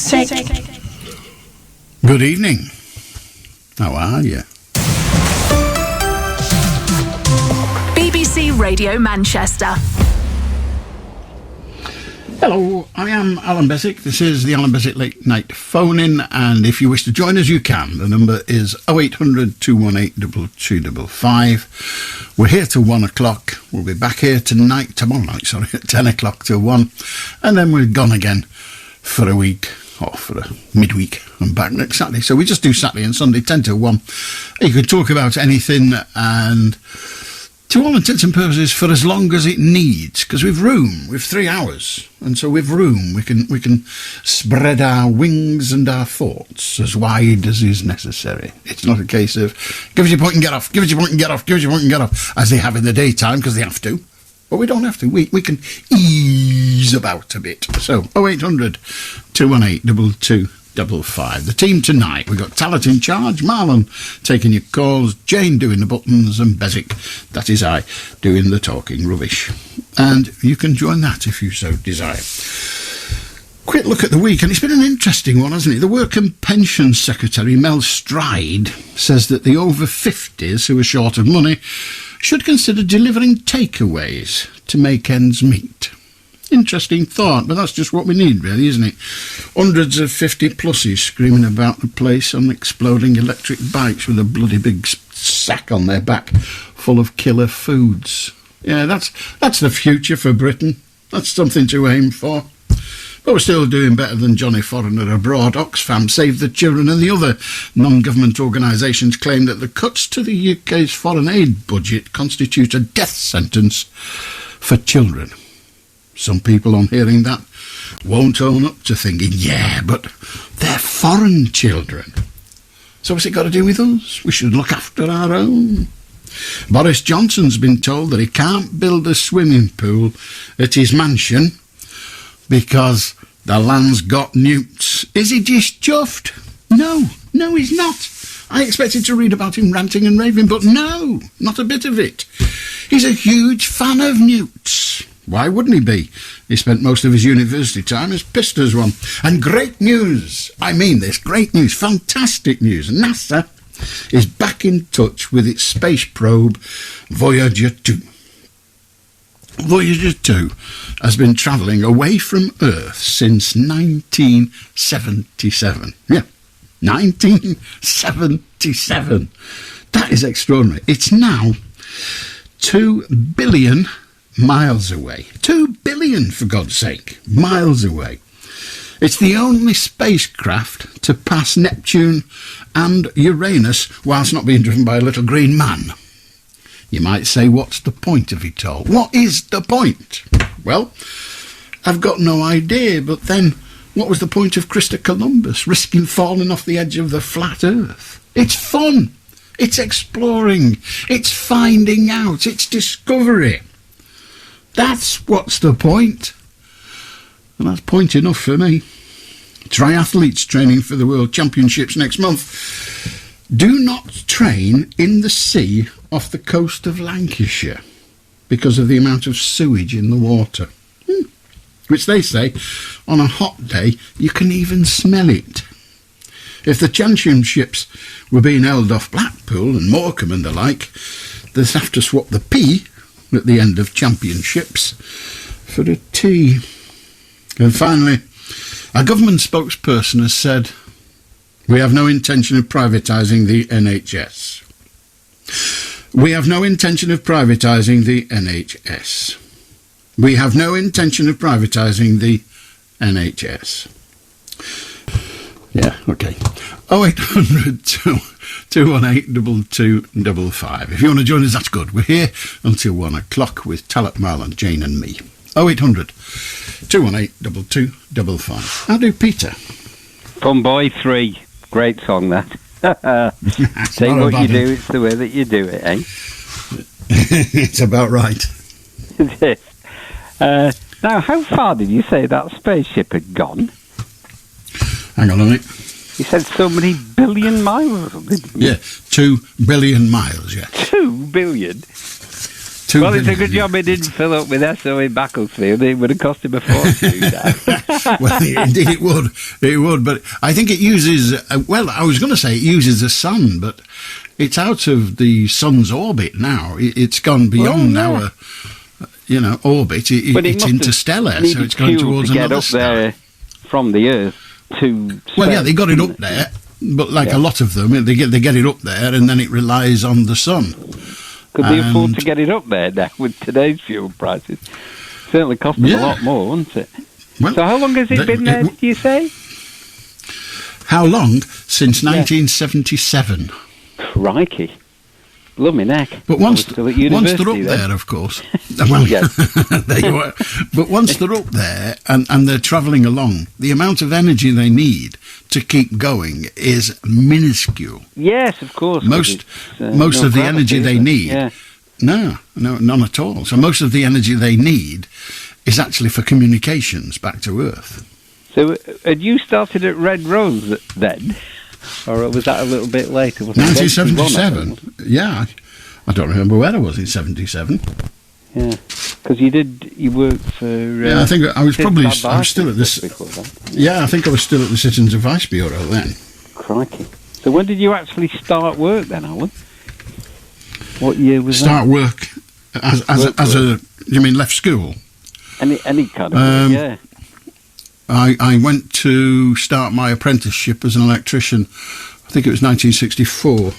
6. Good evening. How are you? BBC Radio Manchester. Hello, I am Allan Beswick. This is the Allan Beswick Late Night Phone-In, and if you wish to join us, you can. The number is 0800 218 2255. We're here till 1 o'clock. We'll be back here tomorrow night, at 10 o'clock till 1. And then we're gone again for a week, or for a midweek, and back next Saturday. So we just do Saturday and Sunday, 10 till 1. You can talk about anything, and to all intents and purposes, for as long as it needs, because we've room. We've 3 hours, and so we've room. We can spread our wings and our thoughts as wide as is necessary. It's not a case of give us your point and get off, give us your point and get off, give us your point and get off, as they have in the daytime, because they have to. But we don't have to. We can ease about a bit. So 0800 218 2255. The team tonight, we've got Talent in charge, Marlon taking your calls, Jane doing the buttons, and Beswick, that is I, doing the talking rubbish. And you can join that if you so desire. Quick look at the week, and it's been an interesting one, hasn't it? The Work and Pension Secretary, Mel Stride, says that the over 50s who are short of money should consider delivering takeaways to make ends meet. Interesting thought, but that's just what we need, really, isn't it? Hundreds of 50-pluses screaming about the place on exploding electric bikes with a bloody big sack on their back full of killer foods. Yeah, that's the future for Britain. That's something to aim for. But we're still doing better than Johnny Foreigner abroad. Oxfam, Save the Children and the other non-government organisations claim that the cuts to the UK's foreign aid budget constitute a death sentence for children. Some people, on hearing that, won't own up to thinking, yeah, but they're foreign children. So what's it got to do with us? We should look after our own. Boris Johnson's been told that he can't build a swimming pool at his mansion because the land's got newts. Is he just chuffed? No, he's not. I expected to read about him ranting and raving, but no, not a bit of it. He's a huge fan of newts. Why wouldn't he be? He spent most of his university time as pissed as one. And great news, I mean this, great news, fantastic news. NASA is back in touch with its space probe, Voyager 2. Voyager 2 has been travelling away from Earth since 1977. Yeah, 1977. That is extraordinary. It's now 2 billion miles away. 2 billion, for God's sake, miles away. It's the only spacecraft to pass Neptune and Uranus whilst not being driven by a little green man. You might say, what's the point of it all? What is the point? Well, I've got no idea, but then what was the point of Christopher Columbus risking falling off the edge of the flat Earth? It's fun. It's exploring. It's finding out. It's discovery. That's what's the point. And that's point enough for me. Triathletes training for the World Championships next month do not train in the sea off the coast of Lancashire because of the amount of sewage in the water. Which they say, on a hot day, you can even smell it. If the championships were being held off Blackpool and Morecambe and the like, they'd have to swap the P at the end of championships for a T. And finally, a government spokesperson has said, we have no intention of privatising the NHS. We have no intention of privatising the NHS. We have no intention of privatising the NHS. Yeah, okay. 0800 218 2255. If you want to join us, that's good. We're here until 1 o'clock with Talat, Marlon, Jane and me. 0800 218 2255. How do Peter? Fun Boy 3. Great song, that. Say what you do, it's the way that you do it, eh? It's about right. It is. Now, how far did you say that spaceship had gone? Hang on a minute. You said so many billion miles, didn't you? Yeah, 2 billion miles, yeah. 2 billion? Well, it's a good job he didn't fill up with SO in Macclesfield. It would have cost him a fortune. Well, indeed it would. It would, but I think it uses, well, I was going to say it uses the sun, but it's out of the sun's orbit now. It's gone beyond our, orbit. It's interstellar, so it's going towards another star. Get up there from the Earth to space. Well, yeah, they got it up there, but like a lot of them, they get it up there, and then it relies on the sun. Could they afford to get it up there now with today's fuel prices? Certainly cost them a lot more, wouldn't it? Well, so how long has it been there, do you say? How long? Since 1977. Crikey. Blooming heck. But once they're up there, of course. Well, there you are. But once they're up there and they're travelling along, the amount of energy they need to keep going is minuscule. Yes, of course. Most of the energy they need. No, none at all. So most of the energy they need is actually for communications back to Earth. So had you started at Red Rose then? Or was that a little bit later? 1977. Yeah, I don't remember where I was in 77. Yeah, because you worked for... yeah, I think I was still at this... Yeah, I think I was still at the Citizens Advice Bureau then. Crikey. So when did you actually start work then, Alan? What year was that? Start work as a... You mean left school? Any kind of work, yeah. I went to start my apprenticeship as an electrician, I think it was 1964.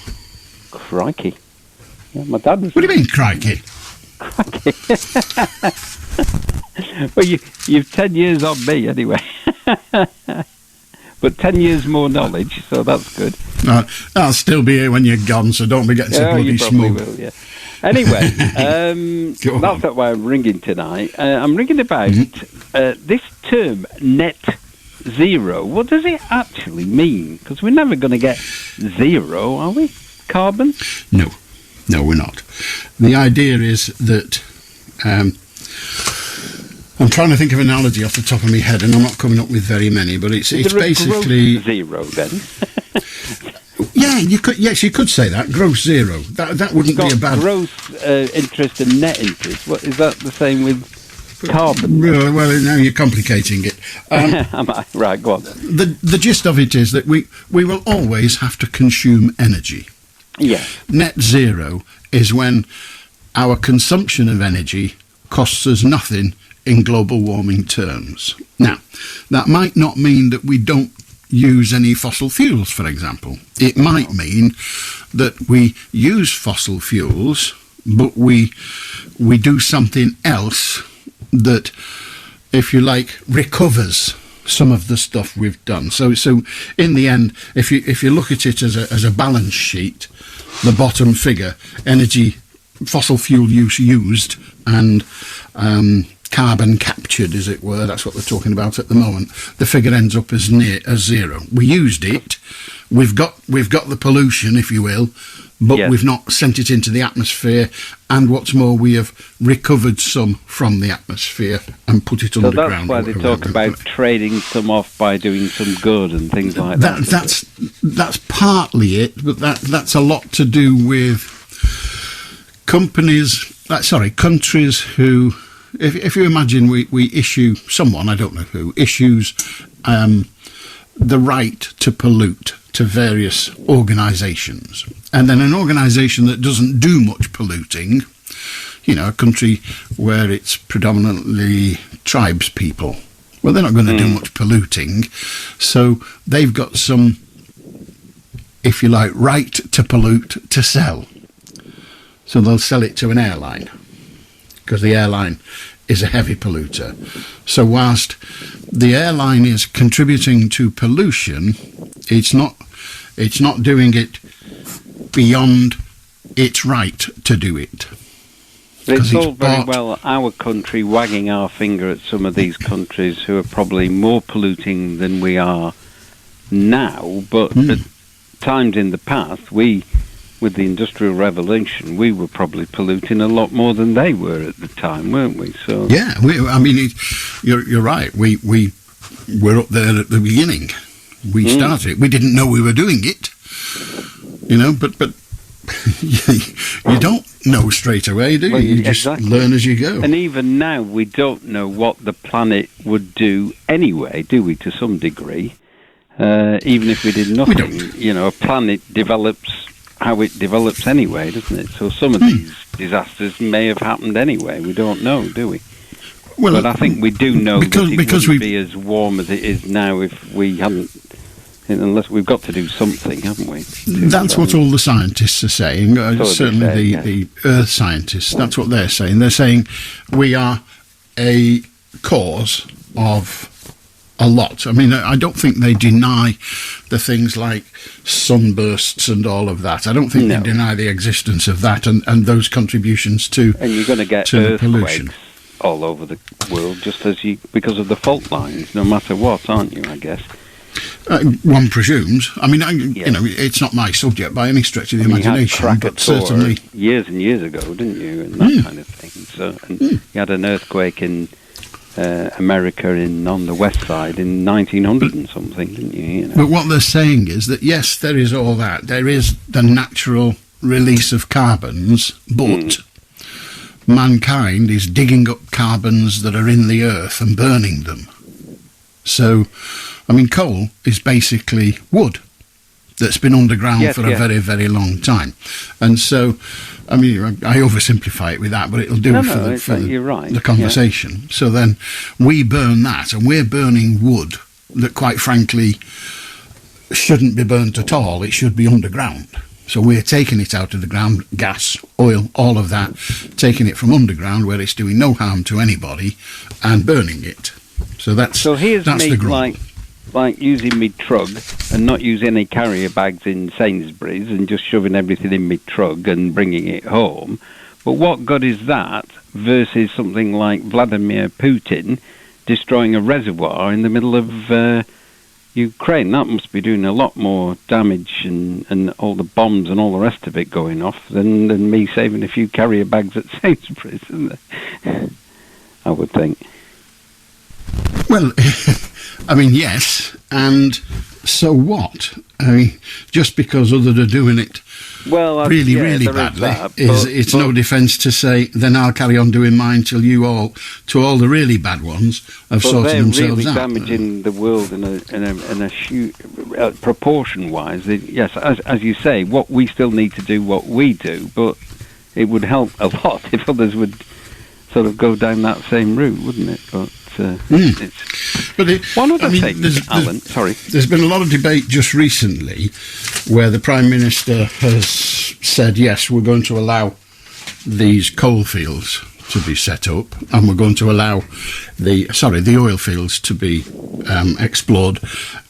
Crikey. Yeah, my dad was... What do you mean, crikey? Crikey. Well, you've 10 years on me, anyway. But 10 years more knowledge, so that's good. I'll still be here when you're gone, so don't be getting so bloody smug. Will, yeah. Anyway, that's not why I'm ringing tonight. I'm ringing about this term, net zero. What does it actually mean? Because we're never going to get zero, are we? Carbon? No, we're not. The idea is that... I'm trying to think of an analogy off the top of my head, and I'm not coming up with very many, but it's basically... Gross zero, then? Yeah, you could say that, gross zero. That wouldn't be a bad... gross interest and net interest. What, is that the same with carbon? Well, now you're complicating it. Am I? Right, go on. The gist of it is that we will always have to consume energy. Yeah. Net zero is when our consumption of energy costs us nothing in global warming terms. Now, that might not mean that we don't use any fossil fuels, for example. It might mean that we use fossil fuels, but we do something else that, if you like, recovers some of the stuff we've done. So in the end, if you look at it as a balance sheet, the bottom figure, energy, fossil fuel use used, and carbon captured, as it were, that's what they're talking about at the moment, the figure ends up as near as zero. We used it, we've got the pollution, if you will, but we've not sent it into the atmosphere, and what's more, we have recovered some from the atmosphere and put it underground. So that's why they talk about trading some off by doing some good and things like that. That's partly it, but that's a lot to do with countries who... If you imagine we issue someone, I don't know who, issues the right to pollute to various organisations, and then an organisation that doesn't do much polluting, a country where it's predominantly tribes people, well, they're not going to do much polluting, so they've got some, if you like, right to pollute to sell. So they'll sell it to an airline, because the airline is a heavy polluter. So whilst the airline is contributing to pollution, it's not doing it beyond its right to do it. But it's all very well our country wagging our finger at some of these countries who are probably more polluting than we are now, but at times in the past, with the Industrial Revolution, we were probably polluting a lot more than they were at the time, weren't we? So yeah, you're right. We were up there at the beginning. We started it. We didn't know we were doing it, but you don't know straight away, do you? Well, You just learn as you go. And even now, we don't know what the planet would do anyway, do we, to some degree? Even if we did nothing, you know, a planet develops how it develops anyway, doesn't it? So some of these disasters may have happened anyway. We don't know, do we? Well, but I think we do know that it wouldn't be as warm as it is now if we hadn't, unless we've got to do something, haven't we? That's what all the scientists are saying. Certainly the Earth scientists, that's what they're saying. They're saying we are a cause of a lot. I mean, I don't think they deny the things like sunbursts and all of that. I don't think they deny the existence of that and those contributions to and you're going to get earthquakes all over the world just as because of the fault lines, no matter what, aren't you, I guess? One presumes. I mean, you know, it's not my subject by any stretch of the imagination, but certainly years and years ago, didn't you, and that kind of thing. So, and you had an earthquake in America on the west side in 1900 and something, didn't you? But what they're saying is that yes, there is all that. There is the natural release of carbons, but mankind is digging up carbons that are in the earth and burning them. So, I mean, coal is basically wood that's been underground for a very, very long time. And so, I mean, I oversimplify it with that, but it'll do for the conversation. Yeah. So then we burn that, and we're burning wood that, quite frankly, shouldn't be burnt at all. It should be underground. So we're taking it out of the ground, gas, oil, all of that, taking it from underground where it's doing no harm to anybody and burning it. So that's the growth. Like using me trug and not use any carrier bags in Sainsbury's and just shoving everything in me trug and bringing it home. But what good is that versus something like Vladimir Putin destroying a reservoir in the middle of Ukraine? That must be doing a lot more damage and all the bombs and all the rest of it going off than me saving a few carrier bags at Sainsbury's, isn't it? I would think. Well, I mean, yes, and so what? I mean, just because others are doing it really badly, it's no defence to say, then I'll carry on doing mine till all the really bad ones have sorted themselves really out. They're damaging the world in a proportion-wise. Yes, as you say, what we still need to do what we do, but it would help a lot if others would sort of go down that same route, wouldn't it? But one other thing, Alan, sorry. There's been a lot of debate just recently where the Prime Minister has said, yes, we're going to allow these coal fields to be set up and we're going to allow the oil fields to be explored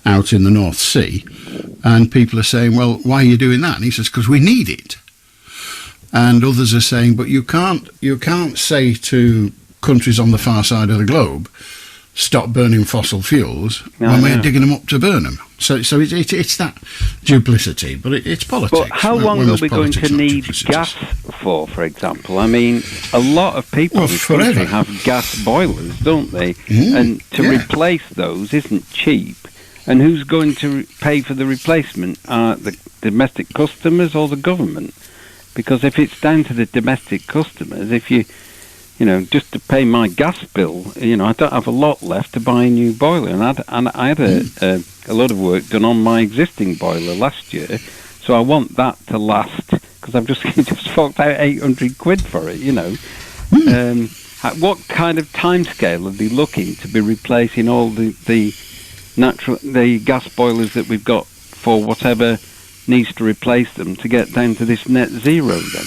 out in the North Sea. And people are saying, well, why are you doing that? And he says, because we need it. And others are saying, but you can't say to countries on the far side of the globe, stop burning fossil fuels when we're digging them up to burn them. So it's that duplicity, but it's politics. But how long are we going to need gas for example? I mean, a lot of people in this country have gas boilers, don't they? And to replace those isn't cheap. And who's going to pay for the replacement? The domestic customers or the government? Because if it's down to the domestic customers, if you just to pay my gas bill, I don't have a lot left to buy a new boiler. And I had a lot of work done on my existing boiler last year, so I want that to last, because I've just forked out 800 quid for it, What kind of timescale are they looking to be replacing all the gas boilers that we've got for whatever needs to replace them to get down to this net zero then?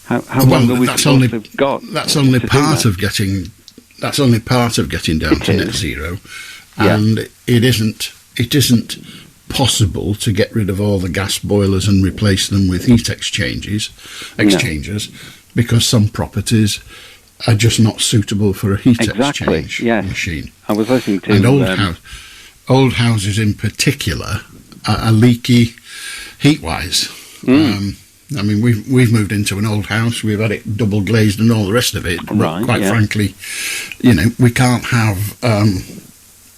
How long are we supposed to have got? That's only part of getting down to net zero, and it isn't possible to get rid of all the gas boilers and replace them with heat exchangers, because some properties are just not suitable for a heat exchange machine. I was listening to old houses in particular are leaky heat-wise. I mean, we've moved into an old house. We've had it double glazed and all the rest of it. But quite frankly, we can't have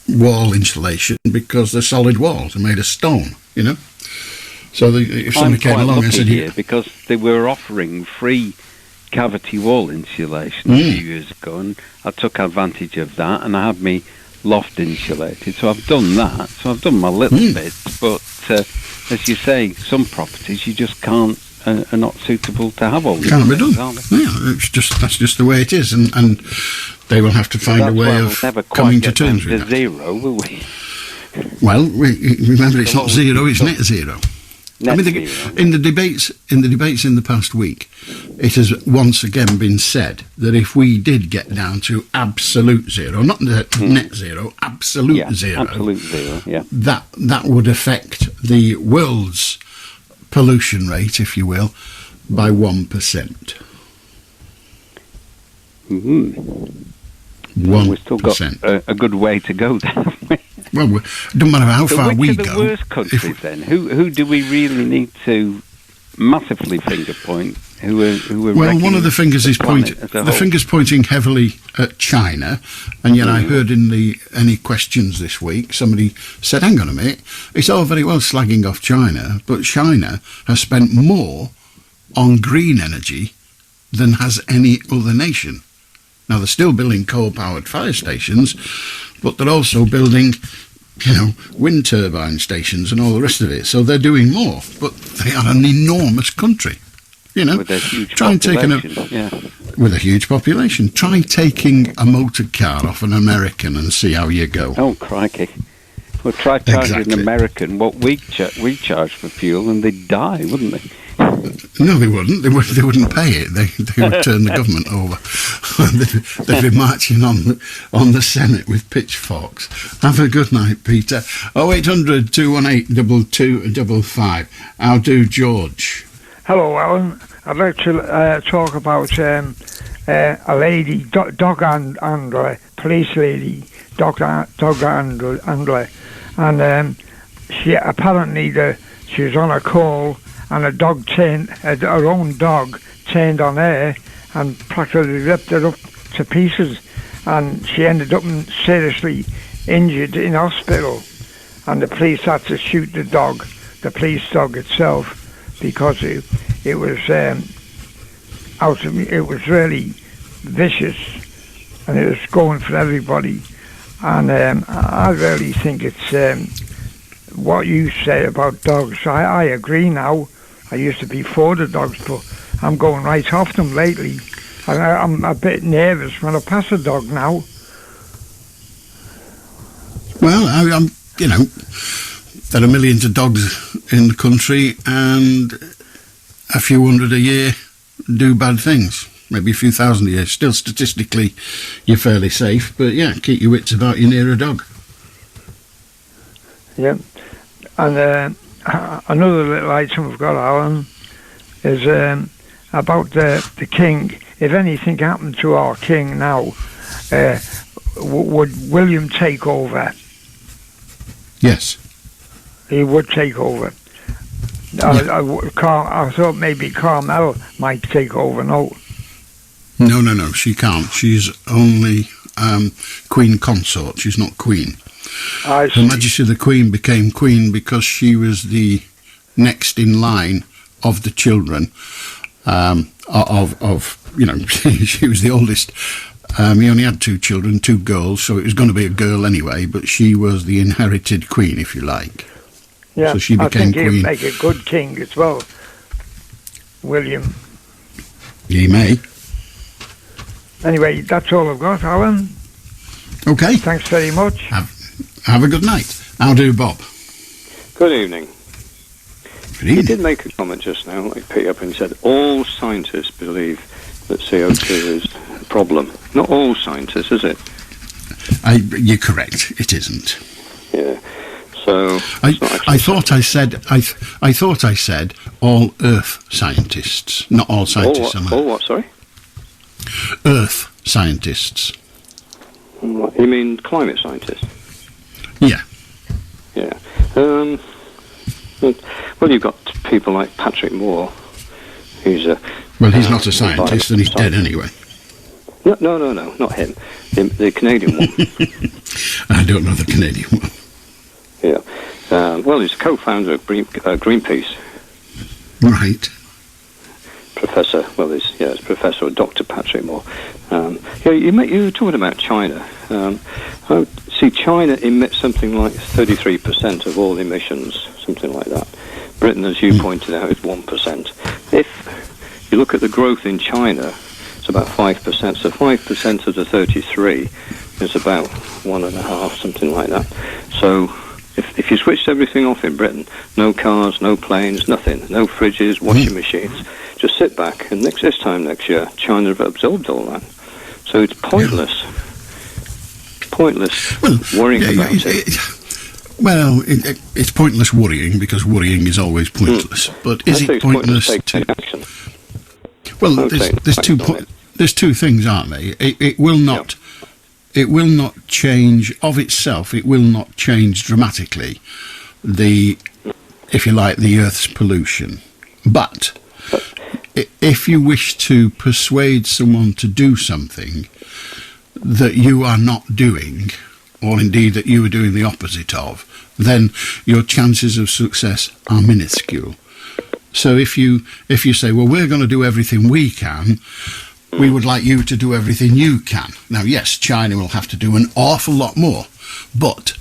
wall insulation because they're solid walls. They're made of stone. So if somebody came along and said, here because they were offering free cavity wall insulation a few years ago, and I took advantage of that, and I had me loft insulated. So I've done that. So I've done my little bits, but as you say, some properties you just can't are not suitable to have all. Can't be done. Yeah, that's just the way it is, and they will have to find a way of coming to terms with that. Zero, will we? Well, remember, it's not zero; it's net zero. In the debates in the past week, it has once again been said that if we did get down to absolute zero, not net zero, absolute zero, that would affect the world's pollution rate, if you will, by 1%. 1%. We've still got a good way to go there, haven't we? Well, it doesn't matter how far we go. Which are the worst countries then? Who do we really need to massively finger point? Who are well, one of the fingers is pointing heavily at China, and yet I heard in any questions this week somebody said, "Hang on a minute, it's all very well slagging off China, but China has spent more on green energy than has any other nation." Now, they're still building coal-powered fire stations, but they're also building, wind turbine stations and all the rest of it. So they're doing more, but they are an enormous country. With a huge population. With a huge population. Try taking a motor car off an American and see how you go. Oh, crikey. Well, try charging an American what we charge for fuel, and they'd die, wouldn't they? No, they wouldn't. They wouldn't pay it. They would turn the government over. They'd be marching on the Senate with pitchforks. Have a good night, Peter. 0800 218 2255. How do, George? Hello, Alan. I'd like to talk about a lady, dog handler, police lady, dog handler, and she apparently she was on a call. And her own dog turned on her and practically ripped her up to pieces. And she ended up seriously injured in hospital. And the police had to shoot the police dog itself, because it was it was really vicious, and it was going for everybody. And I really think it's what you say about dogs. I agree now. I used to be for the dogs, but I'm going right off them lately. I'm a bit nervous when I pass a dog now. Well, I'm there are millions of dogs in the country, and a few hundred a year do bad things. Maybe a few thousand a year. Still, statistically, you're fairly safe, but keep your wits about you near a dog. Yeah. And another little item we've got, Alan, is about the king. If anything happened to our king now, would William take over? Yes. He would take over. I thought maybe Carmel might take over. No, she can't. She's only Queen Consort. She's not Queen. Her Majesty the Queen became Queen because she was the next in line of the children she was the oldest. He only had 2 children, 2 girls, so it was going to be a girl anyway, but she was the inherited queen, if you like. Yeah, so she became queen. He'd make a good king as well, William. He may. Anyway, that's all I've got, Alan. Okay. Thanks very much. Have a good night. How do, Bob? Good evening. Good evening. You did make a comment just now, like Peter up and said, all scientists believe that CO2 is a problem. Not all scientists, is it? You're correct. It isn't. Yeah. So I thought I said all Earth scientists, not all scientists. All what? Sorry. Earth scientists. You mean climate scientists? Yeah. Yeah. Well, you've got people like Patrick Moore, who's a... Well, he's not a scientist, and he's dead anyway. No, not him. The Canadian one. I don't know the Canadian one. Yeah. Well, he's co-founder of Greenpeace. Right. It's Professor Dr. Patrick Moore. You were talking about China. See, China emits something like 33% of all emissions, something like that. Britain, as you pointed out, is 1%. If you look at the growth in China, it's about 5%. So 5% of the 33 is about 1.5, something like that. So if you switched everything off in Britain, no cars, no planes, nothing, no fridges, washing machines, just sit back, and this time next year, China have absorbed all that. So it's pointless. Worrying about it. It's pointless worrying, because worrying is always pointless. But is it pointless to action? Well, there's two things, aren't they? It will not. It will not change of itself. It will not change dramatically if you like, the Earth's pollution. But if you wish to persuade someone to do something that you are not doing, or indeed that you are doing the opposite of, then your chances of success are minuscule. So if you say, well, we're going to do everything we can, we would like you to do everything you can. Now, yes, China will have to do an awful lot more, but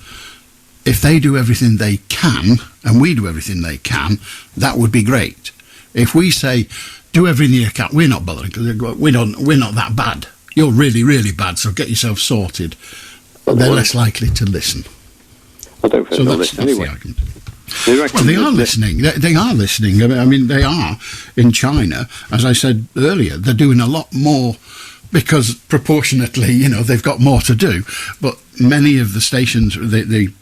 if they do everything they can, and we do everything they can, that would be great. If we say, do everything you can, we're not bothering, because we're not that bad. You're really, really bad, so get yourself sorted. They're less likely to listen. I don't think they'll listen anyway. The argument. They are listening. They are listening. I mean, they are in China. As I said earlier, they're doing a lot more because proportionately, they've got more to do. But many of the stations, the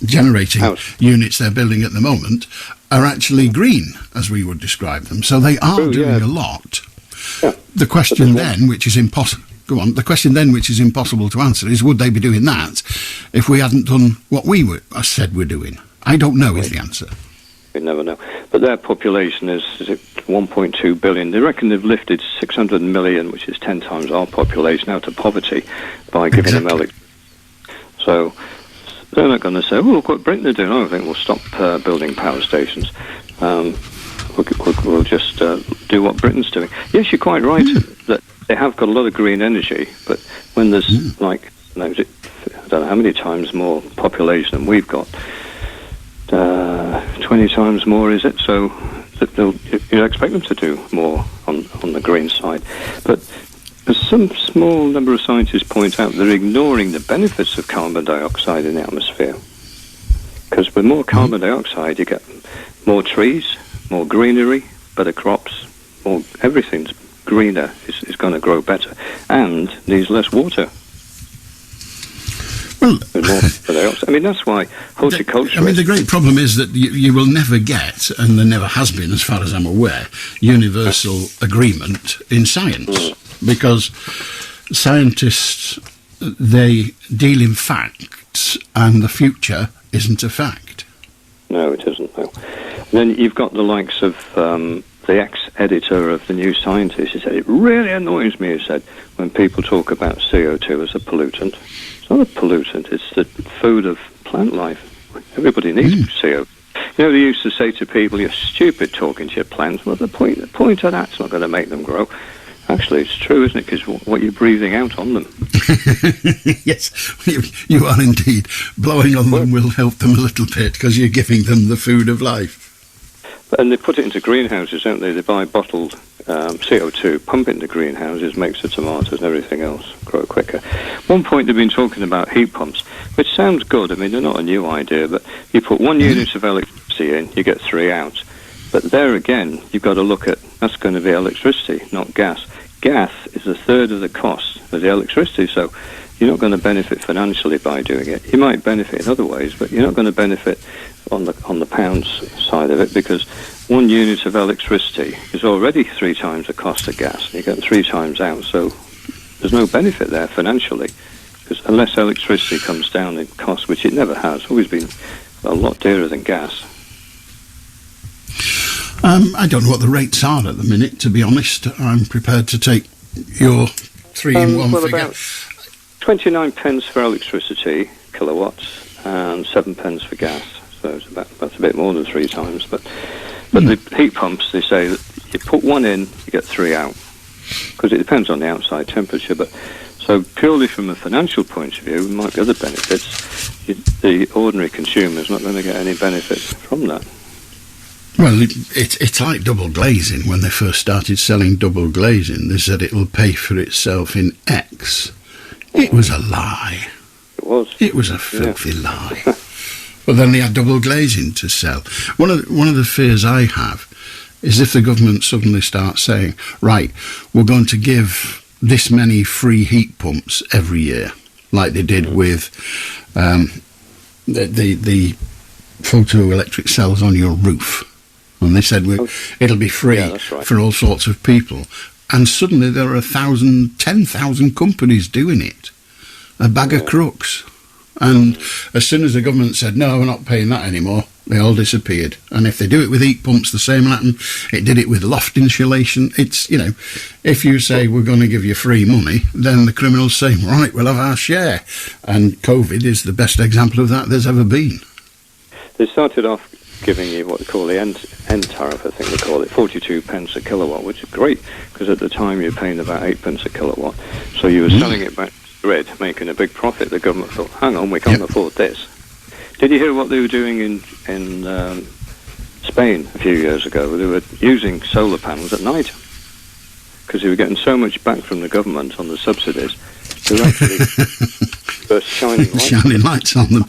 generating units they're building at the moment, are actually green, as we would describe them. So they are doing a lot. Yeah. The question then, which is impossible. Go on. The question then, which is impossible to answer, is would they be doing that if we hadn't done what we said we're doing? I don't know is the answer. We never know. But their population is 1.2 billion. They reckon they've lifted 600 million, which is 10 times our population, out of poverty by giving them electricity. So they're not going to say, look what Britain are doing. I don't think we'll stop building power stations. We'll just do what Britain's doing. Yes, you're quite right that they have got a lot of green energy, but when there's I don't know how many times more population than we've got, 20 times more, is it? So you expect them to do more on the green side. But as some small number of scientists point out, they're ignoring the benefits of carbon dioxide in the atmosphere. Because with more carbon dioxide, you get more trees, more greenery, better crops, more everything's greener, is going to grow better, and needs less water. Well, I mean, that's why horticulture... the great problem is that you will never get, and there never has been, as far as I'm aware, universal agreement in science, because scientists, they deal in facts, and the future isn't a fact. No, it isn't, no. And then you've got the likes of the ex-editor of The New Scientist. He said, it really annoys me, he said, when people talk about CO2 as a pollutant. It's not a pollutant, it's the food of plant life. Everybody needs CO2. They used to say to people, you're stupid talking to your plants. Well, the point of that's not going to make them grow. Actually, it's true, isn't it? Because what you're breathing out on them. Yes, you are indeed. Blowing on them will help them a little bit because you're giving them the food of life. And they put it into greenhouses, don't they? They buy bottled CO2, pump it into greenhouses, makes the tomatoes and everything else grow quicker. One point they've been talking about heat pumps, which sounds good. I mean, they're not a new idea, but you put 1 unit of electricity in, you get 3 out. But there again, you've got to look at, that's going to be electricity, not gas. Gas is a third of the cost of the electricity, so you're not going to benefit financially by doing it. You might benefit in other ways, but you're not going to benefit on the pounds side of it, because 1 unit of electricity is already 3 times the cost of gas. You get 3 times out, so there's no benefit there financially, because unless electricity comes down in cost, which it never has, always been a lot dearer than gas. I don't know what the rates are at the minute, to be honest. I'm prepared to take your 3-in-1 figure. About 29 pence for electricity, kilowatts, and 7 pence for gas. So that's a bit more than 3 times. But But the heat pumps, they say that you put one in, you get 3 out, because it depends on the outside temperature. But so purely from a financial point of view, there might be other benefits. The ordinary consumer is not going to get any benefit from that. Well, it's like double glazing. When they first started selling double glazing, they said it will pay for itself in X. It was a lie. It was. It was a filthy lie. But then they had double glazing to sell. One of the fears I have is if the government suddenly starts saying, right, we're going to give this many free heat pumps every year, like they did with the photoelectric cells on your roof. And they said it'll be free for all sorts of people. And suddenly there are 10,000 companies doing it. A bag of crooks. And as soon as the government said, no, we're not paying that anymore, they all disappeared. And if they do it with heat pumps, the same happen. It did it with loft insulation. It's, if you say we're going to give you free money, then the criminals say, right, we'll have our share. And COVID is the best example of that there's ever been. They started off giving you what they call the end tariff, I think they call it, 42 pence a kilowatt, which is great, because at the time you were paying about 8 pence a kilowatt. So you were selling it back to the grid, making a big profit. The government thought, hang on, we can't afford this. Did you hear what they were doing in Spain a few years ago? They were using solar panels at night, because they were getting so much back from the government on the subsidies. They were actually first shining lights on them.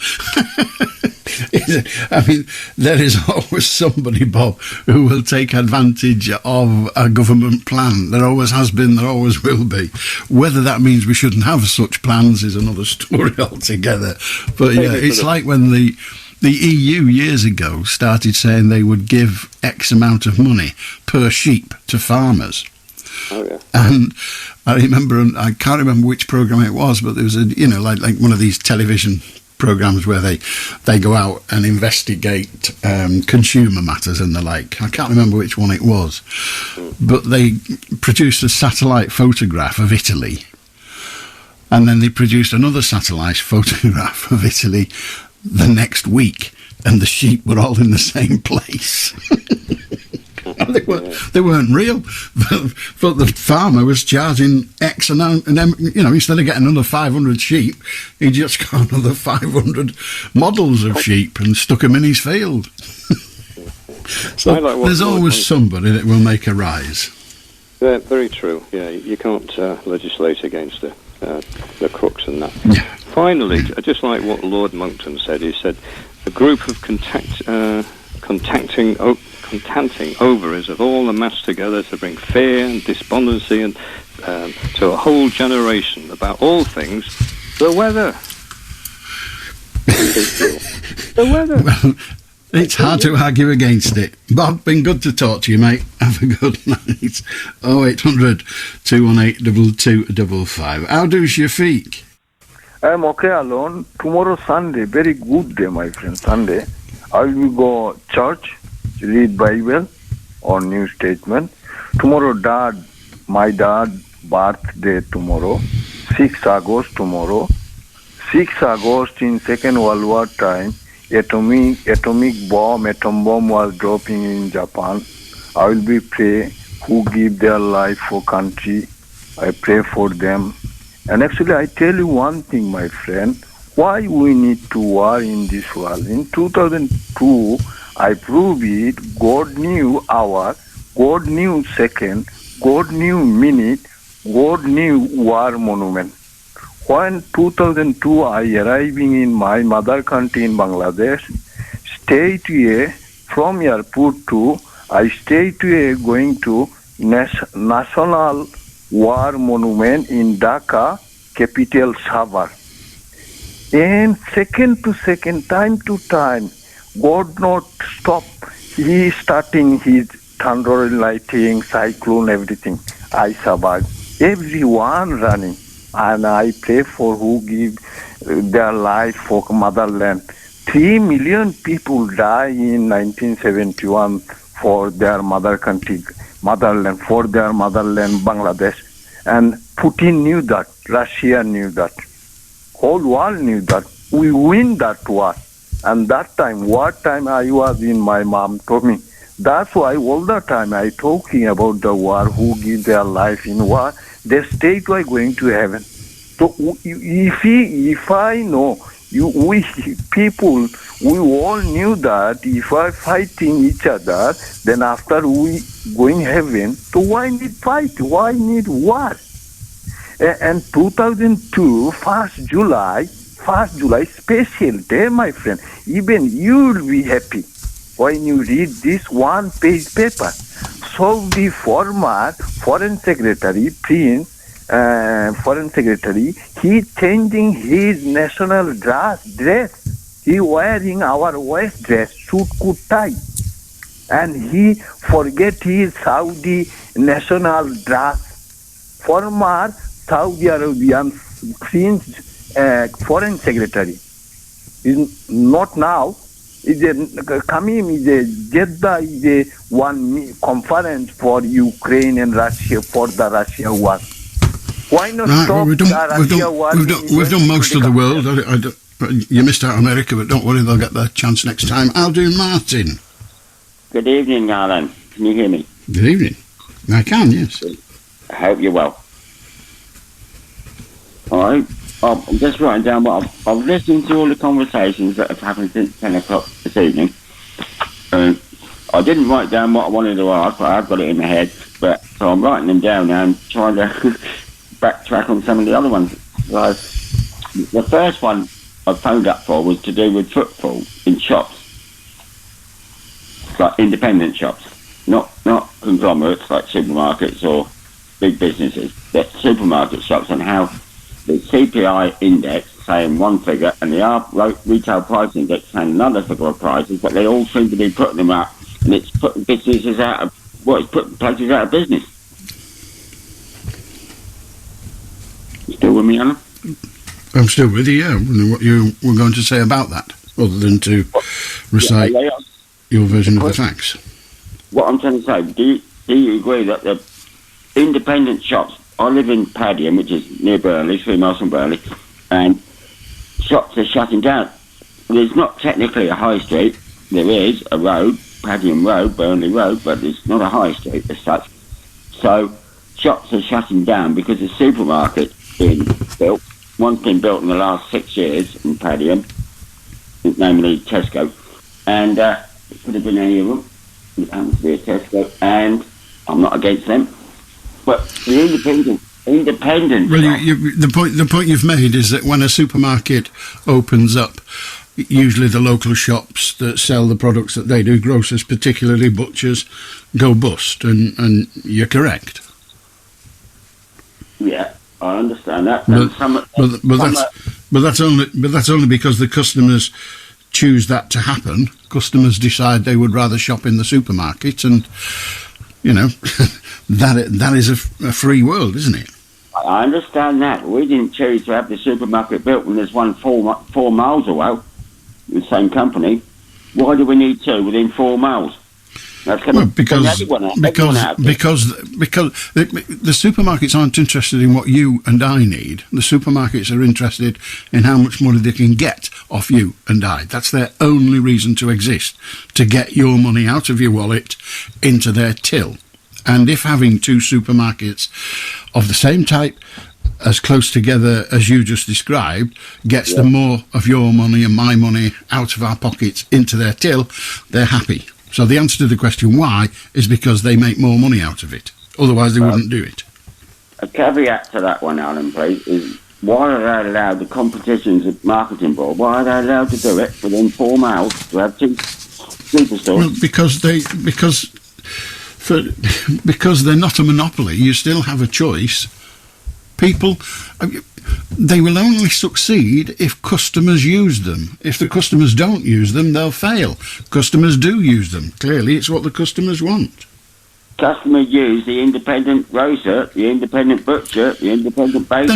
I mean, there is always somebody, Bob, who will take advantage of a government plan. There always has been, there always will be. Whether that means we shouldn't have such plans is another story altogether. But yeah, it's like when the EU years ago started saying they would give X amount of money per sheep to farmers. Oh, yeah. And I remember, I can't remember which programme it was, but there was like one of these television programmes where they go out and investigate consumer matters and the like. I can't remember which one it was, but they produced a satellite photograph of Italy, and then they produced another satellite photograph of Italy the next week, and the sheep were all in the same place. And they weren't real, but the farmer was charging X amount, and then, instead of getting another 500 sheep, he just got another 500 models of sheep and stuck them in his field. So there's always somebody that will make a rise. Yeah, very true. Yeah, you can't legislate against the crooks and that. Yeah. Finally, just like what Lord Monckton said, he said a group of contacting ovaries have all amassed together to bring fear and despondency and to a whole generation about all things, the weather. The weather. Well, it's hard to argue against it. Bob, been good to talk to you, mate. Have a good night. 0800 218 2255. How do's your feet? I'm okay, Alon. Tomorrow Sunday, very good day, my friend. Sunday, I will go church, read Bible or New Statement. Tomorrow, my dad birthday tomorrow, 6 August tomorrow. 6 August in Second World War time, atom bomb was dropping in Japan. I will be pray who give their life for country. I pray for them. And actually, I tell you one thing, my friend, why we need to war in this world. In 2002, I proved it. God knew hour, God knew second, God knew minute, God knew war monument. When 2002 I arriving in my mother country in Bangladesh, straight from airport to, I straight going to National War Monument in Dhaka, capital Sabah. And second to second, time to time, God not stop. He starting his thunder, lightning, cyclone, everything. I survive. Everyone running. And I pray for who give their life for motherland. 3 million people die in 1971 for their mother country, motherland, for their motherland, Bangladesh. And Putin knew that, Russia knew that, whole world knew that. We win that war. And that time, war time, I was in my mom told me, That's why all the time I talking about the war, who give their life in war, they straight away going to heaven. So if I know, we people, we all knew that if I fighting each other, then after we going heaven, so why need fight? Why need war? And 2002, 1st July, special day, my friend. Even you will be happy when you read this one-page paper. So the former Foreign Secretary, he changing his national dress. He wearing our West dress, suit, coat, tie. And he forget his Saudi national dress. Former Saudi Arabian Prince Foreign Secretary is not now. Is a Kamim is a Jeddah is a one conference for Ukraine and Russia for the Russia war. Why not stop the Russia war? We've done most of the world. You missed out America, but don't worry, they'll get their chance next time. I'll do Martin. Good evening, Alan. Can you hear me? Good evening. I can, yes. I hope you're well. All right. I'm just writing down what I've listened to all the conversations that have happened since 10 o'clock this evening. I didn't write down what I wanted to ask, but I've got it in my head. So I'm writing them down now and trying to backtrack on some of the other ones. So the first one I phoned up for was to do with footfall in shops, like independent shops, not conglomerates like supermarkets or big businesses, but supermarket shops, and how the CPI index saying one figure and the retail price index saying another figure of prices, but they all seem to be putting them up, and it's putting businesses out of, it's putting places out of business. You still with me, Alan? I'm still with you, yeah. I wonder what you were going to say about that, other than to recite your version of the facts. What I'm trying to say, do you agree that the independent shops, I live in Padiham, which is near Burnley, 3 miles from Burnley, and shops are shutting down. There's not technically a high street. There is a road, Padiham Road, Burnley Road, but it's not a high street as such. So shops are shutting down because the supermarket's being built. One's been built in the last 6 years in Padiham, namely Tesco, and it could have been any of them. It happens to be a Tesco, and I'm not against them. But the independent. Well, the point you've made is that when a supermarket opens up, usually the local shops that sell the products that they do, grocers, particularly butchers, go bust, and you're correct. Yeah, I understand that. But that's only because the customers choose that to happen. Customers decide they would rather shop in the supermarket, and you know. That is a free world, isn't it? I understand that. We didn't choose to have the supermarket built when there's one 4 miles away, the same company. Why do we need two within 4 miles? That's because the supermarkets aren't interested in what you and I need. The supermarkets are interested in how much money they can get off you and I. That's their only reason to exist, to get your money out of your wallet into their till. And if having two supermarkets of the same type, as close together as you just described, gets them more of your money and my money out of our pockets into their till, they're happy. So the answer to the question why is because they make more money out of it. Otherwise they wouldn't do it. A caveat to that one, Alan, please, is why are they allowed, the competitions of marketing board, why are they allowed to do it within 4 miles to have two superstores? Well, because they're not a monopoly, you still have a choice. People, they will only succeed if customers use them. If the customers don't use them, they'll fail. Customers do use them. Clearly, it's what the customers want. Customers use the independent grocer, the independent butcher, the independent baker.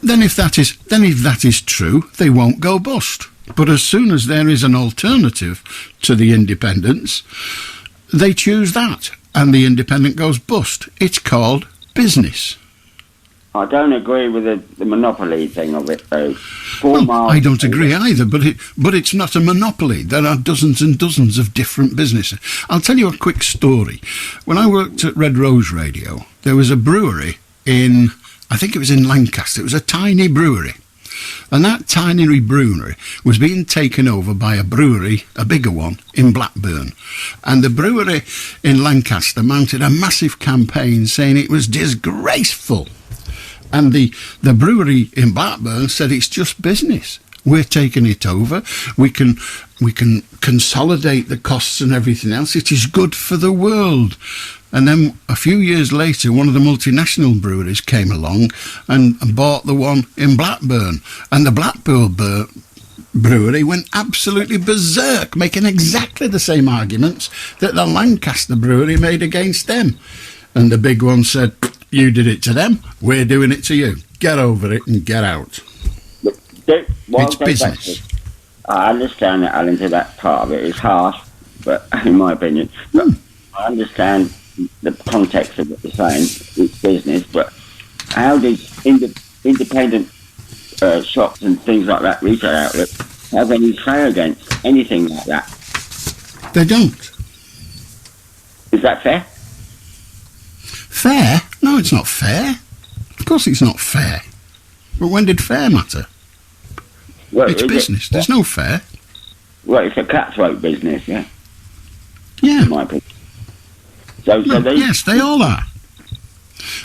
Then if that is true, they won't go bust. But as soon as there is an alternative to the independents, they choose that. And the independent goes bust. It's called business. I don't agree with the monopoly thing of it, though. I don't agree either, but it's not a monopoly. There are dozens and dozens of different businesses. I'll tell you a quick story. When I worked at Red Rose Radio, there was a brewery I think it was in Lancaster. It was a tiny brewery. And that tiny brewery was being taken over by a brewery, a bigger one, in Blackburn. And the brewery in Lancaster mounted a massive campaign saying it was disgraceful. And the brewery in Blackburn said it's just business. We're taking it over. We can consolidate the costs and everything else. It is good for the world. And then a few years later, one of the multinational breweries came along and bought the one in Blackburn. And the Blackburn brewery went absolutely berserk, making exactly the same arguments that the Lancaster brewery made against them. And the big one said, you did it to them, we're doing it to you. Get over it and get out. It's business. I understand that, Alan, to that part of it is harsh, but in my opinion. But I understand the context of what you're saying. It's business, but how does independent shops and things like that, retail outlets, have any say against anything like that? They don't. Is that fair? Fair? No, it's not fair. Of course it's not fair. But when did fair matter? Well, it's business. There's no fair. Well, it's a cutthroat business, yeah? Yeah. In my opinion. Yes, they all are.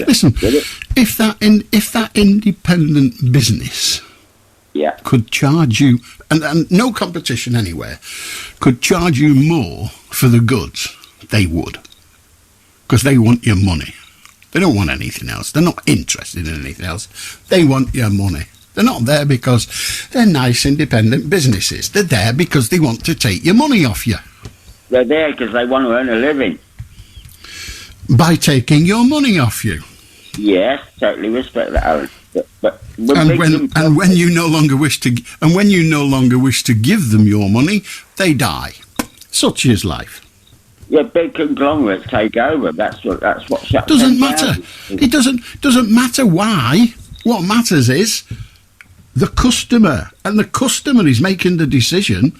Listen, if that independent business could charge you, and no competition anywhere, could charge you more for the goods, they would. Because they want your money. They don't want anything else. They're not interested in anything else. They want your money. They're not there because they're nice independent businesses. They're there because they want to take your money off you. They're there because they want to earn a living. By taking your money off you. Yes, totally respect that, Alan. But when you no longer wish to give them your money, they die. Such is life. Yeah, big conglomerates take over. That's what shuts doesn't them matter. down. It doesn't matter why. What matters is the customer, and the customer is making the decision.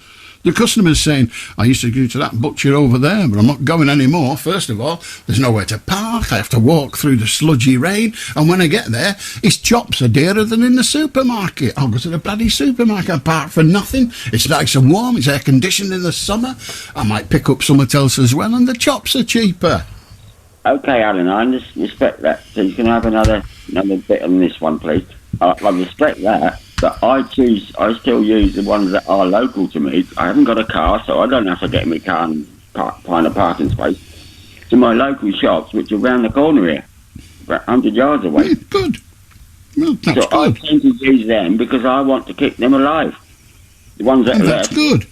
The customer's saying, I used to go to that butcher over there, but I'm not going anymore. First of all, there's nowhere to park. I have to walk through the sludgy rain. And when I get there, his chops are dearer than in the supermarket. I'll go to the bloody supermarket and park for nothing. It's nice and warm. It's air-conditioned in the summer. I might pick up something else as well, and the chops are cheaper. Okay, Alan, I respect that. So you can have another bit on this one, please. I respect that. But I still use the ones that are local to me. I haven't got a car, so I don't have to get in my car and find a parking space. To my local shops, which are round the corner here, about 100 yards away. Yeah, good. Well, that's so good. I tend to use them because I want to keep them alive. The ones that are that's left. Good.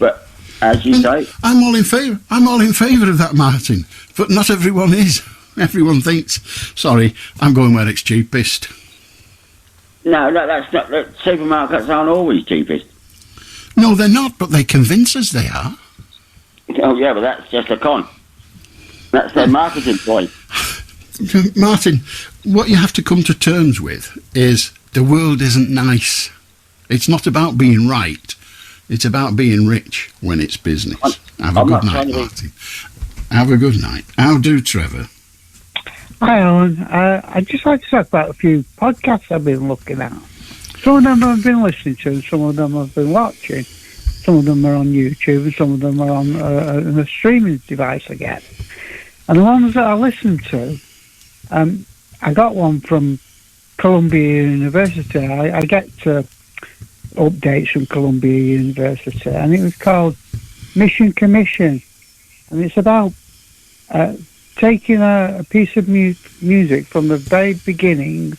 But as you say, I'm all in favour of that, Martin. But not everyone is. Everyone thinks, sorry, I'm going where it's cheapest. No, that's not. Supermarkets aren't always cheapest. No, they're not, but they convince us they are. Oh, yeah, but that's just a con. That's their marketing point. Martin, what you have to come to terms with is the world isn't nice. It's not about being right. It's about being rich when it's business. Have a good night, Martin. Have a good night. How do, Trevor? Hi, Alan. I'd just like to talk about a few podcasts I've been looking at. Some of them I've been listening to, and some of them I've been watching. Some of them are on YouTube, and some of them are on a streaming device again. And the ones that I listen to, I got one from Columbia University. I get updates from Columbia University, and it was called Mission Commission. And it's about taking a piece of music from the very beginning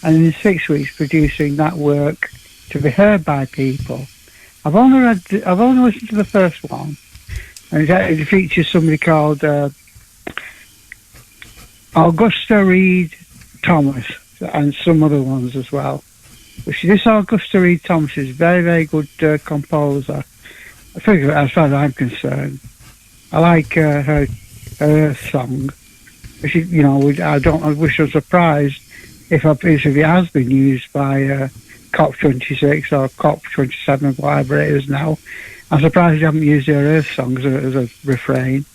and in 6 weeks producing that work to be heard by people. I've only listened to the first one, and it features somebody called Augusta Reed Thomas and some other ones as well. This Augusta Reed Thomas is a very, very good composer. I figure, as far as I'm concerned, I like her song. I wish I was surprised if it has been used by COP26 or COP27, whatever it is now. I'm surprised you haven't used their Earth song as a refrain.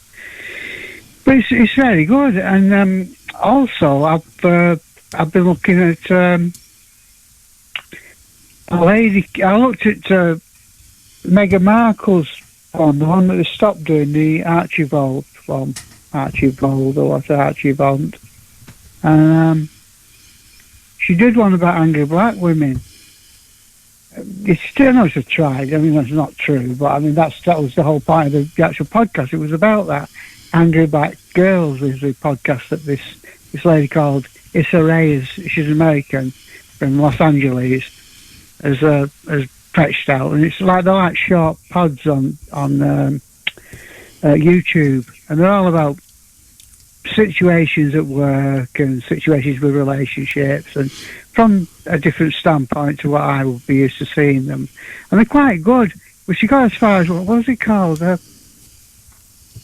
But it's very good. And also, I've been looking at a lady. I looked at Meghan Markle's one, the one that they stopped doing, the Archibald one. Archibald, or what's Archibald. And she did one about angry black women. It's still not a tried. I mean, that's not true, but I mean that was the whole point of the actual podcast. It was about that. Angry Black Girls is the podcast that this lady called Issa Rae, she's American from Los Angeles, has patched out, and they're like short pods on YouTube, and they're all about situations at work and situations with relationships, and from a different standpoint to what I would be used to seeing them, and they're quite good. But she got as far as what was it called?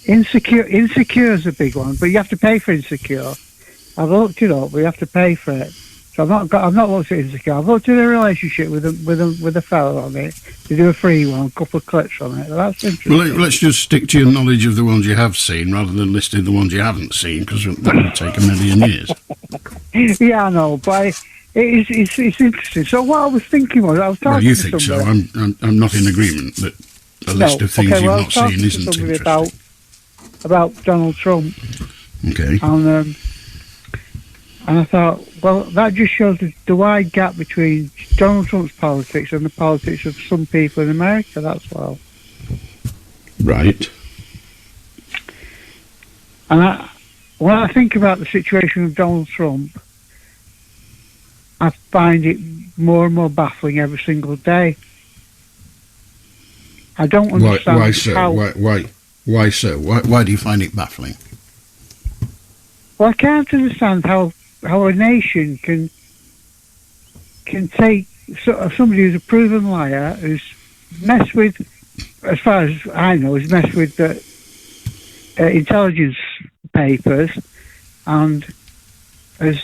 Insecure is a big one, but you have to pay for Insecure. I've looked it up, but you have to pay for it. So I've not looked at Insecure. I've looked at a relationship with a fella on it. They do a free one, a couple of clips on it. That's interesting. Well, let's just stick to your knowledge of the ones you have seen rather than listing the ones you haven't seen, because that would take a million years. Yeah, I know, but it's interesting. So what I was thinking was, I was talking you to think somebody. so? I'm not in agreement that a list of things you've not seen isn't interesting. About Donald Trump. Okay. And I thought, well, that just shows the wide gap between Donald Trump's politics and the politics of some people in America, that's well. Right. And when I think about the situation of Donald Trump, I find it more and more baffling every single day. I don't understand why so? Why so? Why do you find it baffling? Well, I can't understand how a nation can take somebody who's a proven liar, who's messed with, as far as I know, has messed with the intelligence papers and has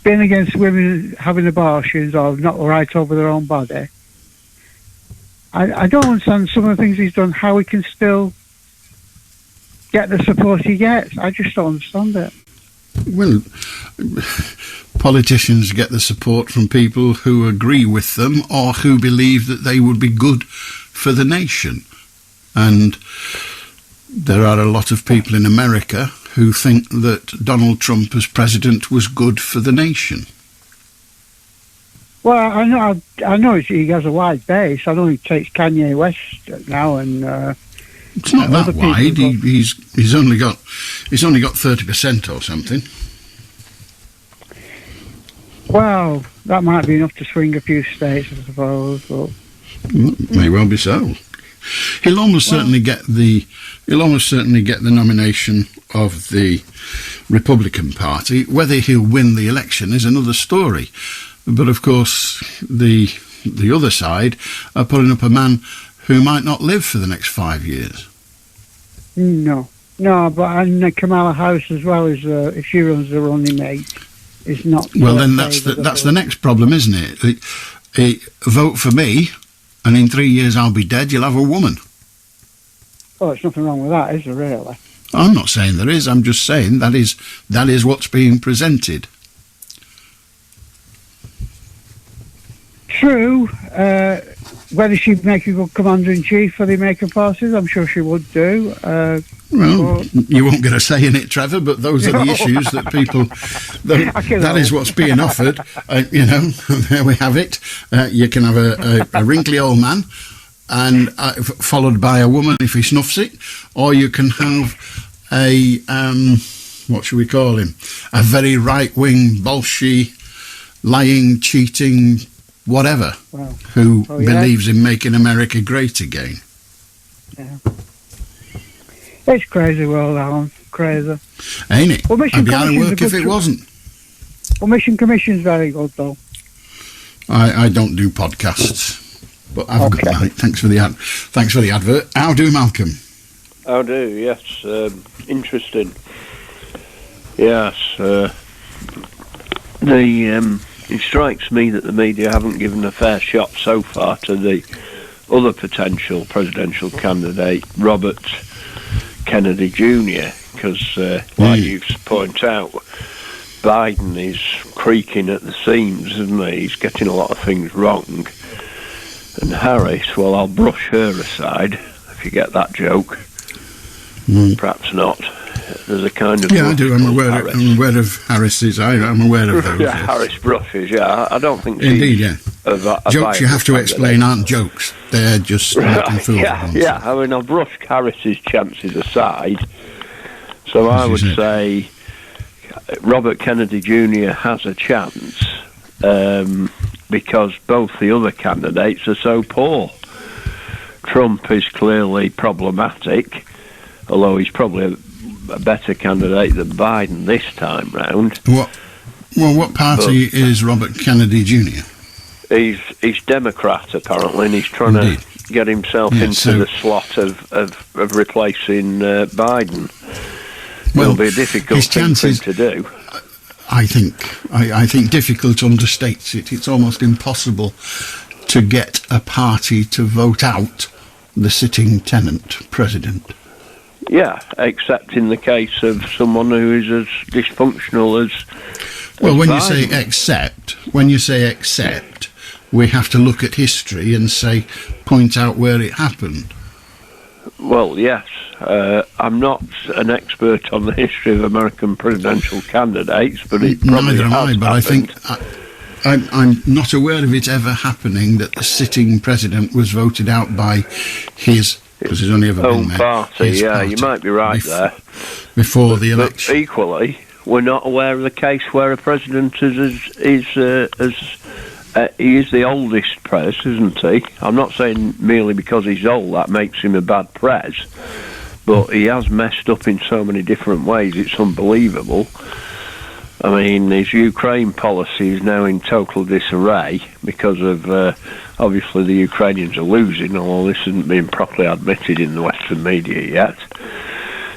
been against women having abortions or not right over their own body. I don't understand some of the things he's done, how he can still get the support he gets. I just don't understand it. Well, politicians get the support from people who agree with them or who believe that they would be good for the nation. And there are a lot of people in America who think that Donald Trump as president was good for the nation. Well, I know he has a wide base. I know he takes Kanye West now, and it's not that wide. He's only got 30% or something. Well, that might be enough to swing a few states, I suppose. But may well be so. He'll almost certainly get the nomination of the Republican Party. Whether he'll win the election is another story. But of course, the other side are putting up a man who might not live for the next 5 years. No, but Kamala Harris as well, is if she runs the running mate, is not. Well, then that's the next problem, isn't it? Vote for me, and in 3 years I'll be dead. You'll have a woman. Oh, there's nothing wrong with that, is there? Really? I'm not saying there is. I'm just saying that is what's being presented. True. Whether she'd make a good commander-in-chief for the American forces, I'm sure she would do. Well, you won't get a say in it, Trevor, but those are the issues that people... that is what's being offered. There we have it. You can have a wrinkly old man and followed by a woman if he snuffs it, or you can have a... what should we call him? A very right-wing, Bolshevik, lying, cheating... whatever, who believes in making America great again. Yeah. It's crazy world, Alan. Crazy. Ain't it? Well, I'd be out of work if it wasn't. Well, Mission Commission's very good, though. I don't do podcasts, but I've got that. Thanks for the advert. How do, Malcolm? How do, yes. Interesting. Yes. It strikes me that the media haven't given a fair shot so far to the other potential presidential candidate, Robert Kennedy Jr., because, like you point out, Biden is creaking at the seams, isn't he? He's getting a lot of things wrong. And Harris, well, I'll brush her aside, if you get that joke. Perhaps not. There's a kind of... Yeah, I do. I'm aware of Harris's. I'm aware of those. Yeah, Harris brushes, yeah. I don't think she's... Indeed, yeah. Jokes you have to explain aren't jokes. They're just making fools of Yeah, I mean, I'll brush Harris's chances aside. So I would say Robert Kennedy Jr. has a chance because both the other candidates are so poor. Trump is clearly problematic, although he's probably a better candidate than Biden this time round. What party is Robert Kennedy Jr.? He's Democrat, apparently, and he's trying to get himself into the slot of replacing Biden. It'll be a difficult thing for him to do. I think difficult understates it. It's almost impossible to get a party to vote out the sitting tenant president. Yeah, except in the case of someone who is as dysfunctional as... Well, when you say except, we have to look at history and point out where it happened. Well, yes. I'm not an expert on the history of American presidential candidates, but it probably neither am I, but happened. I think I'm not aware of it ever happening that the sitting president was voted out by his... Because he's only ever been there. Party, you might be right there. Before the election. But equally, we're not aware of the case where a president he is the oldest pres, isn't he? I'm not saying merely because he's old that makes him a bad pres, but he has messed up in so many different ways, it's unbelievable. I mean, his Ukraine policy is now in total disarray because of, obviously, the Ukrainians are losing, although this hasn't been properly admitted in the Western media yet.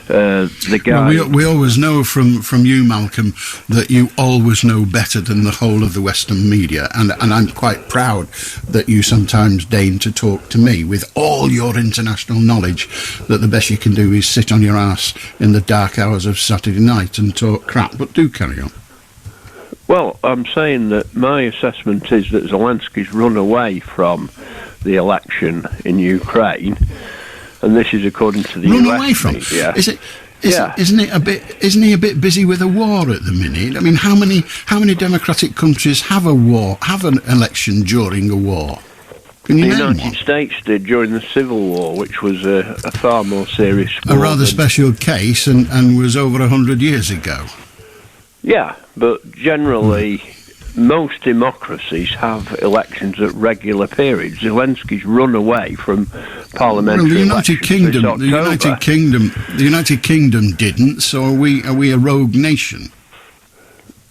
The guy... Well, we always know from you, Malcolm, that you always know better than the whole of the Western media, and I'm quite proud that you sometimes deign to talk to me with all your international knowledge, that the best you can do is sit on your arse in the dark hours of Saturday night and talk crap, but do carry on. Well, I'm saying that my assessment is that Zelensky's run away from the election in Ukraine, and this is according to the run US away from? media. Isn't he a bit busy with a war at the minute? I mean, how many democratic countries have an election during a war? Can you name one? The United States did during the Civil War, which was a far more serious war. A rather special case, and was over 100 years ago. Yeah, but generally, most democracies have elections at regular periods. Zelensky's run away from parliamentary elections The United Kingdom didn't. So are we a rogue nation?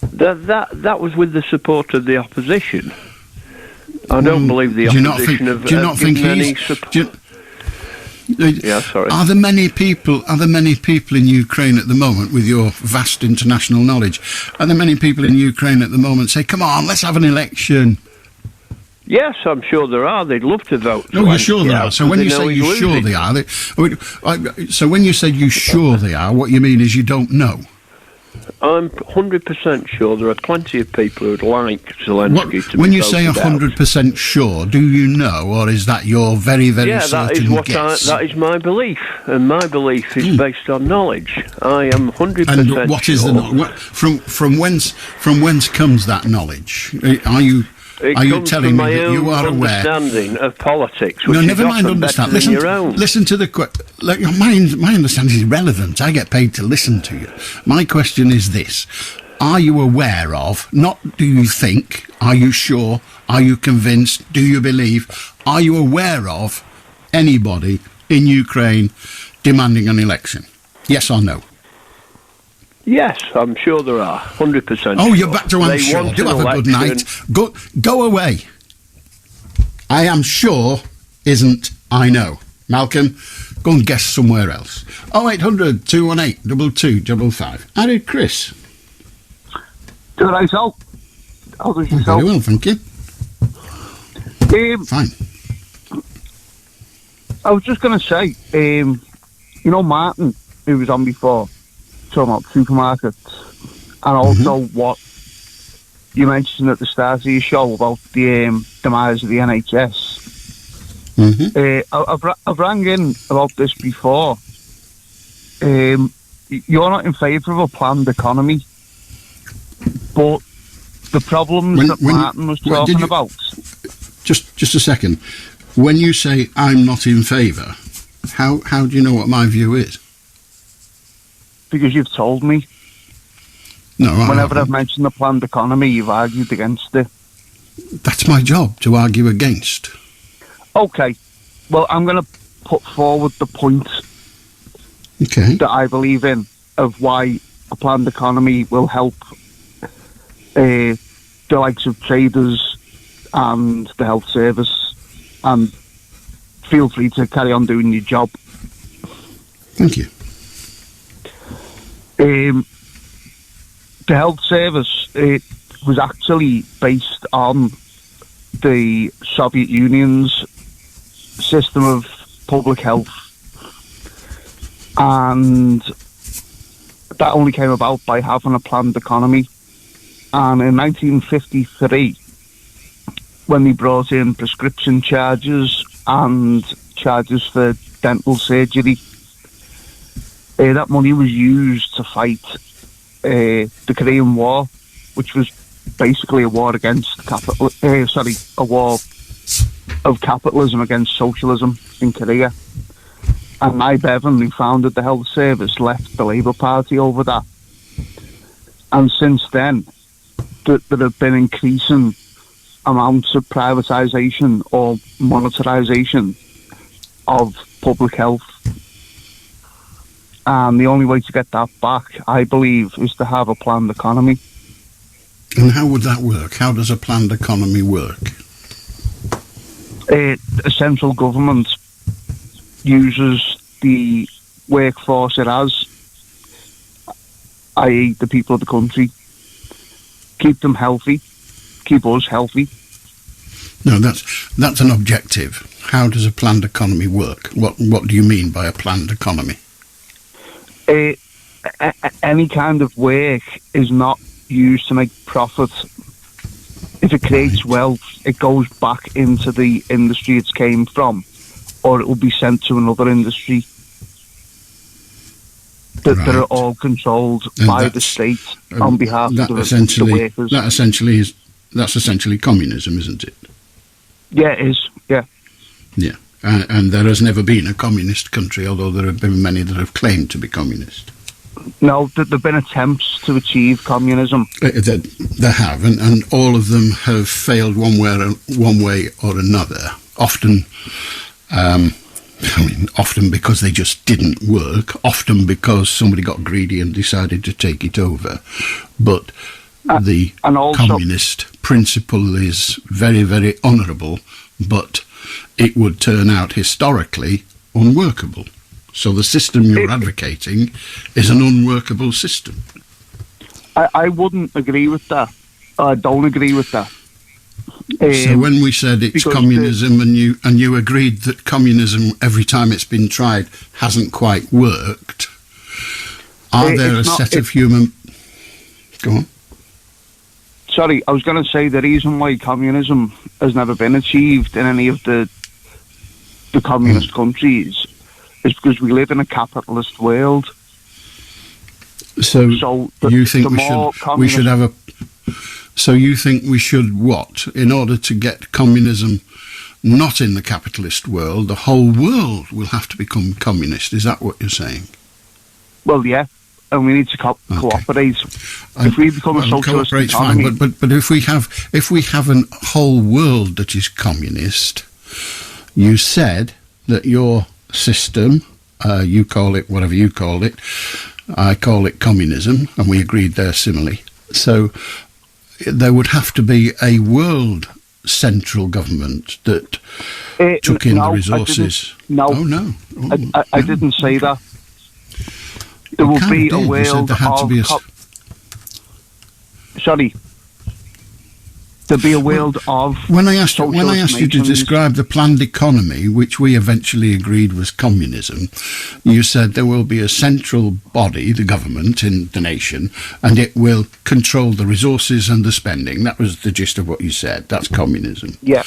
That was with the support of the opposition. I don't believe the opposition have given any support. Yeah, sorry. Are there many people in Ukraine at the moment, with your vast international knowledge, are there many people in Ukraine at the moment say, come on, let's have an election? Yes, I'm sure there are. They'd love to vote. No, you're sure there are. So when you say you're sure they are, so when you said you're sure they are, what you mean is you don't know. I'm 100% sure there are plenty of people who would like Zelensky to be When you say 100% sure, do you know, or is that your very, very certain guess? That is my belief, and my belief is based on knowledge. I am 100% sure. And what is the from whence comes that knowledge? Are you telling me that you are aware? Understanding of politics, which no, never is mind understand. Listen, your own. Listen to the my understanding is relevant. I get paid to listen to you. My question is this: are you aware of? Not do you think? Are you sure? Are you convinced? Do you believe? Are you aware of anybody in Ukraine demanding an election? Yes or no? Yes, I'm sure there are. 100%. Oh, you're back to I'm sure. Do have a good night. Go away. I am sure isn't I know. Malcolm, go and guess somewhere else. 0800 218 2255. I did Chris. Good night, Al. How does Very yourself? well, thank you. Fine. I was just going to say, you know, Martin, who was on before, talking about supermarkets, and also what you mentioned at the start of your show about the demise of the NHS. I've rang in about this before. You're not in favour of a planned economy, but the problems that Martin was talking about. Just a second. When you say I'm not in favour, how do you know what my view is? Because you've told me. No, whenever I've mentioned the planned economy, you've argued against it. That's my job, to argue against. Okay. Well, I'm going to put forward the point that I believe in of why a planned economy will help the likes of traders and the health service, and feel free to carry on doing your job. Thank you. The health service, it was actually based on the Soviet Union's system of public health, and that only came about by having a planned economy. And in 1953, when they brought in prescription charges and charges for dental surgery, that money was used to fight the Korean War, which was basically a war against a war of capitalism against socialism in Korea. And Nye Bevan, who founded the health service, left the Labour Party over that. And since then, there have been increasing amounts of privatisation or monetarisation of public health. And the only way to get that back, I believe, is to have a planned economy. And how would that work? How does a planned economy work? A central government uses the workforce it has, i.e. the people of the country, keep them healthy, keep us healthy. No, that's an objective. How does a planned economy work? What do you mean by a planned economy? Any kind of work is not used to make profit. If it creates wealth, it goes back into the industry it came from, or it will be sent to another industry. That are all controlled by the state on behalf of the workers. That's essentially communism, isn't it? Yeah, it is. Yeah. Yeah, and there has never been a communist country, although there have been many that have claimed to be communist. No, there have been attempts to achieve communism. There have, and all of them have failed one way or another. Often, often because they just didn't work. Often because somebody got greedy and decided to take it over. But the communist principle is very, very honourable, but it would turn out historically unworkable. So the system you're advocating is an unworkable system. I wouldn't agree with that. I don't agree with that. So when we said it's communism, and you agreed that communism, every time it's been tried, hasn't quite worked, are there a set of human... Go on. Sorry, I was going to say the reason why communism has never been achieved in any of the communist countries is because we live in a capitalist world. So you think we should have a... So you think we should what? In order to get communism not in the capitalist world, the whole world will have to become communist. Is that what you're saying? Well, yeah. And we need to cooperate. If we become a socialist economy... Fine, but if we have a whole world that is communist, you said that your system, you call it whatever you call it, I call it communism, and we agreed there similarly. So there would have to be a world central government that took in the resources. I didn't say that. There will be a world of... Sorry. there'd be a world of. When I asked you to describe the planned economy, which we eventually agreed was communism, you said there will be a central body, the government in the nation, and it will control the resources and the spending. That was the gist of what you said. That's communism. Yeah.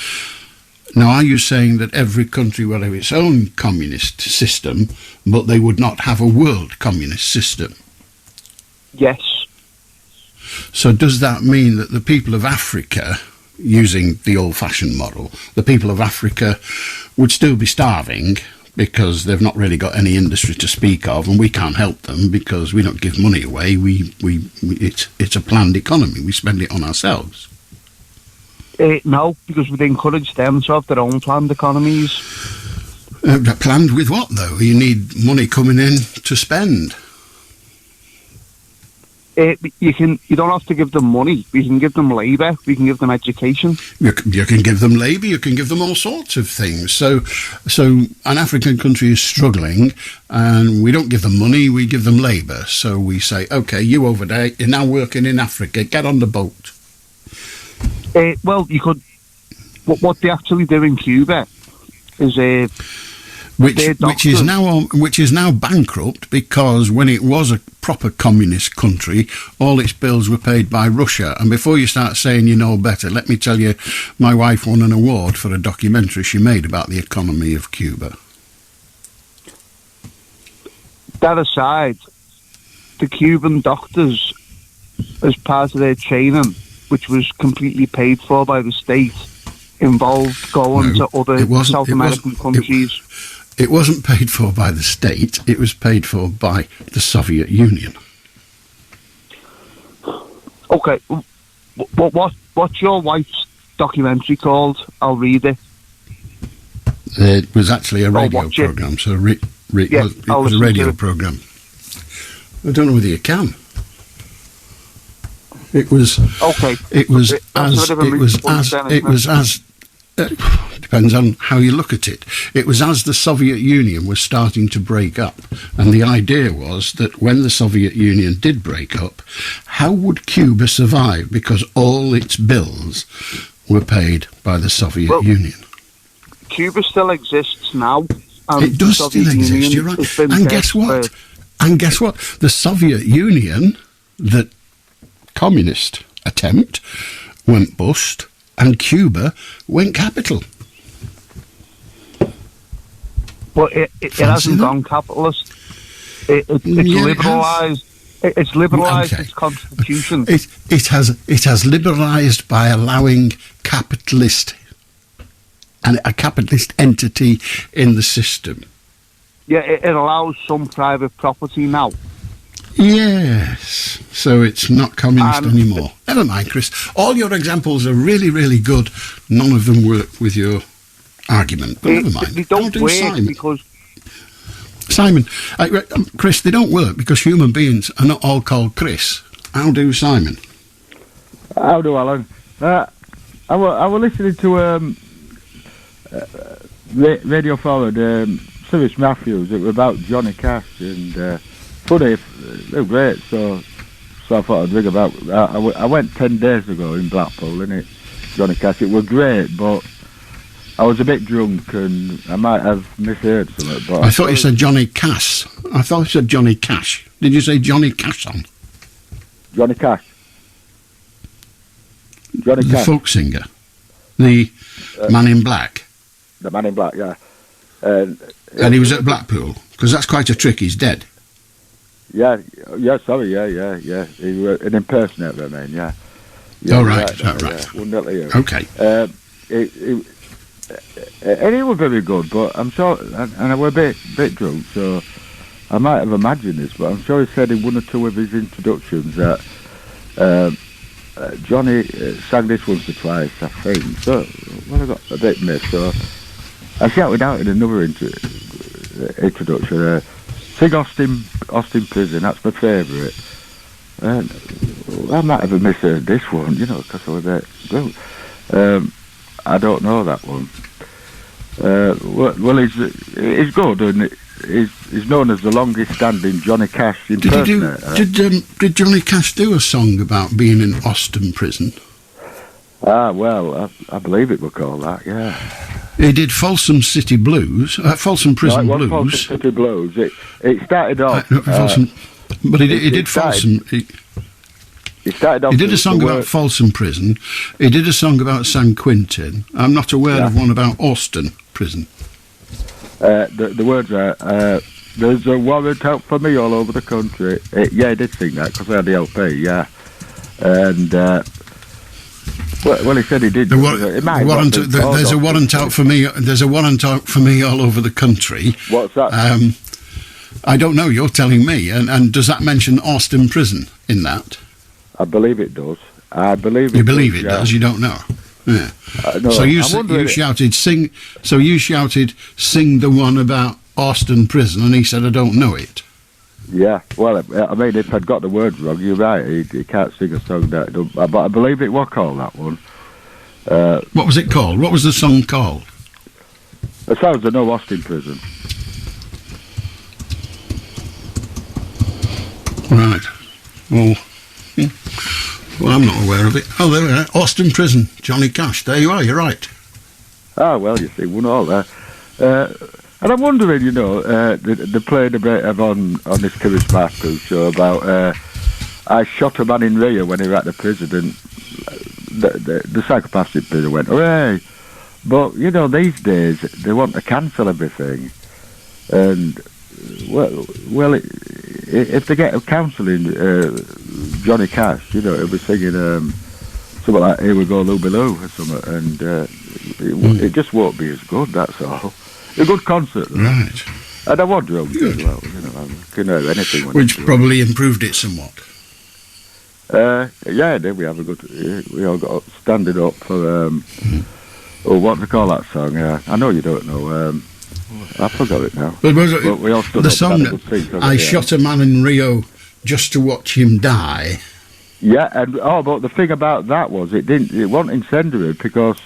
Now, are you saying that every country will have its own communist system, but they would not have a world communist system? Yes. So does that mean that the people of Africa, using the old-fashioned model, the people of Africa would still be starving because they've not really got any industry to speak of, and we can't help them because we don't give money away. It's a planned economy. We spend it on ourselves. No, because we'd encourage them to have their own planned economies. Planned with what, though? You need money coming in to spend. You don't have to give them money. We can give them labour. We can give them education. You can give them labour. You can give them all sorts of things. So an African country is struggling, and we don't give them money. We give them labour. So we say, OK, you over there, you're now working in Africa. Get on the boat. Well, you could. What they actually do in Cuba is which is now bankrupt, because when it was a proper communist country, all its bills were paid by Russia. And before you start saying you know better, let me tell you, my wife won an award for a documentary she made about the economy of Cuba. That aside, the Cuban doctors, as part of their training, which was completely paid for by the state, involved going to other South American countries. It wasn't paid for by the state. It was paid for by the Soviet Union. Okay, what's your wife's documentary called? I'll read it. It was actually a radio program, so it was a radio program. I don't know whether you can. It was okay. It was as depends on how you look at it. It was as the Soviet Union was starting to break up, and the idea was that when the Soviet Union did break up, how would Cuba survive, because all its bills were paid by the Soviet Union. Cuba still exists now. It does still exist, you're right. And guess what? The Soviet Union, the communist attempt, went bust, and Cuba went capital. But it hasn't gone capitalist. It's liberalised. It's liberalised its constitution. It has liberalised by allowing a capitalist entity in the system. Yeah, it allows some private property now. Yes, so it's not communist anymore. Never mind, Chris. All your examples are really, really good. None of them work with your argument, but never mind. They don't work Simon. because... Simon, Chris, they don't work because human beings are not all called Chris. How do, Simon? How do, Alan? I was listening to Radio Forward, Sirius Matthews. It was about Johnny Cash, and funny, they were great, so I thought I'd ring about. I went 10 days ago in Blackpool, innit? Johnny Cash. It was great, but I was a bit drunk and I might have misheard something. But I thought you said Johnny Cash. I thought you said Johnny Cash. Did you say Johnny Cash on? Johnny Cash. The folk singer. The Man in Black. The Man in Black, yeah. And he was at Blackpool? Because that's quite a trick. He's dead. Yeah. He was an impersonator, I mean, yeah. Oh, right. Right. Okay. And he was very good, but I'm sure, and I was a bit drunk, so I might have imagined this, but I'm sure he said in one or two of his introductions that Johnny sang this once or twice, I think. So, well, I got a bit missed, so I shouted out in another introduction, sing Austin Prison, that's my favourite. And I might have misheard this one, because I was a bit drunk. I don't know that one. Well, he's good, and he's known as the longest-standing Johnny Cash impersonator. Did Johnny Cash do a song about being in Austin Prison? Well, I believe it was called that, yeah. He did Folsom City Blues, Folsom Prison Blues. Folsom City Blues. It started off... but he did Folsom... He started off... He did a song about Folsom Prison. He did a song about San Quentin. I'm not aware of one about Austin Prison. The words are... there's a warrant out for me all over the country. Yeah, he did sing that, because I had the LP, yeah. And... Well, he said he did. There's a warrant out for me. There's a warrant out for me all over the country. What's that? I don't know. You're telling me. And does that mention Austin Prison in that? I believe it does. I believe it. You believe it does? You don't know. Yeah. No, so you shouted, sing. So you shouted, sing the one about Austin Prison, and he said, I don't know it. Yeah, well, I mean, if I'd got the words wrong, you're right. He can't sing a song that. But I believe it was called that one. What was it called? What was the song called? As far as I know, Austin Prison. Right. Well, I'm not aware of it. Oh, there we are. Austin Prison, Johnny Cash. There you are. You're right. Ah, well, you see, one all there. And I'm wondering, they played a bit of on this Charismatic show about I shot a man in Rio when he was at the prison, and the psychopathic prison went, hooray! But, these days, they want to cancel everything. And, well, if they get counselling Johnny Cash, he'll be singing something like Here We Go, Lou Lou or something, and it just won't be as good, that's all. A good concert, though. Right. And I was drunk as well. I can hear anything. Which probably improved it somewhat. Yeah, did we have a good? We all got standing up for what do they call that song? I know you don't know. I forgot it now. But we all stood the up song I shot a man in Rio just to watch him die. Yeah, and but the thing about that was it wasn't incendiary because.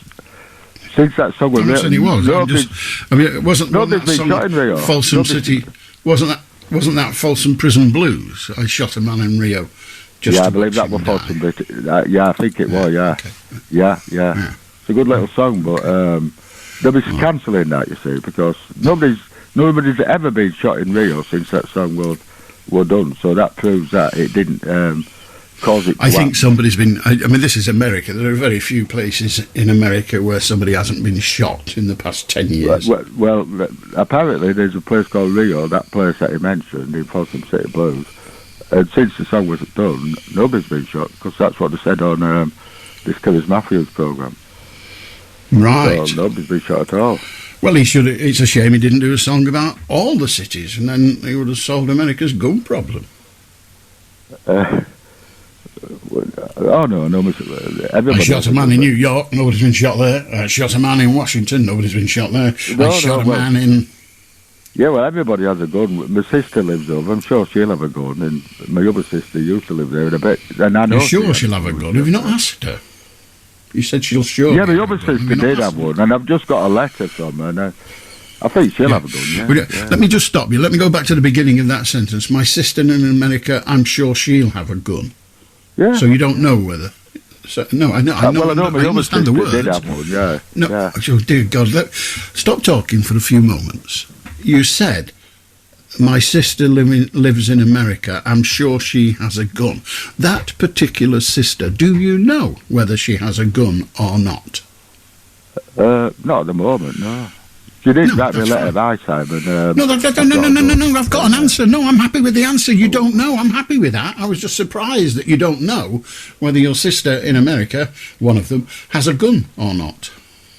Since that song was written, it was. It wasn't that song Folsom City. Wasn't that Folsom Prison Blues? I shot a man in Rio. I believe that was Folsom. I think it was. Yeah. Okay. Yeah. It's a good little song, but they'll be cancelling that, you see, because nobody's ever been shot in Rio since that song was done. So that proves that it didn't. I think somebody's been... I mean, this is America. There are very few places in America where somebody hasn't been shot in the past 10 years. Well, apparently there's a place called Rio, that place that he mentioned, in Folsom City Blues. And since the song was done, nobody's been shot, because that's what they said on this Charismatic programme. Right. So nobody's been shot at all. Well, it's a shame he didn't do a song about all the cities, and then he would have solved America's gun problem. No, I shot a man in New York, nobody's been shot there. I shot a man in Washington, nobody's been shot there. I shot a man in... Yeah, well, everybody has a gun. My sister lives over, I'm sure she'll have a gun, and my other sister used to live there, and I bet... And I know You're sure she'll have a gun? Have you not asked her? You said she'll sure. Yeah, my other sister did have one, and I've just got a letter from her, and I think she'll have a gun, yeah. Let me just stop you. Let me go back to the beginning of that sentence. My sister in America, I'm sure she'll have a gun. Yeah. So you don't know whether... No, I know. I understand the words. Did have one, yeah. No, yeah. Oh, dear God, stop talking for a few moments. You said, my sister lives in America, I'm sure she has a gun. That particular sister, do you know whether she has a gun or not? Not at the moment, no. She did write me a letter by Simon. No, I've got an answer. No, I'm happy with the answer. You don't know. I'm happy with that. I was just surprised that you don't know whether your sister in America, one of them, has a gun or not.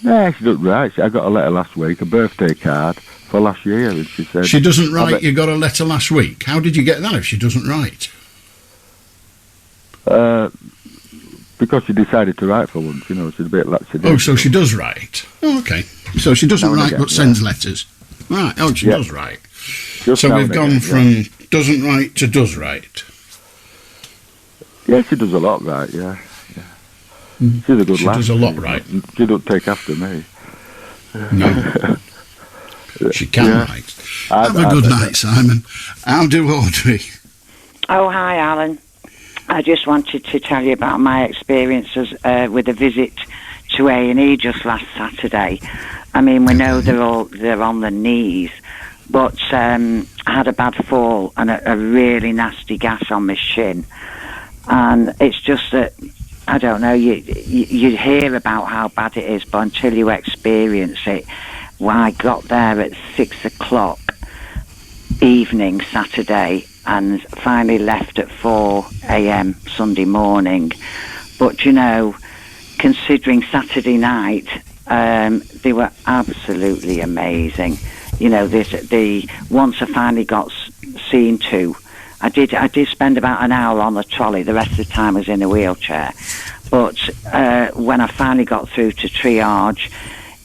Yeah, she doesn't write. I got a letter last week, a birthday card for last year, and she said... She doesn't write, you got a letter last week. How did you get that if she doesn't write? Because she decided to write for once, she's a bit lackadaisical. Oh, so she does write. Oh, okay. So she doesn't write but sends letters. Right, she does write. So we've gone from doesn't write to does write. Yeah, she does a lot right, yeah. She's a good lass. She does a lot right. She don't take after me. No. She can write. Have a good night, Simon. I'll do Audrey. Oh, hi, Alan. I just wanted to tell you about my experiences with a visit to A&E just last Saturday. I mean, we know they're on their knees, but I had a bad fall and a really nasty gash on my shin. And it's just that, I don't know, you hear about how bad it is, but until you experience it, well, I got there at 6 o'clock evening Saturday and finally left at 4 a.m. Sunday morning. But, you know, considering Saturday night, they were absolutely amazing. You know, once I finally got seen to, I did spend about an hour on the trolley. The rest of the time I was in a wheelchair. But when I finally got through to triage,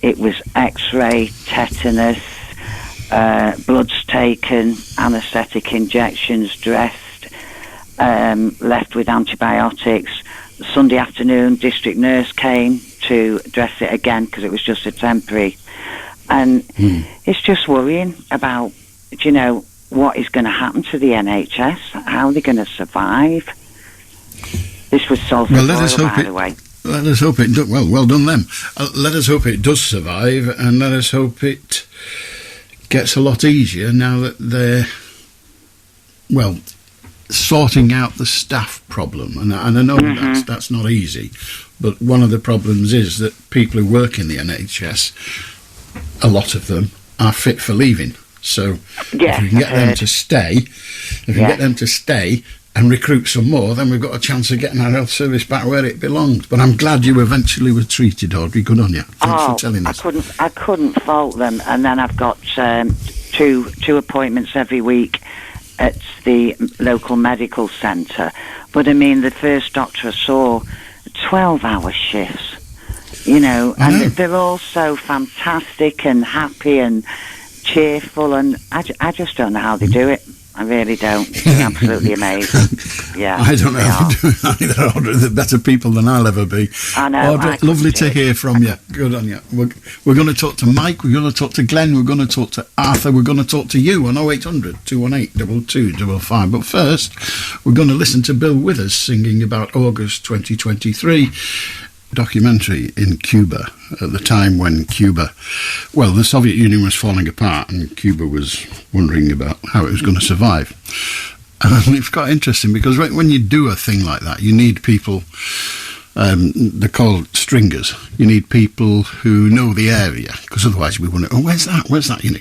it was X-ray, tetanus, bloods taken, anaesthetic injections, dressed, left with antibiotics. Sunday afternoon, district nurse came to dress it again because it was just a temporary. And it's just worrying about, you know, what is going to happen to the NHS? How are they going to survive? This was Salford Royal, by the way. Let us hope it does. Well done them. Let us hope it does survive, and let us hope it gets a lot easier now that they're, well, sorting out the staff problem. And I know that's not easy, but one of the problems is that people who work in the NHS, a lot of them are fit for leaving. So if we can get them to stay, and recruit some more, then we've got a chance of getting our health service back where it belongs. But I'm glad you eventually were treated, Audrey. Good on you. Thanks for telling us. I couldn't fault them. And then I've got two appointments every week at the local medical centre. But I mean, the first doctor I saw, 12-hour shifts, you know, and they're all so fantastic and happy and cheerful, and I just don't know how they do it. I really don't. They're absolutely amazing. Yeah, I don't know how to do it either, Audrey. They're better people than I'll ever be. I know. Audrey, lovely to hear from you. Good on you. We're going to talk to Mike, we're going to talk to Glenn, we're going to talk to Arthur, we're going to talk to you on 0800 218 2255. But first, we're going to listen to Bill Withers singing about August 2023. Documentary in Cuba at the time when the Soviet Union was falling apart and Cuba was wondering about how it was going to survive. And it's quite interesting because when you do a thing like that, you need people, they're called stringers. You need people who know the area, because otherwise we wouldn't, where's that? You know.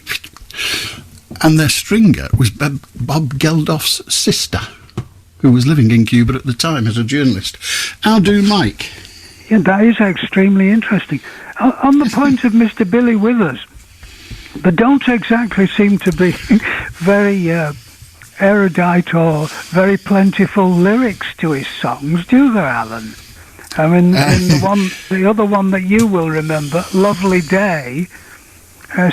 And their stringer was Bob Geldof's sister, who was living in Cuba at the time as a journalist. How do Mike? Yeah, that is extremely interesting. On the point of Mr. Billy Withers, there don't exactly seem to be very erudite or very plentiful lyrics to his songs, do there, Alan? I mean, the other one that you will remember, Lovely Day,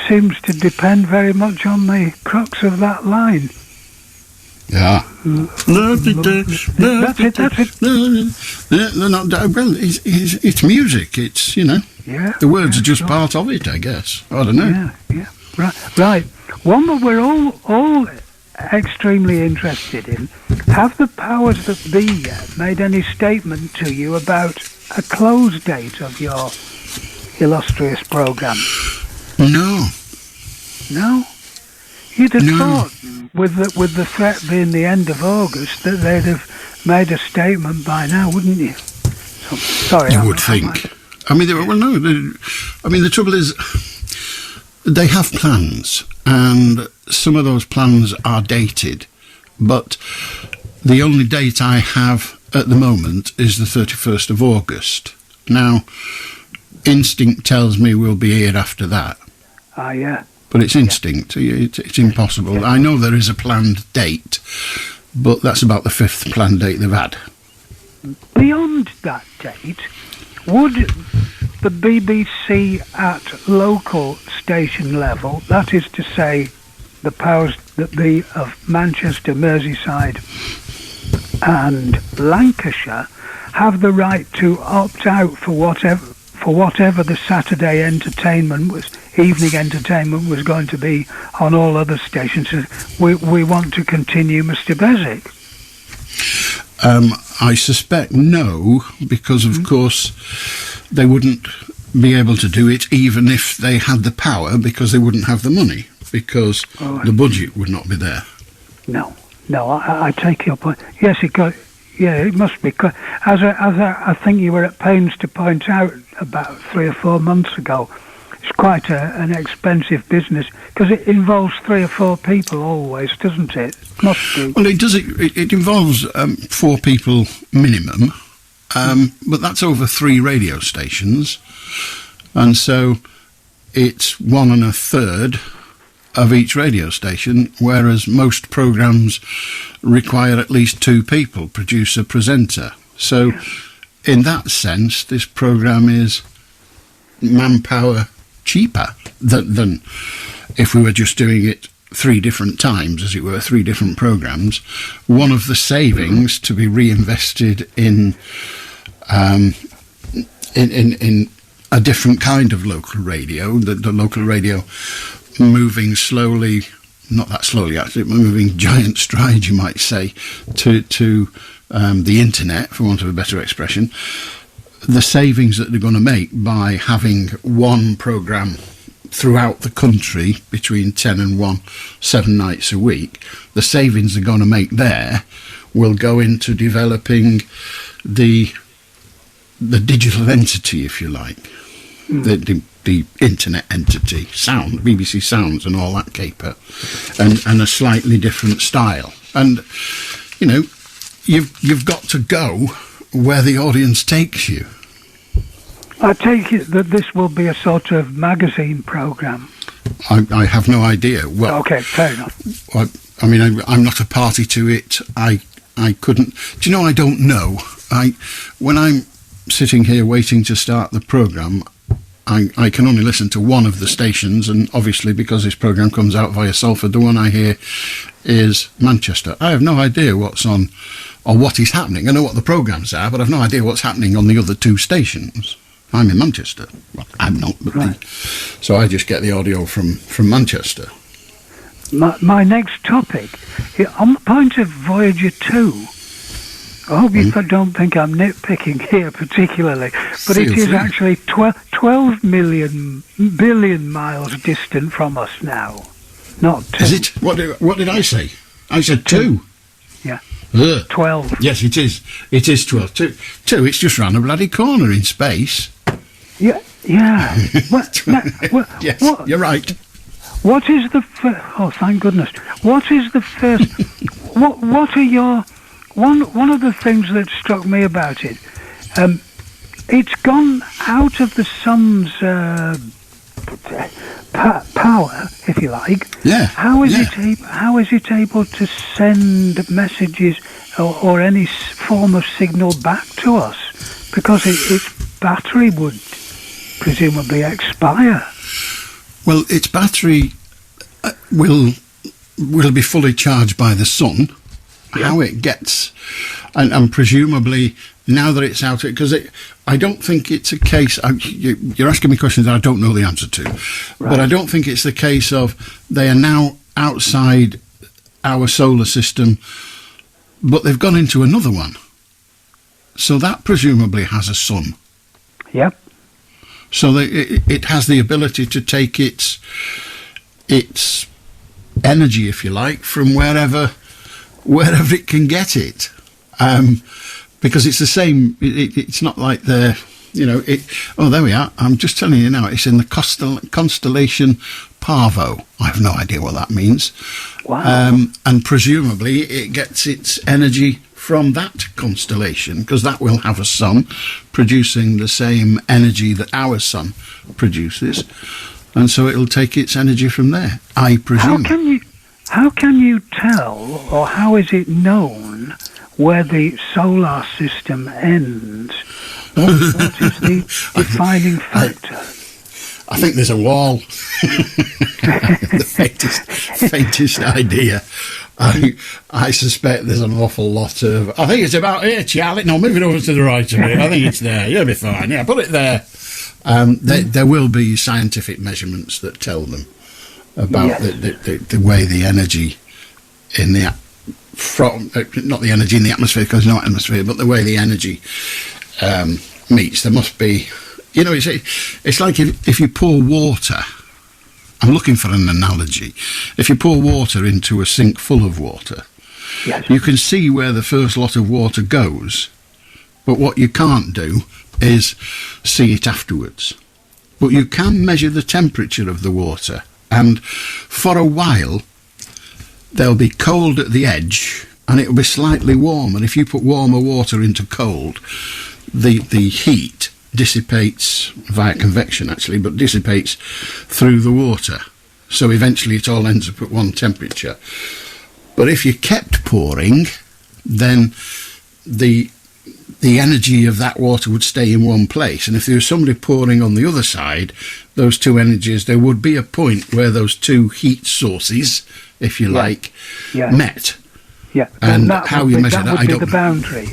seems to depend very much on the crux of that line. Yeah. That's it. They're not. Well, it's music. It's, you know. Yeah. The words are just part of it, I guess. I don't know. Yeah. Right. One that we're all extremely interested in. Have the powers that be made any statement to you about a close date of your illustrious programme? No. You'd have thought, with the threat being the end of August, that they'd have made a statement by now, wouldn't you? Sorry. You would think. I mean, the trouble is, they have plans, and some of those plans are dated, but the only date I have at the moment is the 31st of August. Now, instinct tells me we'll be here after that. Yeah. But it's instinct. It's impossible. I know there is a planned date, but that's about the 5th planned date they've had. Beyond that date, would the BBC at local station level, that is to say, the powers that be of Manchester, Merseyside and Lancashire, have the right to opt out for whatever the Saturday evening entertainment was going to be on all other stations? We want to continue Mr. Beswick. I suspect no, because of course they wouldn't be able to do it even if they had the power, because they wouldn't have the money, because the budget would not be there. No, I take your point. Yes, it must be. As I think you were at pains to point out about 3 or 4 months ago, it's quite an expensive business, because it involves 3 or 4 people always, doesn't it? Must be. Well, it does. It involves 4 people minimum, but that's over 3 radio stations, and so it's 1 1/3 of each radio station, whereas most programmes require at least 2 people, producer, presenter. So, in that sense, this programme is manpower cheaper than if we were just doing it 3 different times, as it were, 3 different programmes. One of the savings to be reinvested in a different kind of local radio, the local radio moving slowly, not that slowly actually, moving giant strides, you might say, to the internet, for want of a better expression. The savings that they're going to make by having one programme throughout the country between 10 and 1, 7 nights a week, the savings they're going to make there will go into developing the digital entity, if you like, the internet entity, sound, BBC Sounds and all that caper, and a slightly different style. And, you know, you've got to go where the audience takes you. I take it that this will be a sort of magazine programme. I have no idea. Well, okay, fair enough. I mean, I'm not a party to it. I couldn't. Do you know? I don't know. When I'm sitting here waiting to start the programme, I can only listen to one of the stations, and obviously because this programme comes out via Salford, the one I hear is Manchester. I have no idea what's on or what is happening. I know what the programmes are, but I've no idea what's happening on the other 2 stations. I'm in Manchester. Well, I'm not, but so I just get the audio from Manchester. My next topic, on the point of Voyager 2, I hope you don't think I'm nitpicking here particularly, but it is actually 12 billion miles distant from us now, not 2. Is it? What did I say? I said 2. Yeah. 12. Yes, it is. It is 12. 2. It's just round the bloody corner in space. Yeah. Yes, you're right. What is the oh, thank goodness. What is the first... what are your... One of the things that struck me about it, it's gone out of the sun's power, if you like. Yeah. How is it able to send messages or any form of signal back to us? Because its battery would presumably expire. Well, its battery will be fully charged by the sun. Yeah. How it gets, and presumably now that it's out, because I don't think it's a case. You're asking me questions that I don't know the answer to, but I don't think it's the case of they are now outside our solar system, but they've gone into another one. So that presumably has a sun. Yep. So it has the ability to take its energy, if you like, from wherever it can get it, because it's the same. It's not like there we are. I'm just telling you now. It's in the constellation Parvo. I have no idea what that means. Wow. And presumably it gets its energy from that constellation, because that will have a sun producing the same energy that our sun produces, and so it'll take its energy from there, I presume. How can you tell, or how is it known, where the solar system ends? What is the defining factor? I think there's a wall. The faintest idea. I suspect there's an awful lot of... I think it's about here, Charlie. No, move it over to the right a bit. I think it's there. You'll be fine. Yeah, put it there. There will be scientific measurements that tell them about the way the energy in the from not the energy in the atmosphere, because there's no atmosphere, but the way the energy meets, there must be, you know, it's like if you pour water. I'm looking for an analogy. If you pour water into a sink full of water, yes, you can see where the first lot of water goes, but what you can't do is see it afterwards. But you can measure the temperature of the water, and for a while they'll be cold at the edge and it'll be slightly warm, and if you put warmer water into cold, the heat dissipates via convection actually, but dissipates through the water, so eventually it all ends up at one temperature. But if you kept pouring, then the energy of that water would stay in one place, and if there was somebody pouring on the other side, those two energies, there would be a point where those two heat sources, if you like, met. Yeah, and how you measure that, I don't know. The boundary.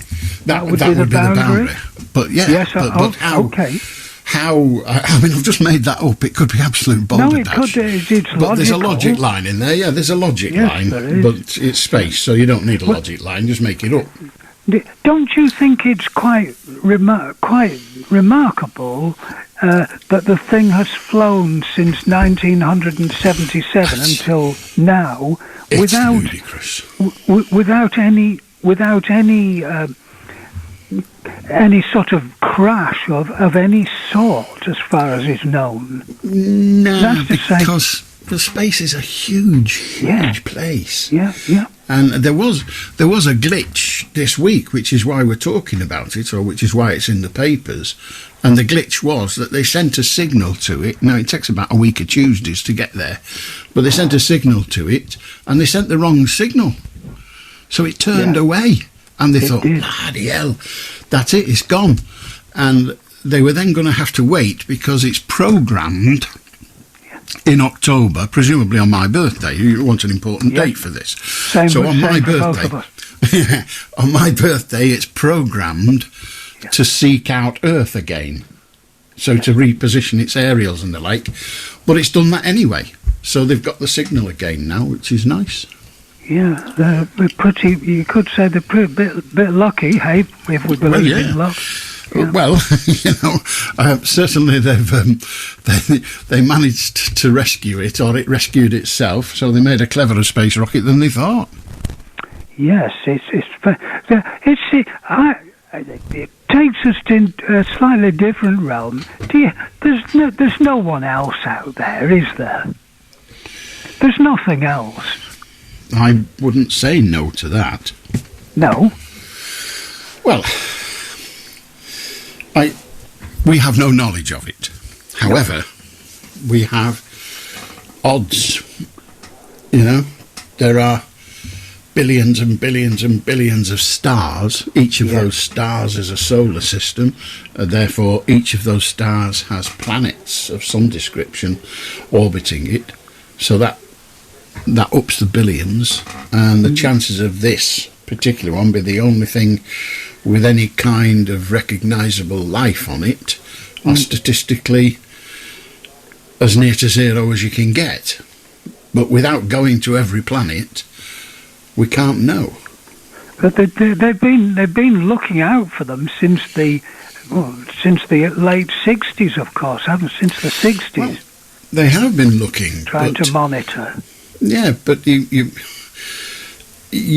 That would be the boundary. But yeah, yes, but how? Okay. How? I mean, I've just made that up. It could be absolute balderdash. No, it could. It's logical. But there's a logic line in there. Yeah, there's a logic line, but it's space, so you don't need a logic line. Just make it up. Don't you think it's quite remarkable that the thing has flown since 1977 until now without ludicrous. Without any sort of crash of any sort, as far as is known? No, because the space is a huge place. Yeah. And there was a glitch this week, which is why we're talking about it, or which is why it's in the papers. And the glitch was that they sent a signal to it. Now, it takes about a week of Tuesdays to get there, but they sent a signal to it, and they sent the wrong signal. So it turned away, and they thought, bloody hell, that's it, it's gone. And they were then going to have to wait, because it's programmed in October, presumably on my birthday. You want an important date for this. So on my birthday, on my birthday, it's programmed to seek out Earth again. So to reposition its aerials and the like. But it's done that anyway. So they've got the signal again now, which is nice. Yeah, they're pretty. You could say they're a bit lucky, hey, if we believe in luck. Yeah. Well, you know, certainly they managed to rescue it, or it rescued itself. So they made a cleverer space rocket than they thought. Yes, it takes us to a slightly different realm. There's no one else out there, is there? There's nothing else. I wouldn't say no to that. No. Well, we have no knowledge of it. However, we have odds. You know, there are billions and billions and billions of stars. Each of those stars is a solar system. Therefore, each of those stars has planets of some description orbiting it. So that ups the billions. And the chances of this particular one be the only thing with any kind of recognisable life on it are statistically as near to zero as you can get. But without going to every planet, we can't know. But they've been looking out for them since the late 60s, of course, haven't since the 60s. Well, they have been looking, trying to monitor. Yeah, but you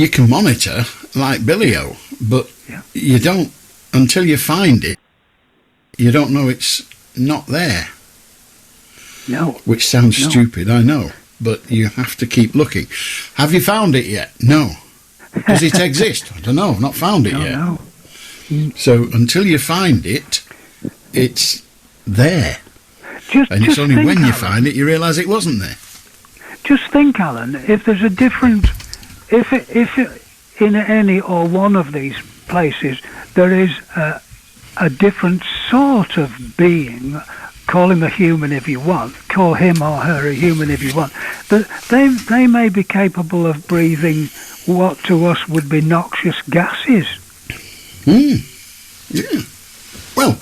can monitor like Billy-O, but you don't until you find it. You don't know it's not there. No. Which sounds stupid, I know, but you have to keep looking. Have you found it yet? No. Does it exist? I don't know. I've not found it yet. No. So until you find it, it's there. And it's only when you find it you realise it wasn't there. Just think, Alan, if there's a different, if in any or one of these places there is a different sort of being, call him a human if you want, call him or her a human if you want, that they may be capable of breathing what to us would be noxious gases. Yeah. Well,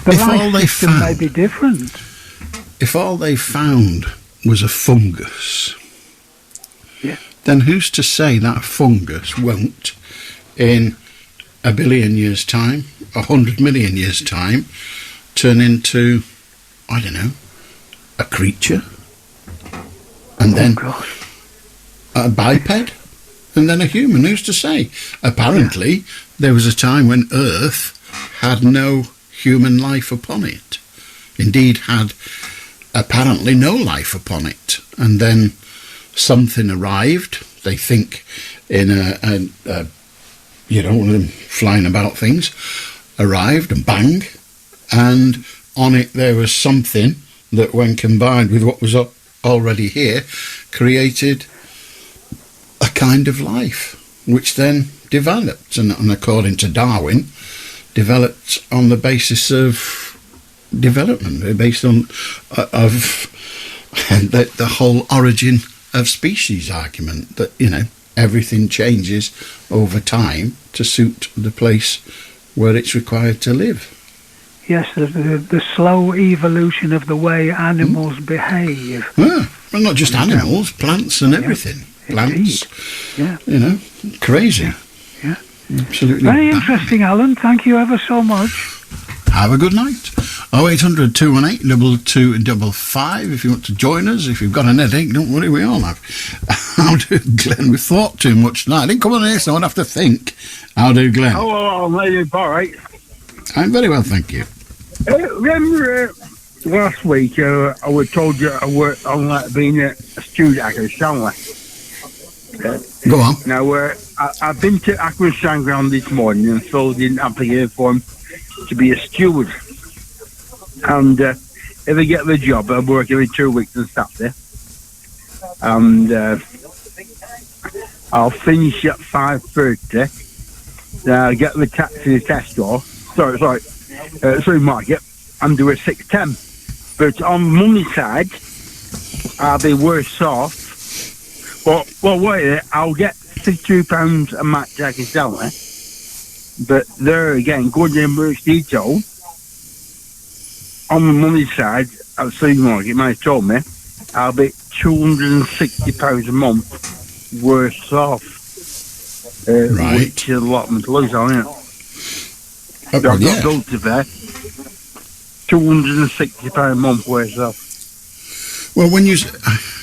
the life system may be different. If all they found was a fungus, then who's to say that fungus won't, in 1 billion years' time, 100 million years' time, turn into, I don't know, a creature, and then a biped, and then a human? Who's to say? Apparently, there was a time when Earth had no human life upon it. Indeed, had apparently no life upon it. And then something arrived, they think, in a you know, one of them flying about things, arrived and bang, and on it there was something that, when combined with what was already here, created a kind of life, which then developed, and according to Darwin, developed on the basis of development, based on the whole origin of species argument, that, you know, everything changes over time to suit the place where it's required to live. Yes, the slow evolution of the way animals behave. Yeah, well, not just animals, plants and everything. Plants, you know, crazy. Yeah. Absolutely. Very interesting, Alan. Thank you ever so much. Have a good night. 0800 218 2255 if you want to join us. If you've got an headache, don't worry, we all have. How do, Glenn? We thought too much tonight. I didn't come on here, so I don't have to think. How do, Glenn? Oh, I'm all right. I'm very well, thank you. Remember last week I was told you I worked on being a student at Stanley. Go on. Now, I've been to Aqua Ground this morning and filled in application form to be a steward. And if I get the job, I'm working every 2 weeks and stuff there. And I'll finish at 5:30. Then I'll get the taxi test off. Sorry, market. I'm doing 6:10. But on money side, I'll be worse off. Well, wait, I'll get £52 a match I can sell it. But there again, going in much detail, on the money side, at the supermarket, man told me, I'll be £260 a month worse off. Right. Which is a lot to lose on, isn't it? Oh, I've got bills to pay. £260 a month worse off. Well, when you,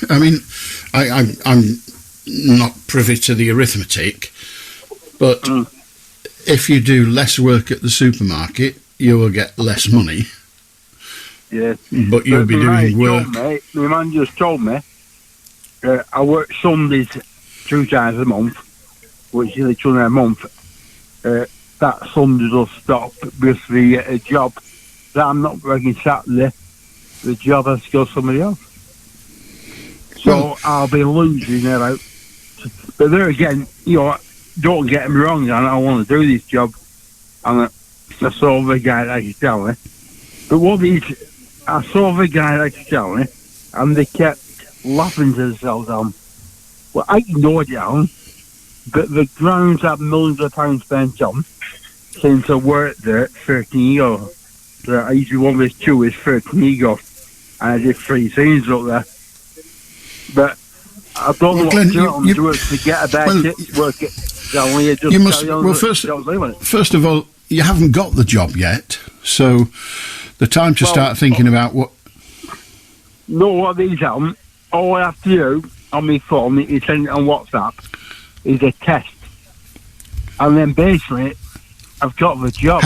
I mean, I'm not privy to the arithmetic, but if you do less work at the supermarket, you will get less money. Yeah. But you'll be doing work. My man just told me I work Sundays 2 times a month, which is literally a month. That Sunday will stop with the job. That I'm not working Saturday. The job has to go to somebody else. So I'll be losing it out. But there again, you know, don't get me wrong, I want to do this job. And I saw the guy that you tell me. But what is, I saw the guy that you tell me, and they kept laughing to themselves on. Well, I ignored it on, but the grounds have millions of pounds spent on since I worked there 13 years. So I used to be one of his stewards 13 years ago, and I did 3 scenes up there. But I don't know Glenn, what to do to forget about it, work it. You must, first of all, you haven't got the job yet, so the time to start thinking about what... No, what these haven't. All I have to do on my phone is send it on WhatsApp, is a test. And then basically, I've got the job.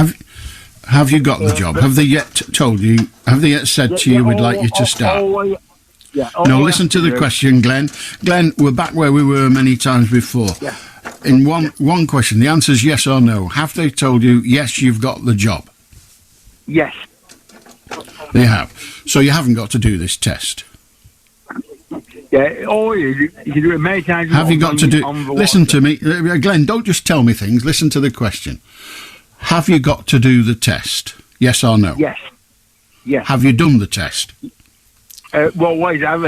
Have you got the job? Have they yet told you, have they yet said to you we'd like you to start? No, listen to the question, Glenn. Glenn, we're back where we were many times before. Yeah. In one question, the answer is yes or no. Have they told you, yes, you've got the job? Yes. They have. So you haven't got to do this test. Yeah, you can do it many times. Have you got to do... Listen to me. Glenn, don't just tell me things. Listen to the question. Have you got to do the test? Yes or no? Yes. Yes. Have you done the test? Well, wait. Have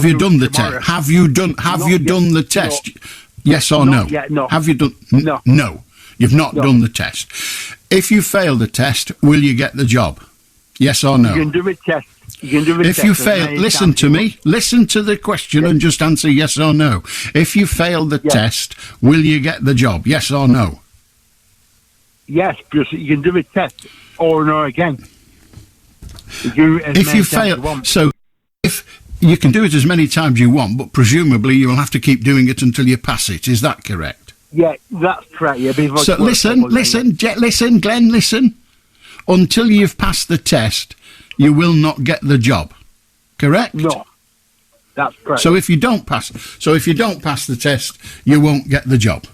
you done the test? Have you done the test? Yes or no? No. Have you done? No. No. You've not done the test. If you fail the test, will you get the job? Yes or no? You can do a test. If you fail, listen to me. Listen to the question and just answer yes or no. If you fail the test, will you get the job? Yes or no? Yes, because you can do a test over and over again. If you fail, so if you can do it as many times you want, but presumably you will have to keep doing it until you pass it. Is that correct? Yeah, that's correct. Yeah, so listen, Glenn, listen. Until you've passed the test, you will not get the job. Correct? No, that's correct. So if you don't pass the test, you won't get the job.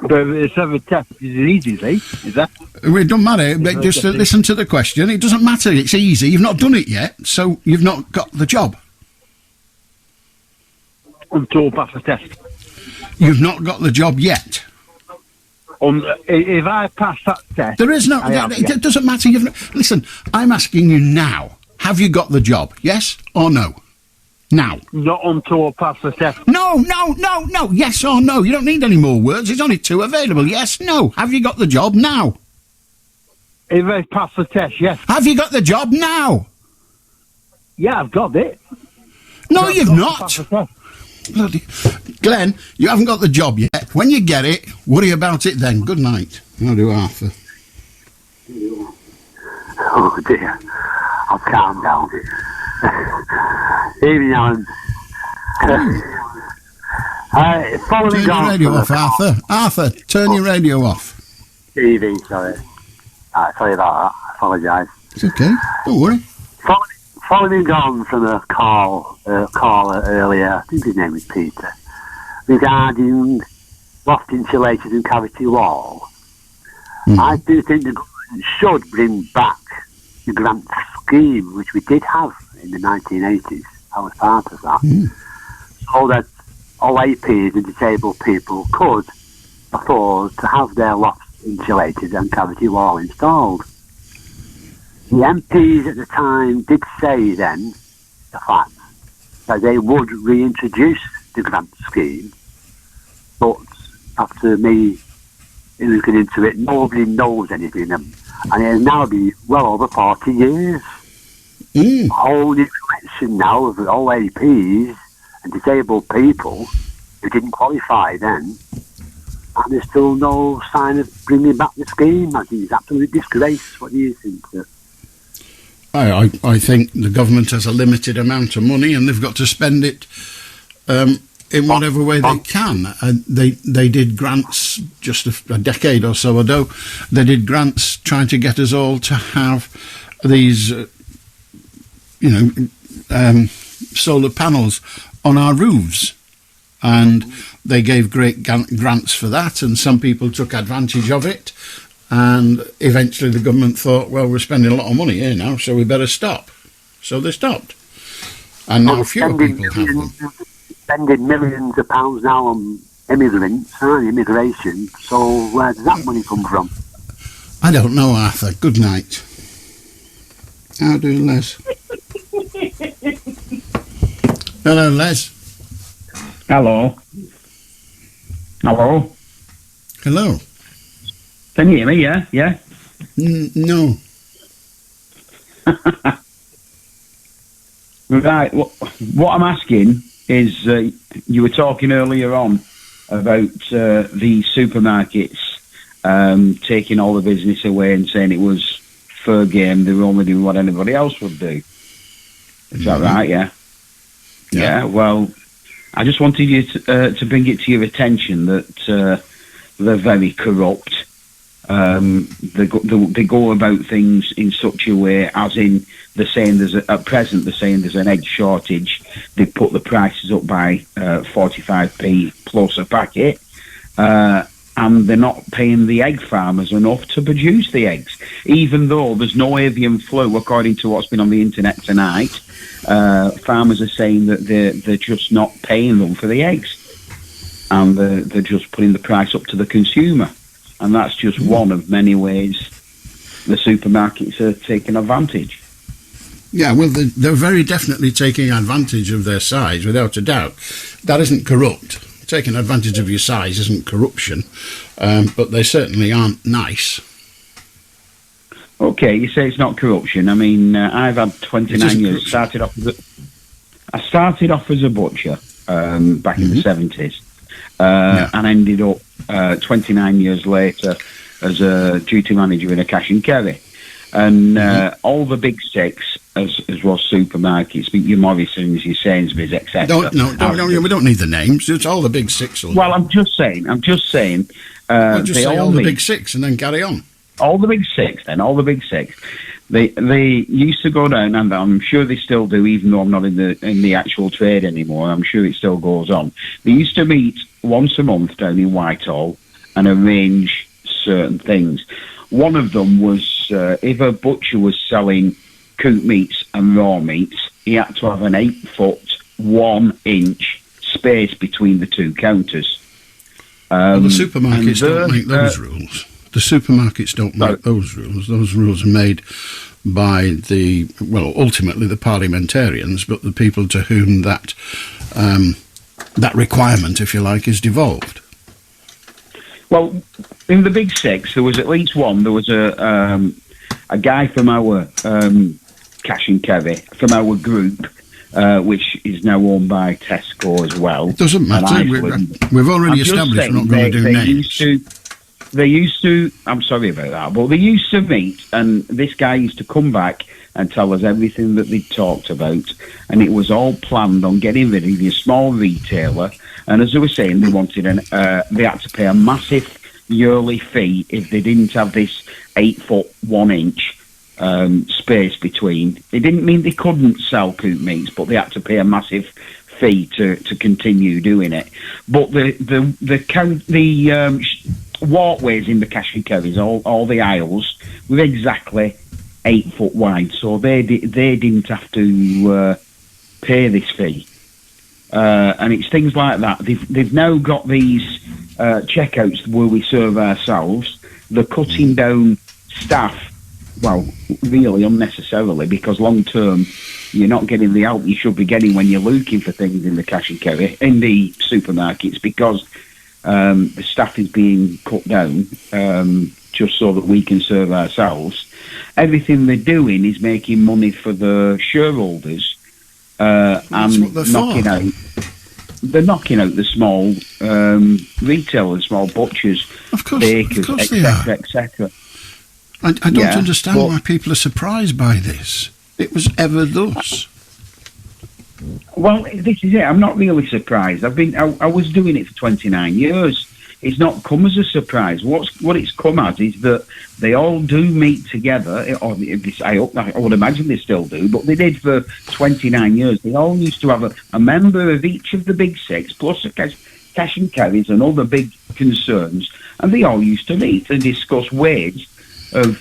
But it's a test. Is it easy, is that? It doesn't matter. Just listen to the question. It doesn't matter. It's easy. You've not done it yet, so you've not got the job. Until pass the test. You've not got the job yet. If I pass that test... There is no... It doesn't matter. Listen, I'm asking you now. Have you got the job? Yes or no? Now. Not until I pass the test. No. Yes or no. You don't need any more words. There's only two available. Yes, no. Have you got the job now? If I pass the test, yes. Have you got the job now? Yeah, I've got it. No, you've not. Bloody Glenn, you haven't got the job yet. When you get it, worry about it then. Good night. How do Arthur? Oh dear, I'll calm down. Evening, Alan. Turn your radio off, Arthur. Arthur, turn your radio off. Evening, sorry. Sorry about that. I apologise. It's okay. Don't worry. Following on from a caller earlier, I think his name was Peter, regarding loft insulators and cavity wall. I do think the government should bring back the grant scheme, which we did have in the 1980s. I was part of that. So that all APs and disabled people could afford to have their lofts insulated and cavity wall installed. The MPs at the time did say then, the fact, that they would reintroduce the grant scheme, but after me looking into it, nobody knows anything, and it has now been well over 40 years. A whole new collection now of all APs and disabled people who didn't qualify then, and there's still no sign of bringing back the scheme. I think it's absolute disgrace. What do you think, sir? I think the government has a limited amount of money and they've got to spend it in whatever way they can. They did grants just a decade or so ago. They did grants trying to get us all to have these, solar panels on our roofs. And they gave great grants for that, and some people took advantage of it. And eventually the government thought, well, we're spending a lot of money here now, so we better stop. So they stopped. And now fewer people have them. Spending millions of pounds now on immigrants, immigration. So where does that money come from? I don't know, Arthur. Good night. How do Les? Hello, Les. Hello. Hello. Hello. Can you hear me? Yeah, yeah. No. Right. What I'm asking is, you were talking earlier on about the supermarkets taking all the business away and saying it was fair game. They were only doing what anybody else would do. Is that right? Yeah. Yeah. Well, I just wanted you to bring it to your attention that they're very corrupt. They go about things in such a way, as in they're saying at present they're saying there's an egg shortage. They put the prices up by 45p plus a packet, and they're not paying the egg farmers enough to produce the eggs, even though there's no avian flu, according to what's been on the internet tonight. Farmers are saying that they're just not paying them for the eggs, and they're just putting the price up to the consumer. And that's just one of many ways the supermarkets are taking advantage. Yeah, well, they're very definitely taking advantage of their size, without a doubt. That isn't corrupt. Taking advantage of your size isn't corruption, but they certainly aren't nice. Okay, you say it's not corruption. I mean, I've had 29 years. I started off as a butcher back in the 70s, and ended up 29 years later as a duty manager in a cash and carry. And all the big six, as well as supermarkets, your Morrisons, your Sainsbury's, etc. We don't need the names. It's all the big six. Well, I'm just saying. Just say all the big six and then carry on. All the big six. They used to go down, and I'm sure they still do, even though I'm not in the actual trade anymore. I'm sure it still goes on. They used to meet once a month down in Whitehall and arrange certain things. One of them was if a butcher was selling cooked meats and raw meats, he had to have an 8-foot, 1-inch space between the two counters. Well, the supermarkets don't make those rules. The supermarkets don't make those rules. Those rules are made by ultimately the parliamentarians, but the people to whom that requirement, if you like, is devolved. Well, in the big six, there was at least one. There was a guy from our cash and carry, from our group, which is now owned by Tesco as well. It doesn't matter. We've already established we're not going to do names. They used to, I'm sorry about that, but they used to meet, and this guy used to come back and tell us everything that they'd talked about, and it was all planned on getting rid of your small retailer. And as I was saying, they wanted they had to pay a massive yearly fee if they didn't have this 8-foot, 1-inch space between. It didn't mean they couldn't sell cooked meats, but they had to pay a massive fee to continue doing it. But the walkways in the cash and carries, all the aisles, were exactly 8 foot wide, so they didn't have to pay this fee. And it's things like that. They've now got these checkouts where we serve ourselves. They're cutting down staff, well, really unnecessarily, because long term you're not getting the help you should be getting when you're looking for things in the cash and carry, in the supermarkets, because the staff is being cut down just so that we can serve ourselves. Everything they're doing is making money for the shareholders and knocking out. They're knocking out the small retailers, small butchers, bakers, etc., etc. I don't understand why people are surprised by this. It was ever thus. Well, this is it. I'm not really surprised. I was doing it for 29 years. It's not come as a surprise. What it's come as is that they all do meet together. I would imagine they still do, but they did for 29 years. They all used to have a member of each of the big six, plus a cash and carries and other big concerns, and they all used to meet and discuss ways of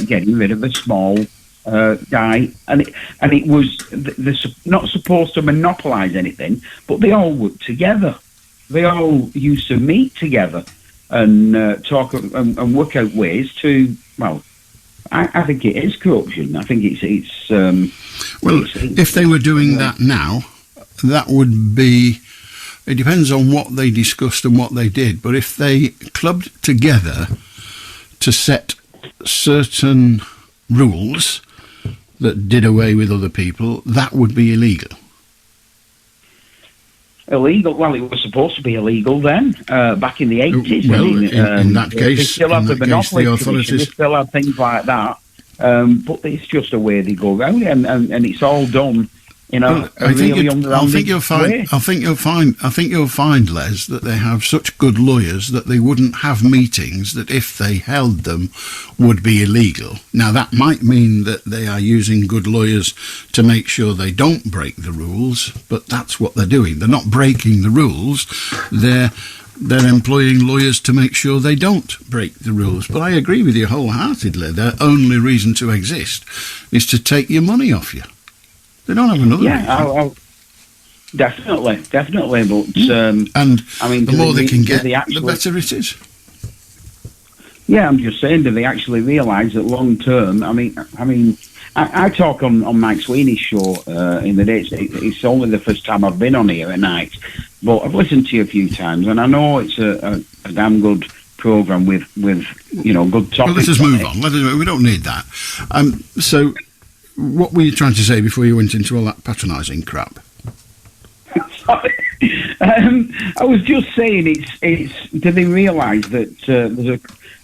getting rid of a small guy, and it was they're not supposed to monopolise anything, but they all work together. They all used to meet together and talk and work out ways to. Well, I think it is corruption. I think it's. If they were doing that now, that would be. It depends on what they discussed and what they did. But if they clubbed together to set certain rules that did away with other people, that would be illegal. Illegal? Well, it was supposed to be illegal then, back in the 80s. Well, in that case, they still have the monopoly commission, they still have things like that, but it's just a way they go around it, and it's all done. I think you'll find, Les, that they have such good lawyers that they wouldn't have meetings that, if they held them, would be illegal. Now, that might mean that they are using good lawyers to make sure they don't break the rules, but that's what they're doing. They're not breaking the rules. They're employing lawyers to make sure they don't break the rules. But I agree with you wholeheartedly. Their only reason to exist is to take your money off you. They don't have another reason. Definitely. But the more they can get, the better it is. Yeah, I'm just saying, do they actually realise that long term? I talk on Mike Sweeney's show in the day. It's only the first time I've been on here at night, but I've listened to you a few times, and I know it's a damn good programme with good topics. Well, let us move on. We don't need that. So, what were you trying to say before you went into all that patronising crap? Sorry. I was just saying, it's. Do they realise that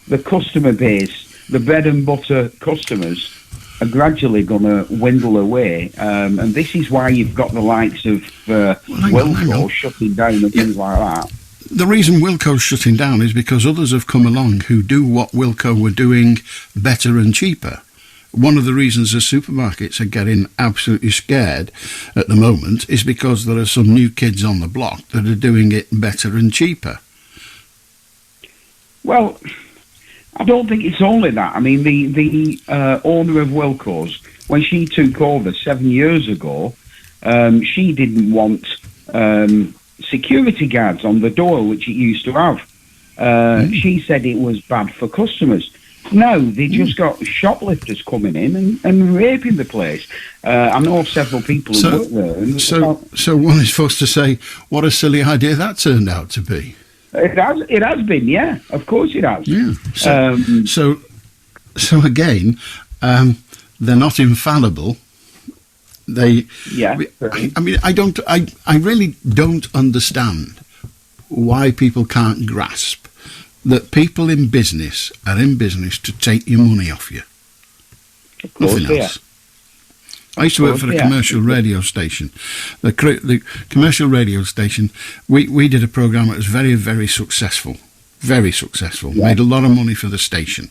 the customer base, the bread and butter customers, are gradually going to dwindle away, and this is why you've got the likes of Wilco shutting down and things like that. The reason Wilco's shutting down is because others have come along who do what Wilco were doing better and cheaper. One of the reasons the supermarkets are getting absolutely scared at the moment is because there are some new kids on the block that are doing it better and cheaper. Well, I don't think it's only that. I mean, the owner of Wilco's, when she took over 7 years ago, she didn't want security guards on the door, which it used to have. She said it was bad for customers. No, they just got shoplifters coming in and raping the place. I know several people who work there. So one is supposed to say, what a silly idea that turned out to be. It has been, yeah. Of course it has. Yeah. So again, they're not infallible. I mean, I really don't understand why people can't grasp that people in business are in business to take your money off you. Of course, nothing else. I used to work for a commercial radio station. The commercial radio station, we did a programme that was very, very successful. Very successful. Yeah. Made a lot of money for the station.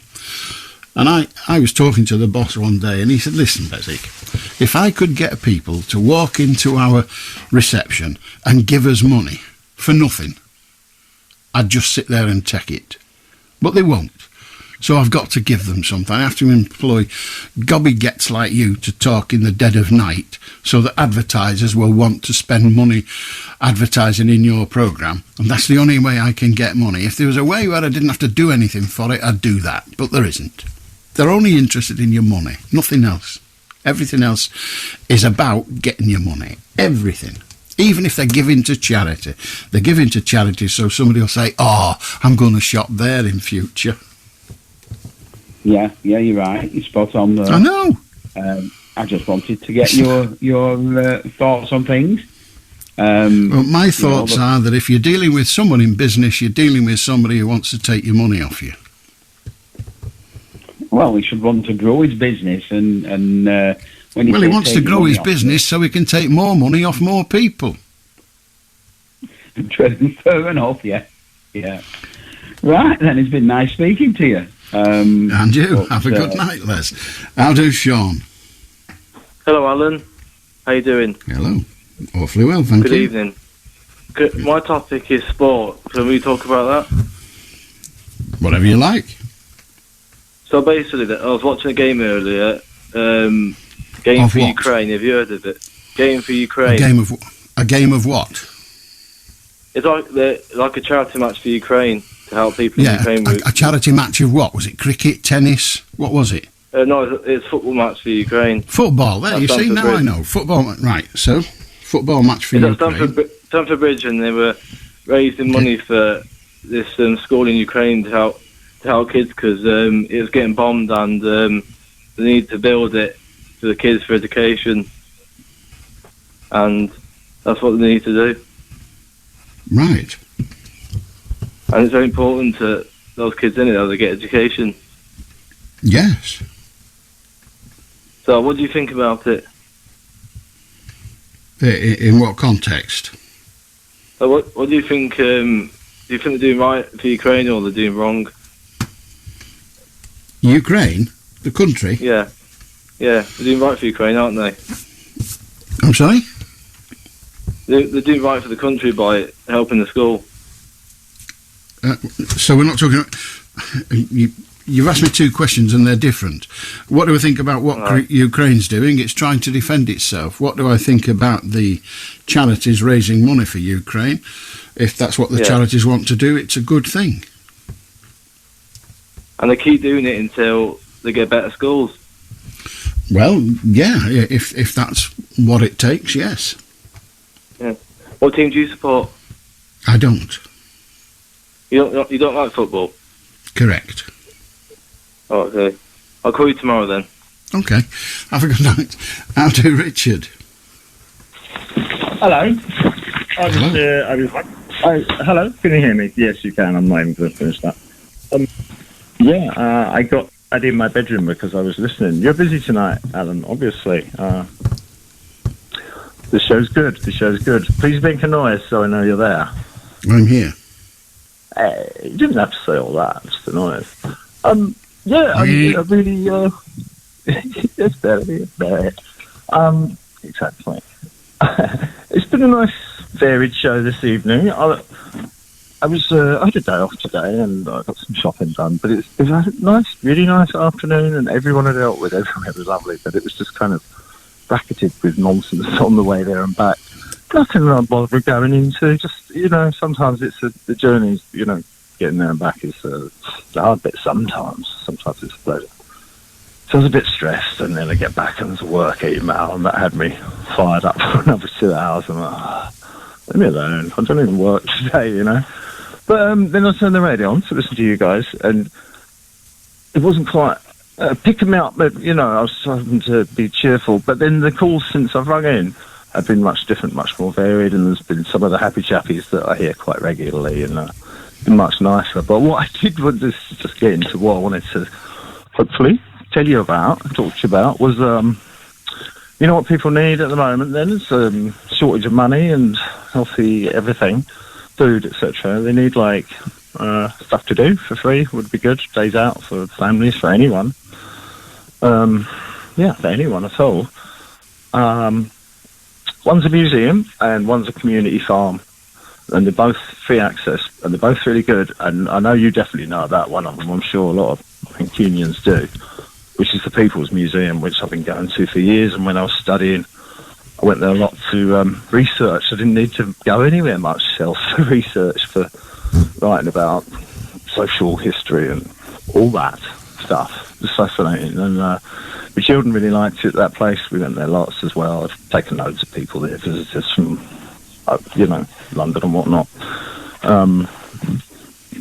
And I was talking to the boss one day, and he said, listen, Beswick, if I could get people to walk into our reception and give us money for nothing, I'd just sit there and take it. But they won't. So I've got to give them something. I have to employ gobby-gets like you to talk in the dead of night so that advertisers will want to spend money advertising in your programme. And that's the only way I can get money. If there was a way where I didn't have to do anything for it, I'd do that. But there isn't. They're only interested in your money, nothing else. Everything else is about getting your money. Everything. Even if they're giving to charity. They're giving to charity so somebody will say, I'm going to shop there in future. Yeah, you're right. You're spot on there. I know. I just wanted to get your thoughts on things. Well, my thoughts are that if you're dealing with someone in business, you're dealing with somebody who wants to take your money off you. Well, he should want to grow his business, and when he wants to grow his business so he can take more money off more people. Fair enough, yeah. Right, then, it's been nice speaking to you. And you. Have a good night, Les. How do Sean? Hello, Alan. How you doing? Hello. Awfully well, thank you. Good evening. My topic is sport. Can we talk about that? Whatever you like. So basically, I was watching a game earlier. Game of for what? Ukraine. Have you heard of it? Game for Ukraine. A game of what? It's like a charity match for Ukraine to help people in Ukraine. A charity match of what? Was it cricket, tennis? What was it? No, it's a football match for Ukraine. Football. There, you see, now I know. Football. Right. So, football match for Ukraine. Stamford Bridge, and they were raising money for this school in Ukraine to help kids because it was getting bombed, and they need to build it for the kids for education, and that's what they need to do. Right. And it's very important to those kids in it that they get education. Yes. So, what do you think about it? In what context? So what do you think? Do you think they're doing right for Ukraine or they're doing wrong? Ukraine, the country. Yeah, they're doing right for Ukraine, aren't they? I'm sorry. They're doing right for the country by helping the school. So we're not talking. You've asked me two questions and they're different. What do I think about what Ukraine's doing? It's trying to defend itself. What do I think about the charities raising money for Ukraine? If that's what the charities want to do, it's a good thing. And they keep doing it until they get better schools. Well, yeah, if that's what it takes, yes. Yeah. What team do you support? I don't. You don't like football? Correct. Okay. I'll call you tomorrow then. Okay. Have a good night. How to Richard? Hello. Hello. Can you hear me? Yes, you can. I'm not even going to finish that. I got in my bedroom because I was listening. You're busy tonight, Alan. Obviously. The show's good. Please make a noise so I know you're there. I'm here. You didn't have to say all that. Just a noise. I really. It's better. Exactly. It's been a nice varied show this evening. I had a day off today and I got some shopping done, but it was a really nice afternoon, and everyone I dealt with, everyone was lovely, but it was just kind of bracketed with nonsense on the way there and back. Nothing that I'm bothered going into, just, sometimes it's the journey, getting there and back is the hard bit sometimes it's a pleasure. So I was a bit stressed, and then I get back and there's a work email, and that had me fired up for another 2 hours. I'm like, leave me alone. I don't even work today, But then I turned the radio on to listen to you guys, and it wasn't quite picking me up, but, I was starting to be cheerful. But then the calls since I've rung in have been much different, much more varied, and there's been some of the happy chappies that I hear quite regularly, and been much nicer. But what I did was just get into what I wanted to hopefully talk to you about, was, what people need at the moment then is shortage of money and healthy everything, food, etc. They need, stuff to do for free would be good, days out for families, for anyone. For anyone at all. One's a museum and one's a community farm. And they're both free access, and they're both really good. And I know you definitely know about one of them. I'm sure a lot of Mancunians do, which is the People's Museum, which I've been going to for years. And when I was studying, I went there a lot to research. I didn't need to go anywhere much else for research, for writing about social history and all that stuff. It was fascinating. And the children really liked it, that place. We went there lots as well. I've taken loads of people there, visitors from, London and whatnot.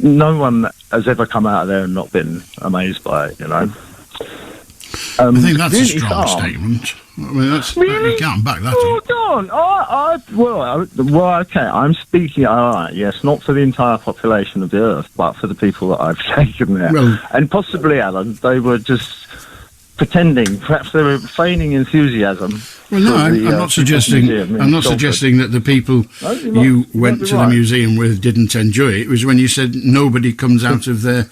No one has ever come out of there and not been amazed by it, I think that's a strong statement. I mean, you can't back that up. Okay, I'm speaking, yes, not for the entire population of the Earth, but for the people that I've taken there. Well, and possibly, Alan, they were just pretending, perhaps they were feigning enthusiasm. Well, no, I'm not suggesting. I'm not suggesting that the people you went to the museum with didn't enjoy it. It was when you said nobody comes out of there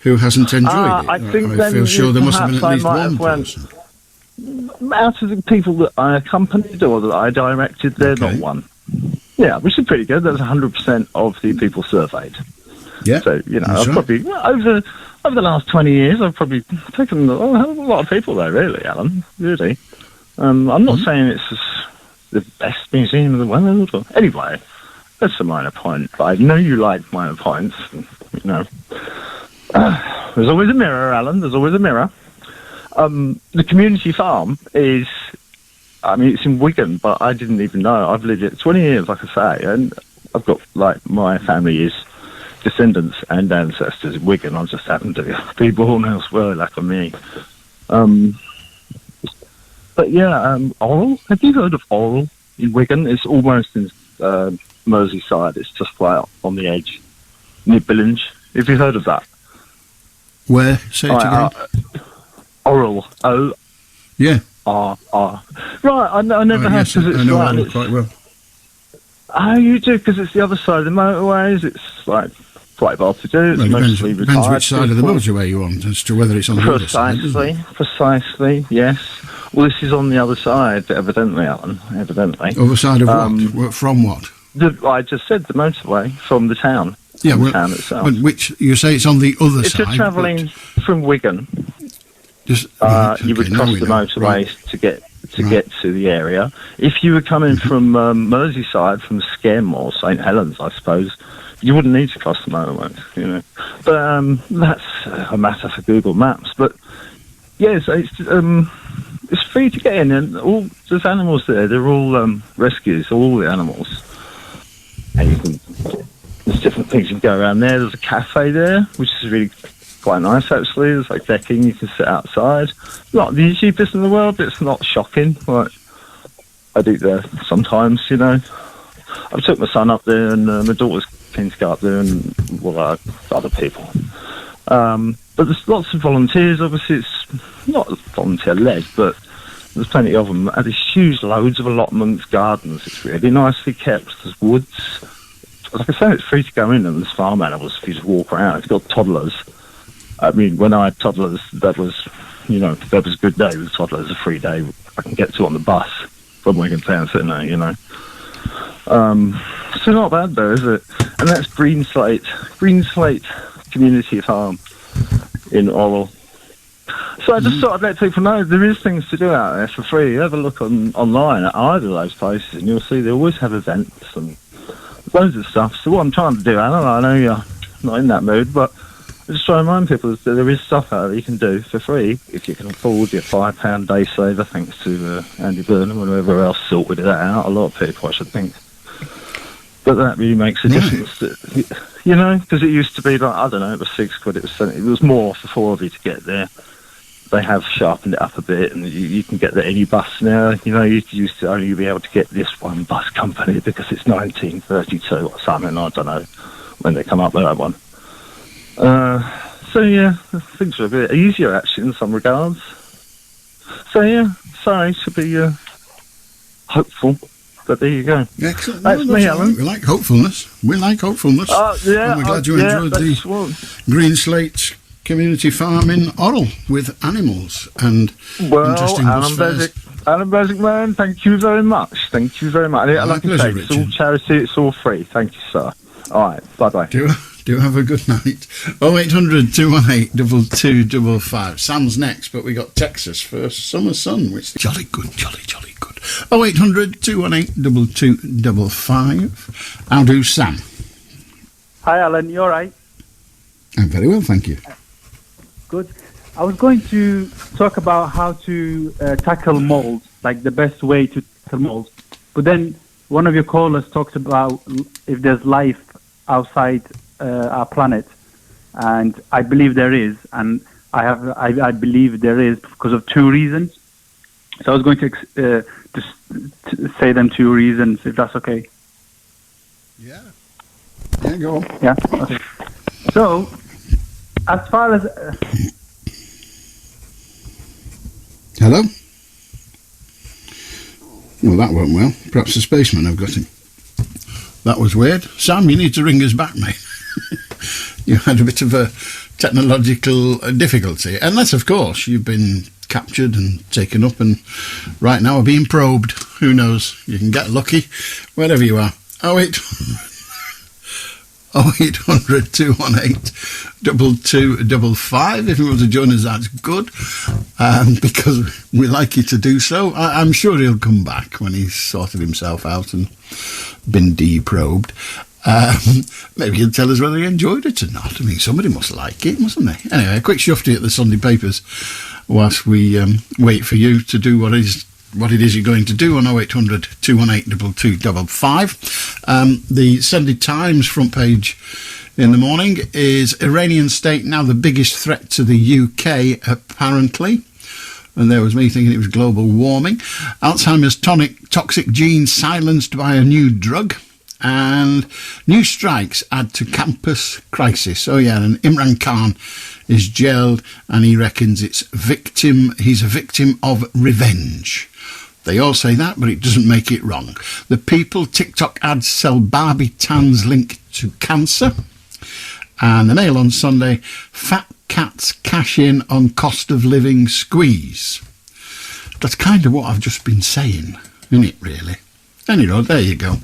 who hasn't enjoyed it. I feel sure there must have been at least one person. Out of the people that I accompanied or that I directed, not one. Yeah, which is pretty good. That's 100% of the people surveyed. Yeah. So I've probably over the last 20 years, I've probably taken a lot of people there. Really, Alan. Really. I'm not saying it's the best museum in the world. Anyway, that's a minor point. But I know you like minor points. There's always a mirror, Alan. There's always a mirror. The community farm is, it's in Wigan, but I didn't even know. I've lived it 20 years, like I say, and I've got, my family is descendants and ancestors in Wigan. I just happen to be born elsewhere, like me. Oral. Have you heard of Oral in Wigan? It's almost in Merseyside. It's just right on the edge, near Billinge. Have you heard of that? Where? Say it again. Oral. O. Yeah. R. Right. I never have, because it's I know Oral quite well. Oh, you do, because it's the other side of the motorways. It's quite well to do. It's mostly retired. Depends which side of the motorway you're on, as to whether it's on the other side. Precisely, yes. Well, this is on the other side, evidently, Alan. Evidently. Other side of what? From what? I just said the motorway from the town. Yeah, the town itself. But which you say it's on the other side? If you're travelling from Wigan, you would cross the motorway to get to the area. If you were coming from Merseyside, from Skem or St Helens, I suppose, you wouldn't need to cross the motorway, But that's a matter for Google Maps. But yes, it's free to get in, and there's animals there. They're all rescues, all the animals. And there's different things you can go around there. There's a cafe there, which is really quite nice actually. There's like decking, you can sit outside. Not the cheapest in the world, but it's not shocking. Like, I do there sometimes, you know. I took my son up there, and my daughter's keen to go up there, and other people. But there's lots of volunteers. Obviously, it's not volunteer-led, but there's plenty of them. And there's huge loads of allotments, gardens. It's really nicely kept. There's woods. Like I say, it's free to go in, and there's farm animals if you just walk around. If you've got toddlers. I mean, when I had toddlers, that was a good day with toddlers, a free day I can get to on the bus from Wigan Town Centre, you know. So not bad though, is it? And that's Green Slate Community Farm in Orwell. So I just thought I'd let people know there is things to do out there for free. You have a look online at either of those places and you'll see they always have events and loads of stuff. So what I'm trying to do, Alan, I know you're not in that mood, but I just try to remind people that there is stuff out there you can do for free if you can afford your £5 day saver, thanks to Andy Burnham and whoever else sorted that out. A lot of people, I should think. But that really makes a difference, you know, because it used to be like, I don't know, it was £6, it was more for 4 of you to get there. They have sharpened it up a bit, and you can get there any bus now. You know, you used to only be able to get this one bus company because it's 1932 or something, I don't know, when they come up with that one. So yeah, things are a bit easier actually in some regards. So yeah, sorry, should be hopeful. But there you go. Excellent. That's me, Alan. We like hopefulness. Yeah, and we're glad you enjoyed the Green Slate Community Farm in Orrell with animals and interesting Allan Beswick, man, thank you very much. Thank you very much. Like I say, it's all charity, it's all free. Thank you, sir. All right, bye-bye. Do have a good night. 0800 218 2255. Sam's next, but we got Texas first. Summer Sun, which is jolly good. 0800 218 2255. How do, Sam? Hi, Alan. You all right? I'm very well, thank you. Good. I was going to talk about how to tackle mold, like the best way to tackle mold. But then one of your callers talks about if there's life outside our planet, and I believe there is, and I believe there is because of 2 reasons. So I was going to just say them 2 reasons, if that's okay. Yeah, go on. Yeah, okay. So, as far as... Hello? Well, that went well. Perhaps the spaceman have got him. That was weird. Sam, you need to ring us back, mate. You had a bit of a technological difficulty. Unless, of course, you've been captured and taken up and right now are being probed. Who knows? You can get lucky wherever you are. 0800 218 2255. If you want to join us, that's good, because we like you to do so. I'm sure he'll come back when he's sorted himself out and been deprobed. Maybe he'll tell us whether he enjoyed it or not. I mean, somebody must like it, mustn't they? Anyway, a quick shufty at the Sunday papers whilst we wait for you to do what it is you're going to do on 0800 218 2255. The Sunday Times front page in the morning is Iranian state now the biggest threat to the UK, apparently. And there was me thinking it was global warming. Alzheimer's toxic gene silenced by a new drug. And new strikes add to campus crisis. Oh yeah, and Imran Khan is jailed and he reckons he's a victim of revenge. They all say that, but it doesn't make it wrong. The People TikTok ads sell Barbie tans linked to cancer. And the Mail on Sunday, fat cats cash in on cost of living squeeze. That's kind of what I've just been saying, isn't it, really? Anyway, there you go.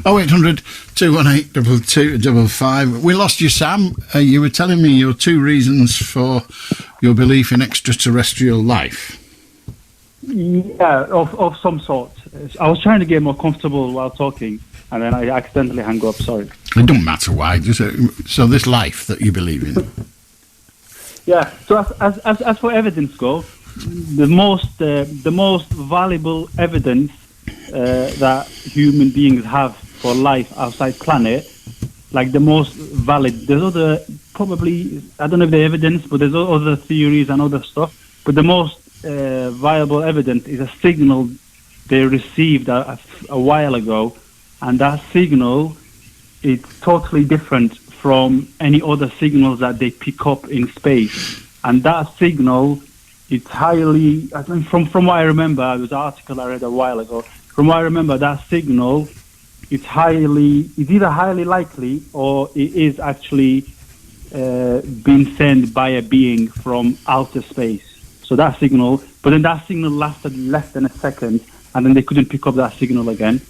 0800 218 2255. We lost you, Sam. You were telling me your 2 reasons for your belief in extraterrestrial life. Yeah, of some sort. I was trying to get more comfortable while talking, and then I accidentally hung up. Sorry. It don't matter why. So this life that you believe in. Yeah. So as for evidence go, the most valuable evidence that human beings have for life outside planet, like the most valid. There's other probably, I don't know if the evidence, but there's other theories and other stuff. But the most viable evidence is a signal they received a while ago, and that signal is totally different from any other signals that they pick up in space. And that signal, it's highly, I think from what I remember, it was an article I read a while ago. From what I remember, that signal, it's either highly likely or it is actually being sent by a being from outer space. So that signal, but then that signal lasted less than a second, and then they couldn't pick up that signal again.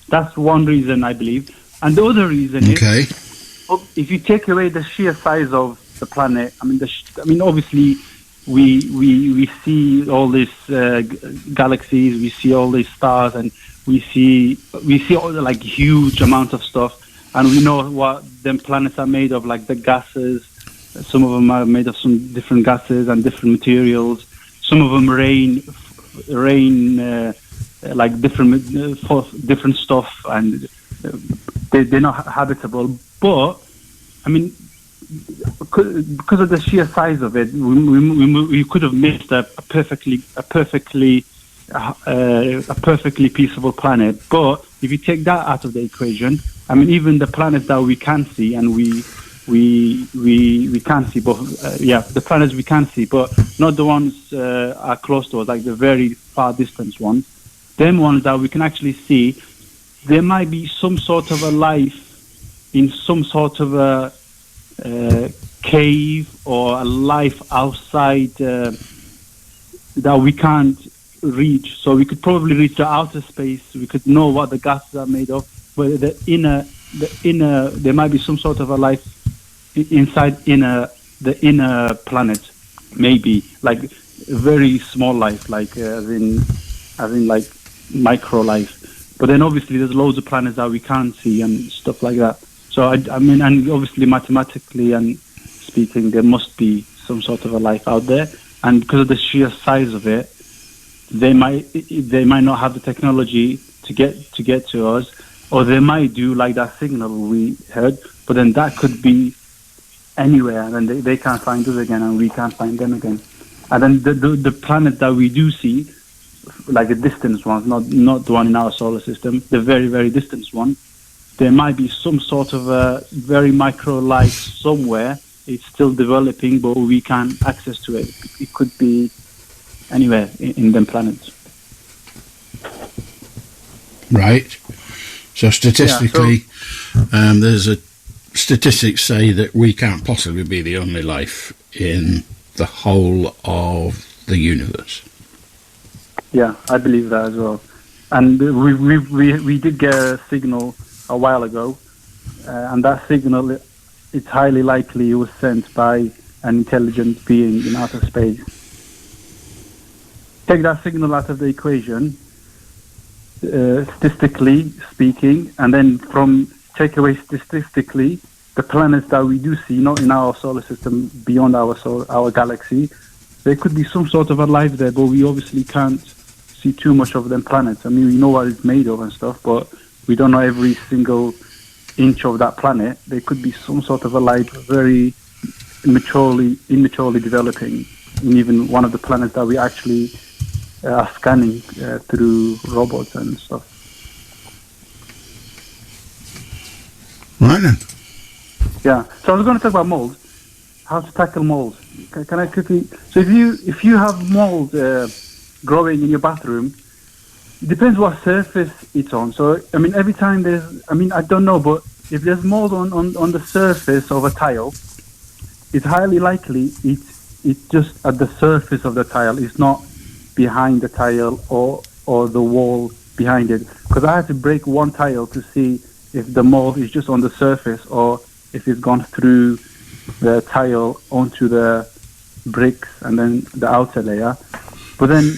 That's one reason, I believe. And the other reason is, if you take away the sheer size of the planet, I mean, obviously, we see all these galaxies, we see all these stars, and we see all the like huge amount of stuff, and we know what them planets are made of, like the gases. Some of them are made of some different gases and different materials. Some of them rain like different stuff, and they're not habitable. But I mean, because of the sheer size of it, we could have missed a perfectly peaceable planet. But if you take that out of the equation, I mean, even the planets that we can see, and we can see, but the planets we can see, but not the ones are close to us, like the very far distance ones. Them ones that we can actually see, there might be some sort of a life in some sort of a cave or a life outside that we can't reach. So we could probably reach the outer space. We could know what the gases are made of. But the inner, there might be some sort of a life inside the inner planet, maybe like very small life, like as in like micro life. But then obviously there's loads of planets that we can't see and stuff like that. So I mean, and obviously mathematically and speaking, there must be some sort of a life out there. And because of the sheer size of it, they might not have the technology to get to us, or they might do like that signal we heard. But then that could be anywhere, and then they can't find us again, and we can't find them again. And then the planet that we do see, like the distant ones, not the one in our solar system, the very, very distant one, there might be some sort of a very micro life somewhere. It's still developing, but we can't access to it. It could be anywhere in them planets. Right. So statistically, there's a statistics say that we can't possibly be the only life in the whole of the universe. Yeah, I believe that as well. And we did get a signal a while ago, and that signal, it's highly likely it was sent by an intelligent being in outer space. Take that signal out of the equation, statistically speaking, and then take away statistically the planets that we do see, not in our solar system, beyond our galaxy. There could be some sort of a life there, but we obviously can't see too much of them planets. I mean, we know what it's made of and stuff, but we don't know every single inch of that planet. There could be some sort of a life very immaturely developing in even one of the planets that we actually are scanning through robots and stuff. Right then. Yeah. So I was going to talk about mold. How to tackle mold. Can I quickly? So if you have mold growing in your bathroom, it depends what surface it's on. So I mean, every time I don't know, but if there's mold on the surface of a tile, it's highly likely it's just at the surface of the tile. It's not behind the tile or the wall behind it. Because I had to break one tile to see if the mold is just on the surface or if it's gone through the tile onto the bricks and then the outer layer. But then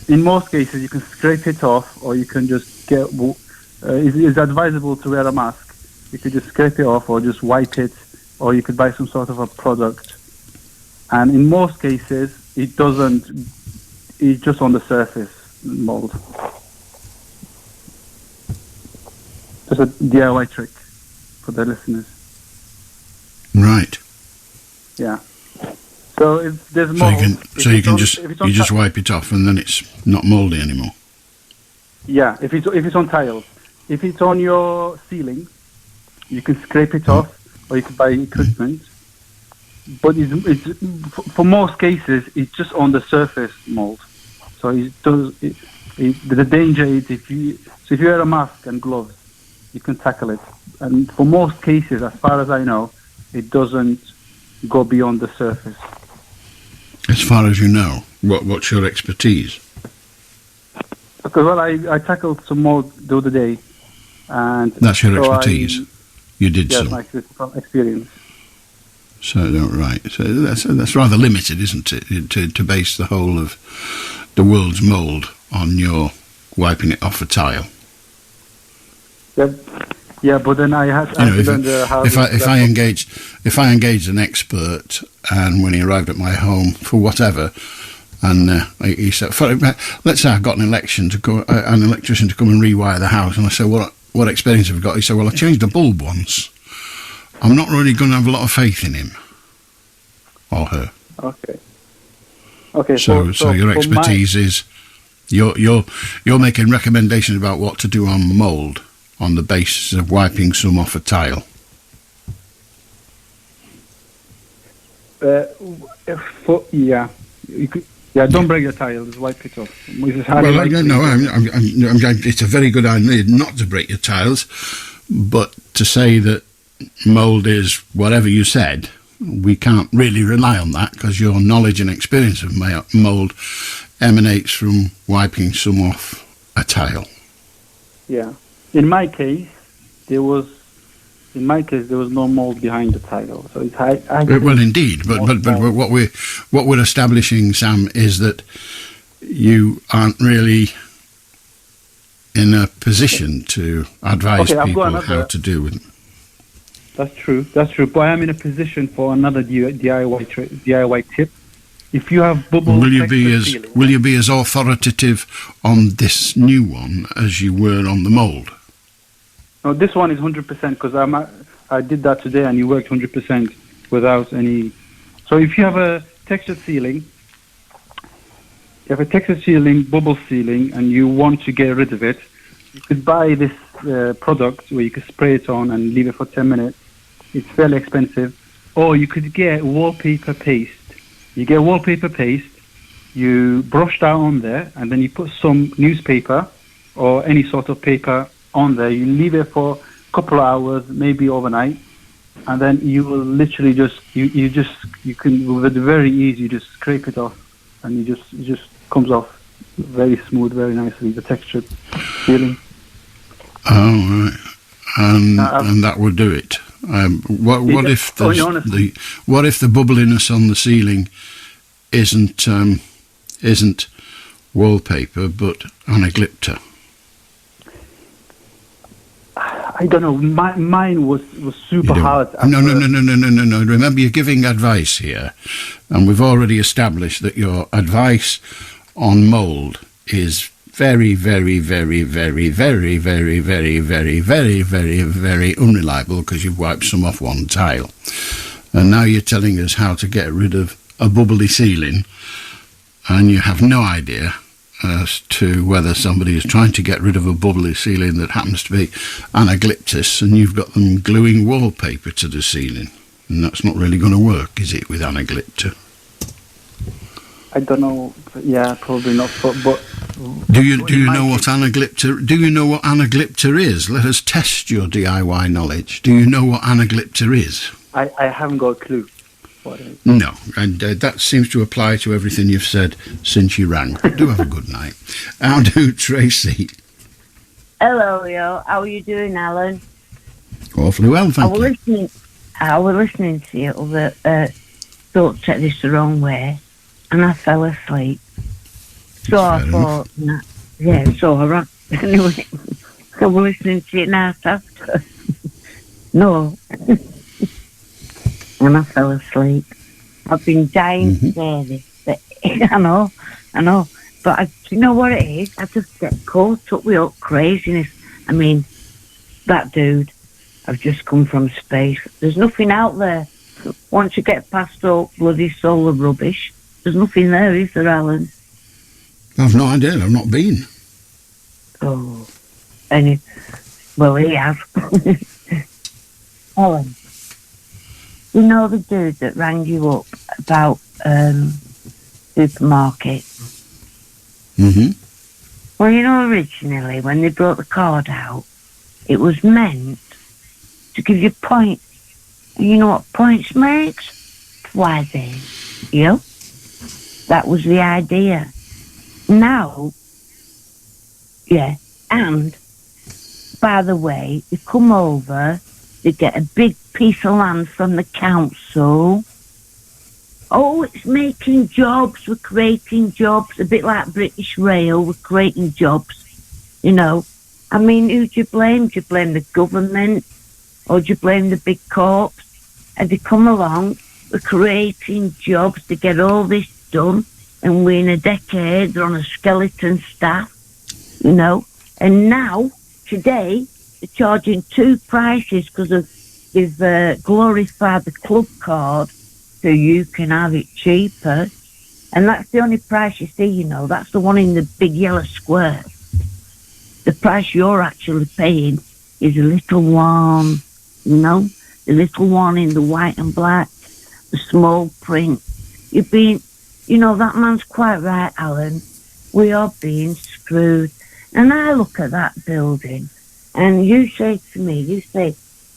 in most cases you can scrape it off, or you can just get it's advisable to wear a mask. You could just scrape it off or just wipe it, or you could buy some sort of a product. And in most cases it's just on the surface, mold. Just a DIY trick for the listeners. Right. Yeah. So if there's So mold, you can just wipe it off, and then it's not mouldy anymore. Yeah, if it's on tiles. If it's on your ceiling, you can scrape it off, or you can buy equipment. But it's for most cases, it's just on the surface mold. So the danger is if you wear a mask and gloves, you can tackle it. And for most cases, as far as I know, it doesn't go beyond the surface. As far as you know, what's your expertise? Because I tackled some mold the other day, and that's your expertise. You did yes, some. my experience. So right. So that's rather limited, isn't it? To base the whole of the world's mould on your wiping it off a tile. Yep. Yeah, but then I had to learn how. If I engaged an expert, and when he arrived at my home for whatever, and he said, let's say I got an electrician to come and rewire the house, and I said, what experience have you got? He said, well, I changed a bulb once. I'm not really going to have a lot of faith in him or her. Okay. Okay. So your expertise is you're making recommendations about what to do on mould on the basis of wiping some off a tile. Don't break the tile. Just wipe it off. It's a very good idea not to break your tiles, but to say that mould is whatever you said, we can't really rely on that, because your knowledge and experience of mould emanates from wiping some off a tile. Yeah. In my case, there was no mold behind the tile. So it's well, indeed, but what we're establishing, Sam, is that you aren't really in a position to advise people how to do with it. That's true. But I am in a position for another DIY tip. If you have bubble, will you be as authoritative on this new one as you were on the mould? No, this one is 100% because I did that today and it worked 100% without any. So if you have a textured ceiling, bubble ceiling, and you want to get rid of it, you could buy this product where you could spray it on and leave it for 10 minutes. It's fairly expensive. Or you could get wallpaper paste. You get wallpaper paste, you brush that on there, and then you put some newspaper or any sort of paper on there. You leave it for a couple of hours, maybe overnight, and then you will literally you can with very easy, you just scrape it off, and it just comes off very smooth, very nicely. The textured feeling. Oh right, and that would do it. What if the bubbliness on the ceiling isn't wallpaper but anaglypta? I don't know. Mine was super hard. No. Remember, you're giving advice here, and we've already established that your advice on mould is very, very, very, very, very, very, very, very, very, very, very unreliable because you've wiped some off one tile. And now you're telling us how to get rid of a bubbly ceiling, and you have no idea as to whether somebody is trying to get rid of a bubbly ceiling that happens to be anaglyptus, and you've got them gluing wallpaper to the ceiling. And that's not really going to work, is it, with anaglypta? I don't know. Yeah, probably not. But do you know what anaglypta? Do you know what anaglypta is? Let us test your DIY knowledge. Do you know what anaglypta is? I haven't got a clue. What it is. No, and that seems to apply to everything you've said since you rang. Do have a good night. How do, Tracy? Hello, Leo. How are you doing, Alan? Awfully well, thank you. I was listening to you, but don't take this the wrong way, and I fell asleep. So I thought, yeah, it's all right. Anyway, I was listening to it now after. No. And I fell asleep. I've been dying to say this, but I know. But you know what it is? I just get caught up with all craziness. I mean, that dude, I've just come from space. There's nothing out there. once you get past all bloody solar rubbish, there's nothing there, is there, Alan? I've no idea. I've not been. Oh, well, he has. Alan, you know the dude that rang you up about supermarket? Mm-hmm. Well, you know, originally, when they brought the card out, it was meant to give you points. And you know what points makes? Why then, you know? That was the idea. Now, yeah, and, by the way, they come over, they get a big piece of land from the council. Oh, it's making jobs, we're creating jobs, a bit like British Rail, we're creating jobs, you know. I mean, who do you blame? Do you blame the government? Or do you blame the big corps? And they come along, we're creating jobs to get all this done, and we're in a decade, they're on a skeleton staff, you know. And now, today, they're charging two prices because they've glorified the club card so you can have it cheaper. And that's the only price you see, you know. That's the one in the big yellow square. The price you're actually paying is a little one, you know, the little one in the white and black, the small print. You're being, you know, that man's quite right, Alan. We are being screwed. And I look at that building, and you say to me, you say,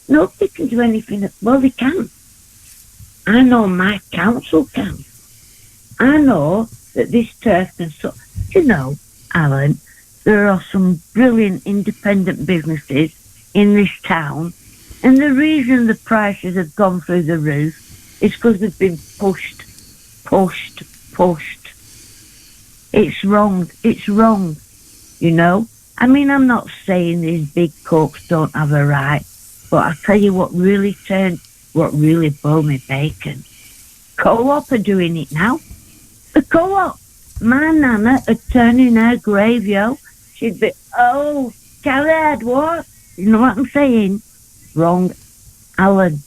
nobody can do anything. Well, they can. I know my council can. I know that this turf can... You know, Alan, there are some brilliant independent businesses in this town, and the reason the prices have gone through the roof is because they've been pushed. It's wrong, you know. I mean, I'm not saying these big corps don't have a right, but I tell you what really boiled me bacon. Co-op are doing it now. The co-op. My nana would turn in her grave, yo. She'd be, oh, Calad, what? You know what I'm saying? Wrong, Alan.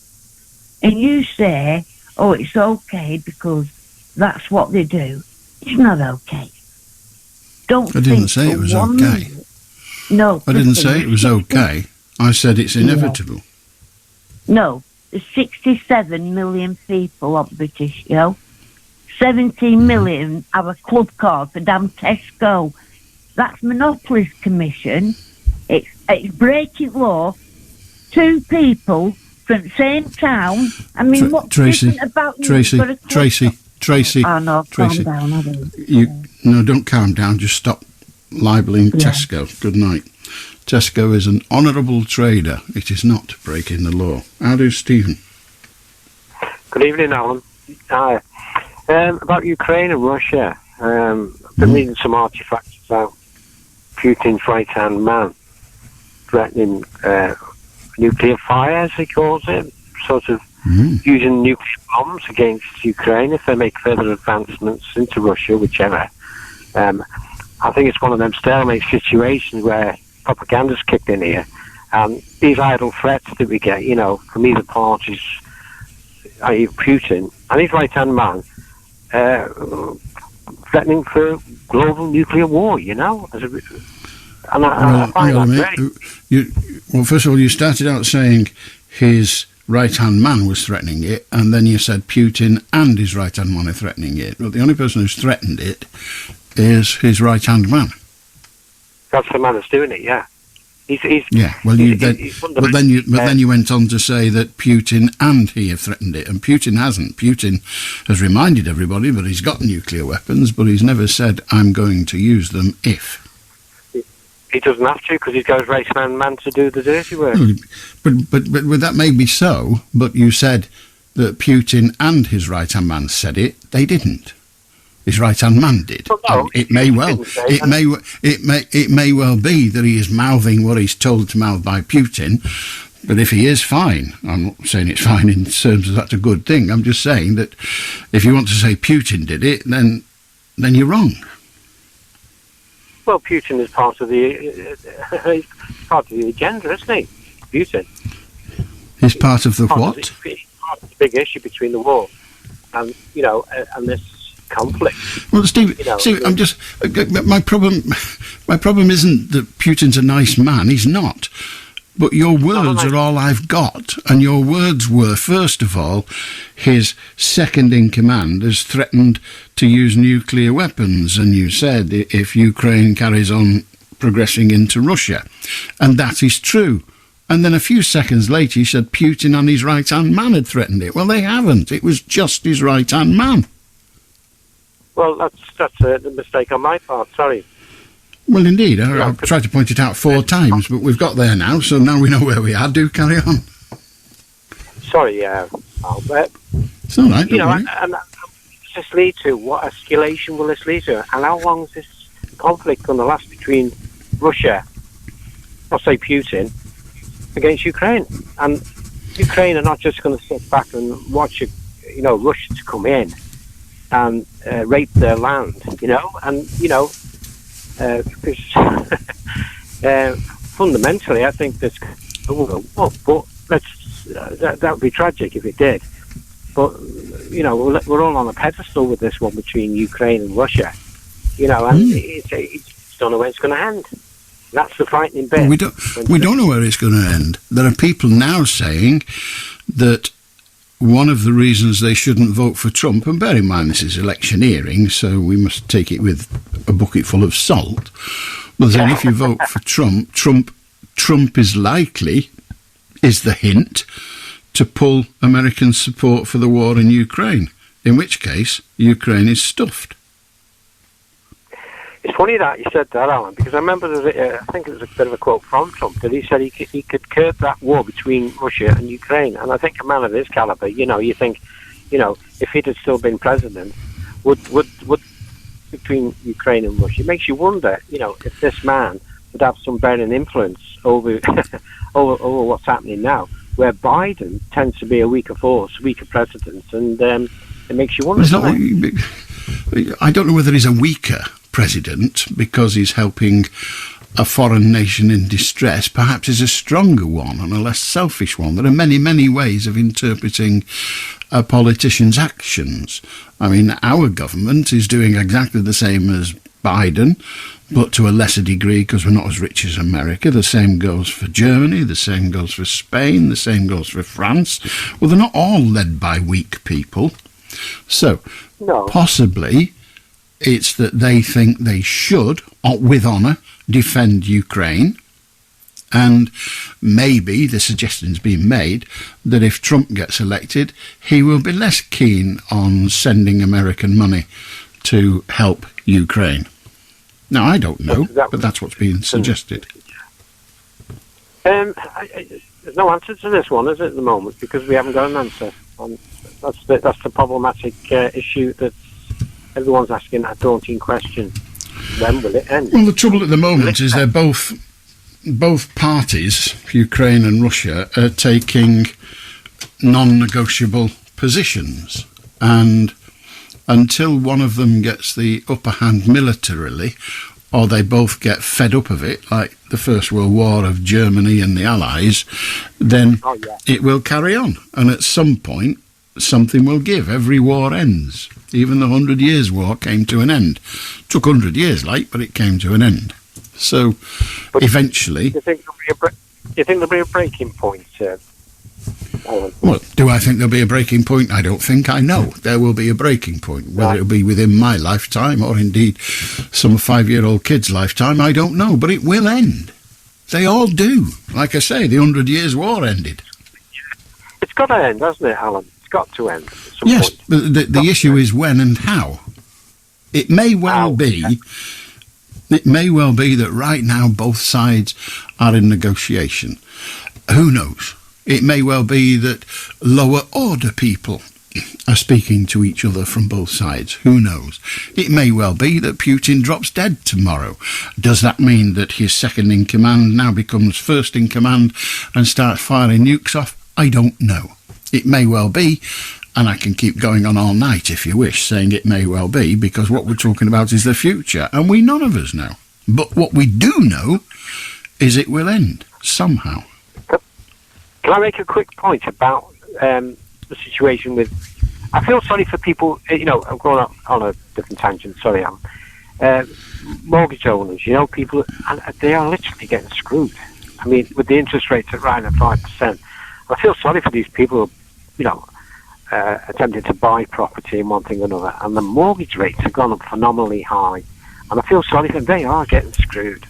And you say, oh, it's okay because that's what they do. It's not okay. I didn't say it was okay. No. I didn't say it was okay. I said it's inevitable. No. There's 67 million people on British, you know. 17 million have a club card for damn Tesco. That's Monopolies Commission. It's breaking law. Two people from the same town. I mean, what's different about you? Tracy. Oh, no, calm down, haven't you? No, don't calm down. Just stop libelling Tesco. Good night. Tesco is an honourable trader. It is not breaking the law. How do Stephen? Good evening, Alan. Hi. About Ukraine and Russia, I've been reading some artifacts about Putin's right-hand man threatening nuclear fire, as he calls it, sort of using nuclear bombs against Ukraine if they make further advancements into Russia, whichever. I think it's one of them stalemate situations where propaganda's kicked in here, and these idle threats that we get, you know, from either parties, i.e. Putin and his right-hand man, threatening for global nuclear war, you know. I find that well, first of all, you started out saying his right-hand man was threatening it, and then you said Putin and his right-hand man are threatening it. Well, the only person who's threatened it is his right-hand man. That's the man that's doing it, yeah. Well, then you went on to say that Putin and he have threatened it, and Putin hasn't. Putin has reminded everybody that he's got nuclear weapons, but he's never said, I'm going to use them if. He doesn't have to, because he's got his right-hand man to do the dirty work. But that may be so, but you said that Putin and his right-hand man said it. They didn't. His right-hand man did. Well, no, it may well be that he is mouthing what he's told to mouth by Putin, but if he is, fine. I'm not saying it's fine in terms of that's a good thing. I'm just saying that if you want to say Putin did it, then you're wrong. Well, Putin is part of the agenda, isn't he? Putin. He's part of the what? Part of the big issue between the war and and this conflict. Well, Steve, I'm just my problem isn't that Putin's a nice man. He's not. But your words are all I've got, and your words were, first of all, his second-in-command has threatened to use nuclear weapons, and you said if Ukraine carries on progressing into Russia, and that is true. And then a few seconds later he said Putin and his right-hand man had threatened it. Well, they haven't. It was just his right-hand man. Well, that's a mistake on my part, sorry. Well, indeed. I've tried to point it out 4 times, but we've got there now, so now we know where we are. Do carry on. Sorry, Albert. It's all right, don't worry. And what does this lead to? What escalation will this lead to? And how long is this conflict going to last between Russia, I'll say Putin, against Ukraine? And Ukraine are not just going to sit back and watch, Russia to come in and rape their land, because fundamentally, I think this. But that would be tragic if it did. But we're all on a pedestal with this one between Ukraine and Russia. And it's don't know where it's going to end. That's the frightening bit. We don't know where it's going to end. There are people now saying that one of the reasons they shouldn't vote for Trump, and bear in mind this is electioneering, so we must take it with a bucket full of salt, but then if you vote for Trump is likely, is the hint, to pull American support for the war in Ukraine, in which case Ukraine is stuffed. It's funny that you said that, Alan, because I remember I think it was a bit of a quote from Trump that he said he could curb that war between Russia and Ukraine. And I think a man of his caliber, you think, if he'd have still been president, would between Ukraine and Russia, it makes you wonder, if this man would have some bearing influence over over what's happening now, where Biden tends to be a weaker force, weaker president, and it makes you wonder. I don't know whether he's a weaker president because he's helping a foreign nation in distress. Perhaps he's a stronger one and a less selfish one. There are many, many ways of interpreting a politician's actions. I mean, our government is doing exactly the same as Biden, but to a lesser degree because we're not as rich as America. The same goes for Germany, the same goes for Spain, the same goes for France. Well, they're not all led by weak people. So, possibly it's that they think they should, with honour, defend Ukraine, and maybe the suggestion's been made that if Trump gets elected, he will be less keen on sending American money to help Ukraine. Now, I don't know, but that's what's being suggested. There's no answer to this one, is it, at the moment, because we haven't got an answer. That's the problematic issue that everyone's asking that daunting question. When will it end? Well, the trouble at the moment is they're both parties, Ukraine and Russia, are taking non-negotiable positions. And until one of them gets the upper hand militarily, or they both get fed up of it, like the First World War of Germany and the Allies, then it will carry on. And at some point, something will give. Every war ends. Even the 100 Years' War came to an end. Took 100 years, but it came to an end. So, eventually... Do you think there'll be a breaking point, Alan? Well, do I think there'll be a breaking point? I don't think I know. There will be a breaking point. Whether it'll be within my lifetime or indeed some 5-year-old kid's lifetime, I don't know. But it will end. They all do. Like I say, the 100 Years' War ended. It's got to end, hasn't it, Alan? Got to end at some yes, point. But the issue is when and how. It may well be that right now both sides are in negotiation. Who knows? It may well be that lower order people are speaking to each other from both sides. Who knows? It may well be that Putin drops dead tomorrow. Does that mean that his second in command now becomes first in command and starts firing nukes off? I don't know. It may well be, and I can keep going on all night if you wish, saying it may well be, because what we're talking about is the future, and none of us know. But what we do know is it will end, somehow. Can I make a quick point about the situation with. I feel sorry for people. You know, I'm going on a different tangent. Sorry, mortgage owners. You know, people, and they are literally getting screwed. I mean, with the interest rates at right at 5%, I feel sorry for these people who, you know, attempting to buy property and one thing or another, and the mortgage rates have gone up phenomenally high, and I feel sorry for them. They are getting screwed.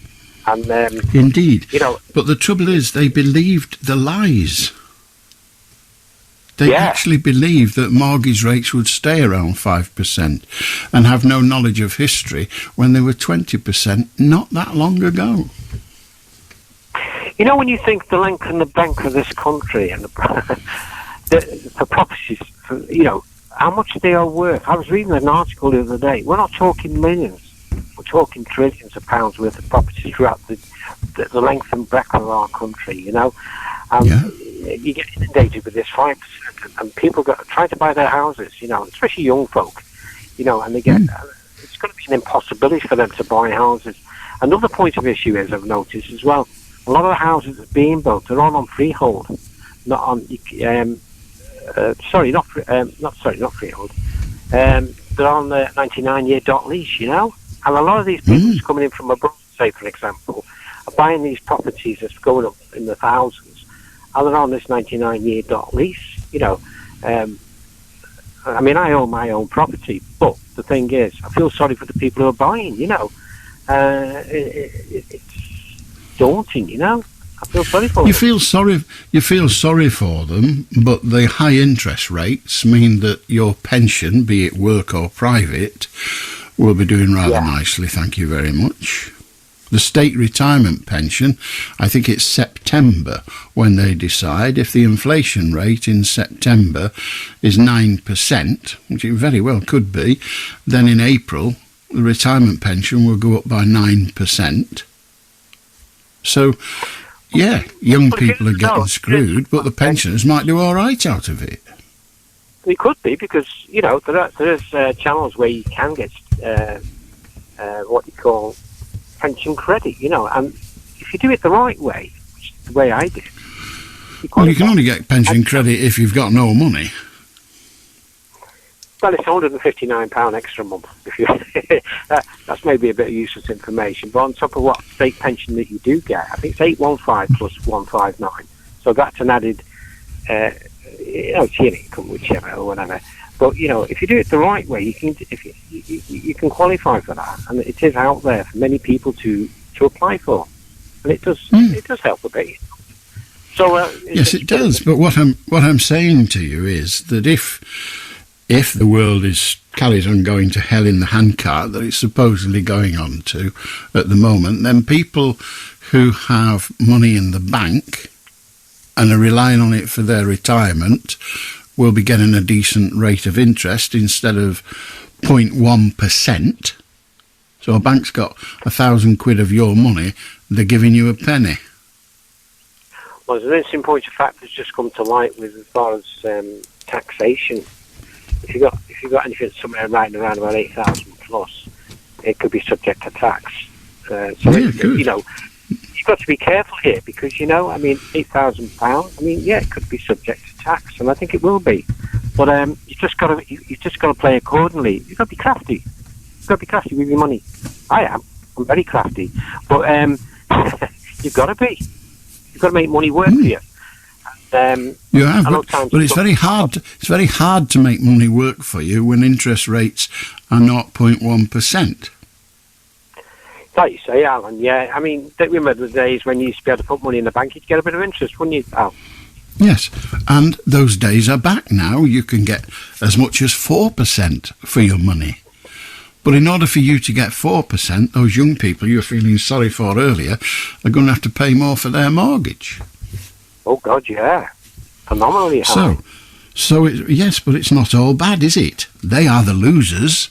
And indeed, you know, but the trouble is, they believed the lies. They actually believed that mortgage rates would stay around 5% and have no knowledge of history when they were 20% not that long ago. You know, when you think the length and the bank of this country and the properties, you know, how much they are worth. I was reading an article the other day. We're not talking millions. We're talking trillions of pounds worth of properties throughout the length and breadth of our country, you know. You get inundated with this 5%, and people try to buy their houses, you know, especially young folk, you know, and they get, it's going to be an impossibility for them to buy houses. Another point of issue is, I've noticed as well, a lot of the houses that are being built are all on freehold, not on, not freehold. They're on the 99-year dot lease, you know, and a lot of these people who's coming in from abroad, say for example, are buying these properties that's going up in the thousands, and they're on this 99-year dot lease, you know. I mean, I own my own property, but the thing is, I feel sorry for the people who are buying, you know. It's daunting, you know. I feel sorry for them. You feel sorry for them, but the high interest rates mean that your pension, be it work or private, will be doing rather nicely, thank you very much. The state retirement pension, I think it's September when they decide. If the inflation rate in September is 9%, which it very well could be, then in April the retirement pension will go up by 9%. So, yeah, young people are getting screwed, but the pensioners might do all right out of it. It could be, because, you know, there is channels where you can get what you call pension credit, you know, and if you do it the right way, which is the way I did. You can only get pension credit if you've got no money. Well, it's £159 extra a month. If you, that's maybe a bit of useless information, but on top of what state pension that you do get, I think it's 815 plus 159. So that's an added, you know, tier income, whichever or whatever. But you know, if you do it the right way, you can you can qualify for that, and it is out there for many people to apply for, and it does help a bit. So yes, it does. But what I'm saying to you is that if the world carries on going to hell in the handcart that it's supposedly going on to at the moment, then people who have money in the bank and are relying on it for their retirement will be getting a decent rate of interest instead of 0.1%. So a bank's got £1,000 of your money, they're giving you a penny. Well, there's an interesting point of fact that's just come to light with as far as taxation. If you got anything somewhere right around about 8,000 plus, it could be subject to tax. You know, you've got to be careful here because, you know, I mean, £8,000. I mean, yeah, it could be subject to tax, and I think it will be. But you've just got to play accordingly. You've got to be crafty. You've got to be crafty with your money. I am. I'm very crafty. But you've got to be. You've got to make money work for you. You have, but it's very hard. It's very hard to make money work for you when interest rates are 0.1%. Like you say, Alan. Yeah, I mean, don't remember the days when you used to be able to put money in the bank, you'd get a bit of interest, wouldn't you, Al? Yes, and those days are back now. You can get as much as 4% for your money. But in order for you to get 4%, those young people you were feeling sorry for earlier are going to have to pay more for their mortgage. Oh, God, yeah. Phenomenally high. Yes, but it's not all bad, is it? They are the losers,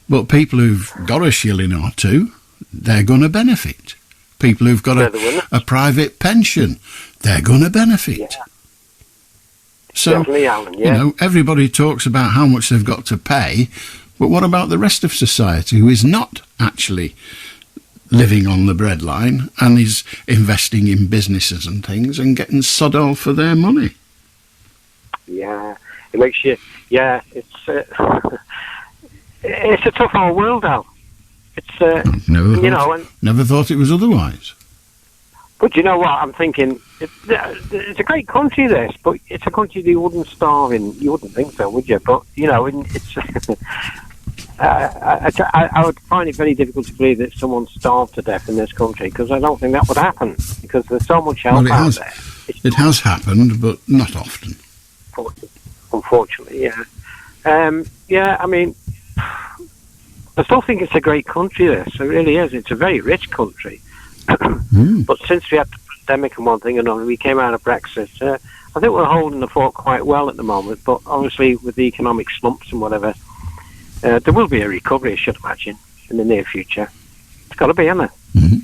but people who've got a shilling or two, they're going to benefit. People who've got a private pension, they're going to benefit. Yeah. So, Alan, you know, everybody talks about how much they've got to pay, but what about the rest of society who is not actually living on the breadline and is investing in businesses and things and getting sod all for their money? Yeah, it makes you. Yeah, it's it's a tough old world, Al. It's Never thought it was otherwise. But you know what? I'm thinking it's a great country, this, but it's a country that you wouldn't starve in. You wouldn't think so, would you? But it's. I would find it very difficult to believe that someone starved to death in this country, because I don't think that would happen, because there's so much help out there. It has happened, but not often. Unfortunately, yeah. Yeah, I mean, I still think it's a great country, this. It really is. It's a very rich country. But since we had the pandemic and one thing and another, we came out of Brexit, I think we're holding the fort quite well at the moment, but obviously with the economic slumps and whatever, there will be a recovery, I should imagine, in the near future. It's got to be, hasn't it?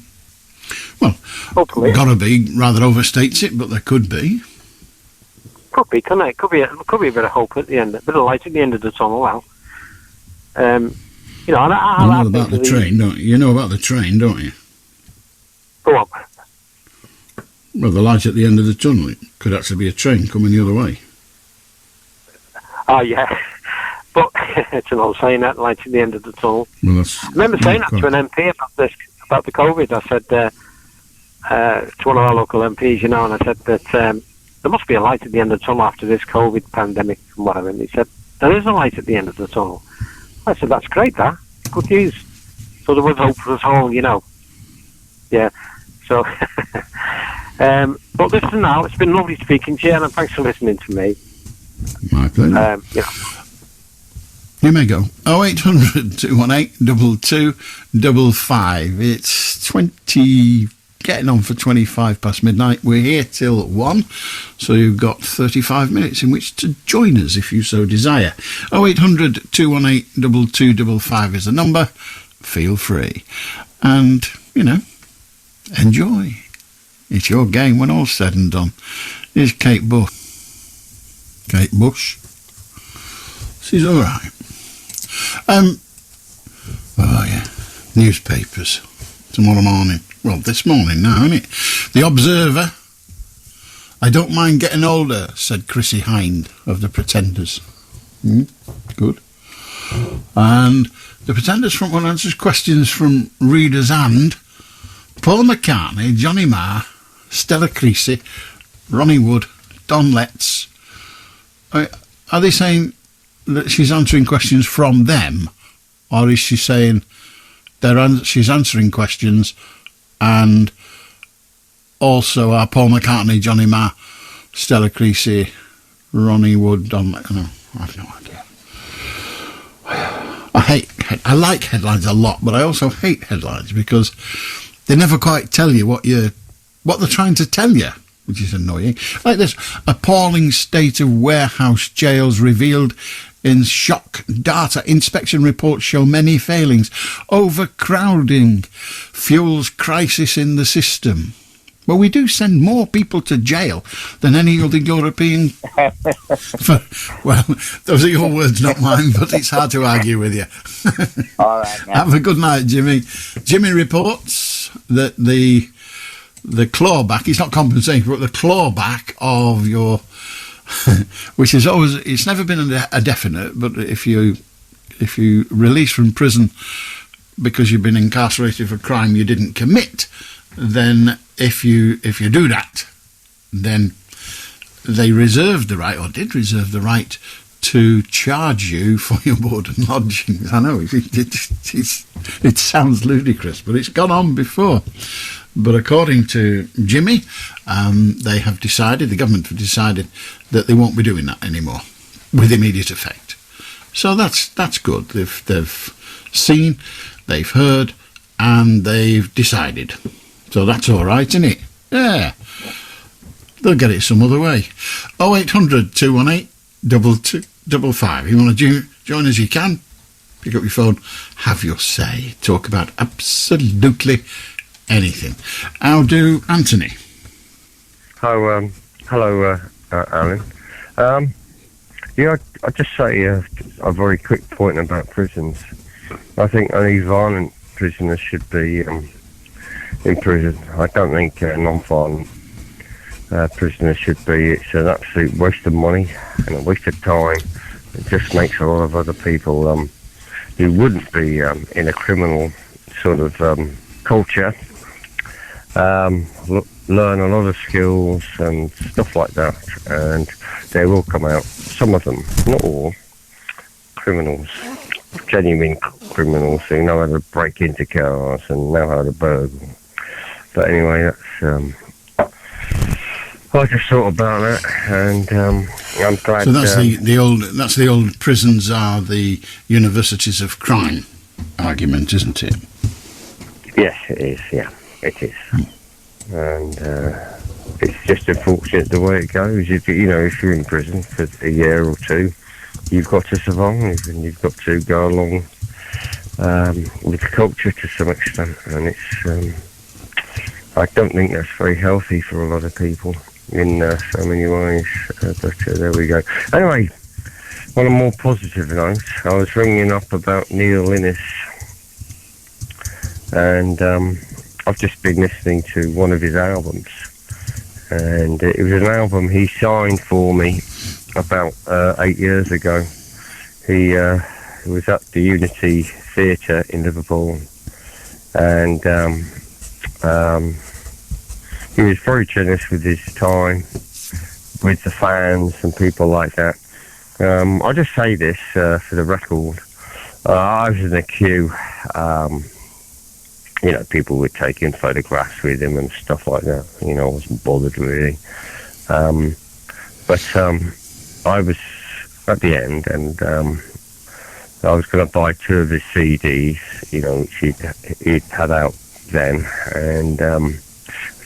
Well, hopefully. Got to be rather overstates it, but there could be. Could be, couldn't it? Could be a bit of hope at the end, a bit of light at the end of the tunnel. Well, you know about the train, don't you? You know about the train, don't you? Go on. Well, the light at the end of the tunnel, it could actually be a train coming the other way. Oh yeah, but it's an old saying, that light at the end of the tunnel. Well, I remember saying that to an MP about the COVID. I said to one of our local MPs, and I said that there must be a light at the end of the tunnel after this COVID pandemic and whatever. And he said, there is a light at the end of the tunnel. I said, that's great, that. Good news. So there was hope for us all, Yeah. So, but listen now, it's been lovely speaking to you, and thanks for listening to me. My pleasure. You may go. 0800 218 2255. It's getting on for 25 past midnight. We're here till 1, so you've got 35 minutes in which to join us if you so desire. 0800 218 2255 is the number. Feel free. And, enjoy. It's your game when all's said and done. Here's Kate Bush. She's all right. Oh yeah, newspapers tomorrow morning. Well, this morning now, isn't it? The Observer. I don't mind getting older, said Chrissy Hind of the Pretenders. Good. And the Pretenders front one answers questions from readers and Paul McCartney, Johnny Marr, Stella Creasy, Ronnie Wood, Don Letts. Are they saying that she's answering questions from them, or is she saying she's answering questions and also are Paul McCartney, Johnny Marr, Stella Creasy, Ronnie Wood, Don Letts? No, I have no idea. I like headlines a lot, but I also hate headlines because they never quite tell you what they're trying to tell you, which is annoying. Like this, appalling state of warehouse jails revealed in shock data. Inspection reports show many failings. Overcrowding fuels crisis in the system. Well, we do send more people to jail than any other European... Well, those are your words, not mine, but it's hard to argue with you. All right, man. Have a good night, Jimmy. Jimmy reports that the clawback, it's not compensation, but the clawback of your... which is always... It's never been a definite, but if you release from prison because you've been incarcerated for a crime you didn't commit, then if you do that, then they reserved the right, or did reserve the right, to charge you for your board and lodging. I know, it sounds ludicrous, but it's gone on before. But according to Jimmy, the government have decided that they won't be doing that anymore with immediate effect. So that's good. They've seen, they've heard, and they've decided. So that's all right, isn't it? Yeah. They'll get it some other way. 0800 218 2255. You want to join us, you can. Pick up your phone, have your say. Talk about absolutely anything. How do Anthony? Hello, Alan. I'd just say a very quick point about prisons. I think only violent prisoners should be in prison. I don't think non-violent prisoners should be. It's an absolute waste of money and a waste of time. It just makes a lot of other people who wouldn't be in a criminal sort of culture learn a lot of skills and stuff like that, and they will come out, some of them, not all, criminals, genuine criminals who know how to break into cars and know how to burgle. But anyway, that's I just thought about that, and I'm glad. So that's the old prisons are the universities of crime argument, isn't it? Yes, it is. Yeah, it is. And it's just unfortunate the way it goes. If you're in prison for a year or two, you've got to survive, and you've got to go along with the culture to some extent. And it's I don't think that's very healthy for a lot of people in so many ways. But there we go. Anyway, on a more positive note, I was ringing up about Neil Innes, and I've just been listening to one of his albums, and it was an album he signed for me about 8 years ago. He was at the Unity Theatre in Liverpool, and he was very generous with his time, with the fans and people like that. I'll just say this for the record. I was in the queue. People were taking photographs with him and stuff like that. I wasn't bothered really. But I was at the end, and I was going to buy 2 of his CDs, which he'd had out then, and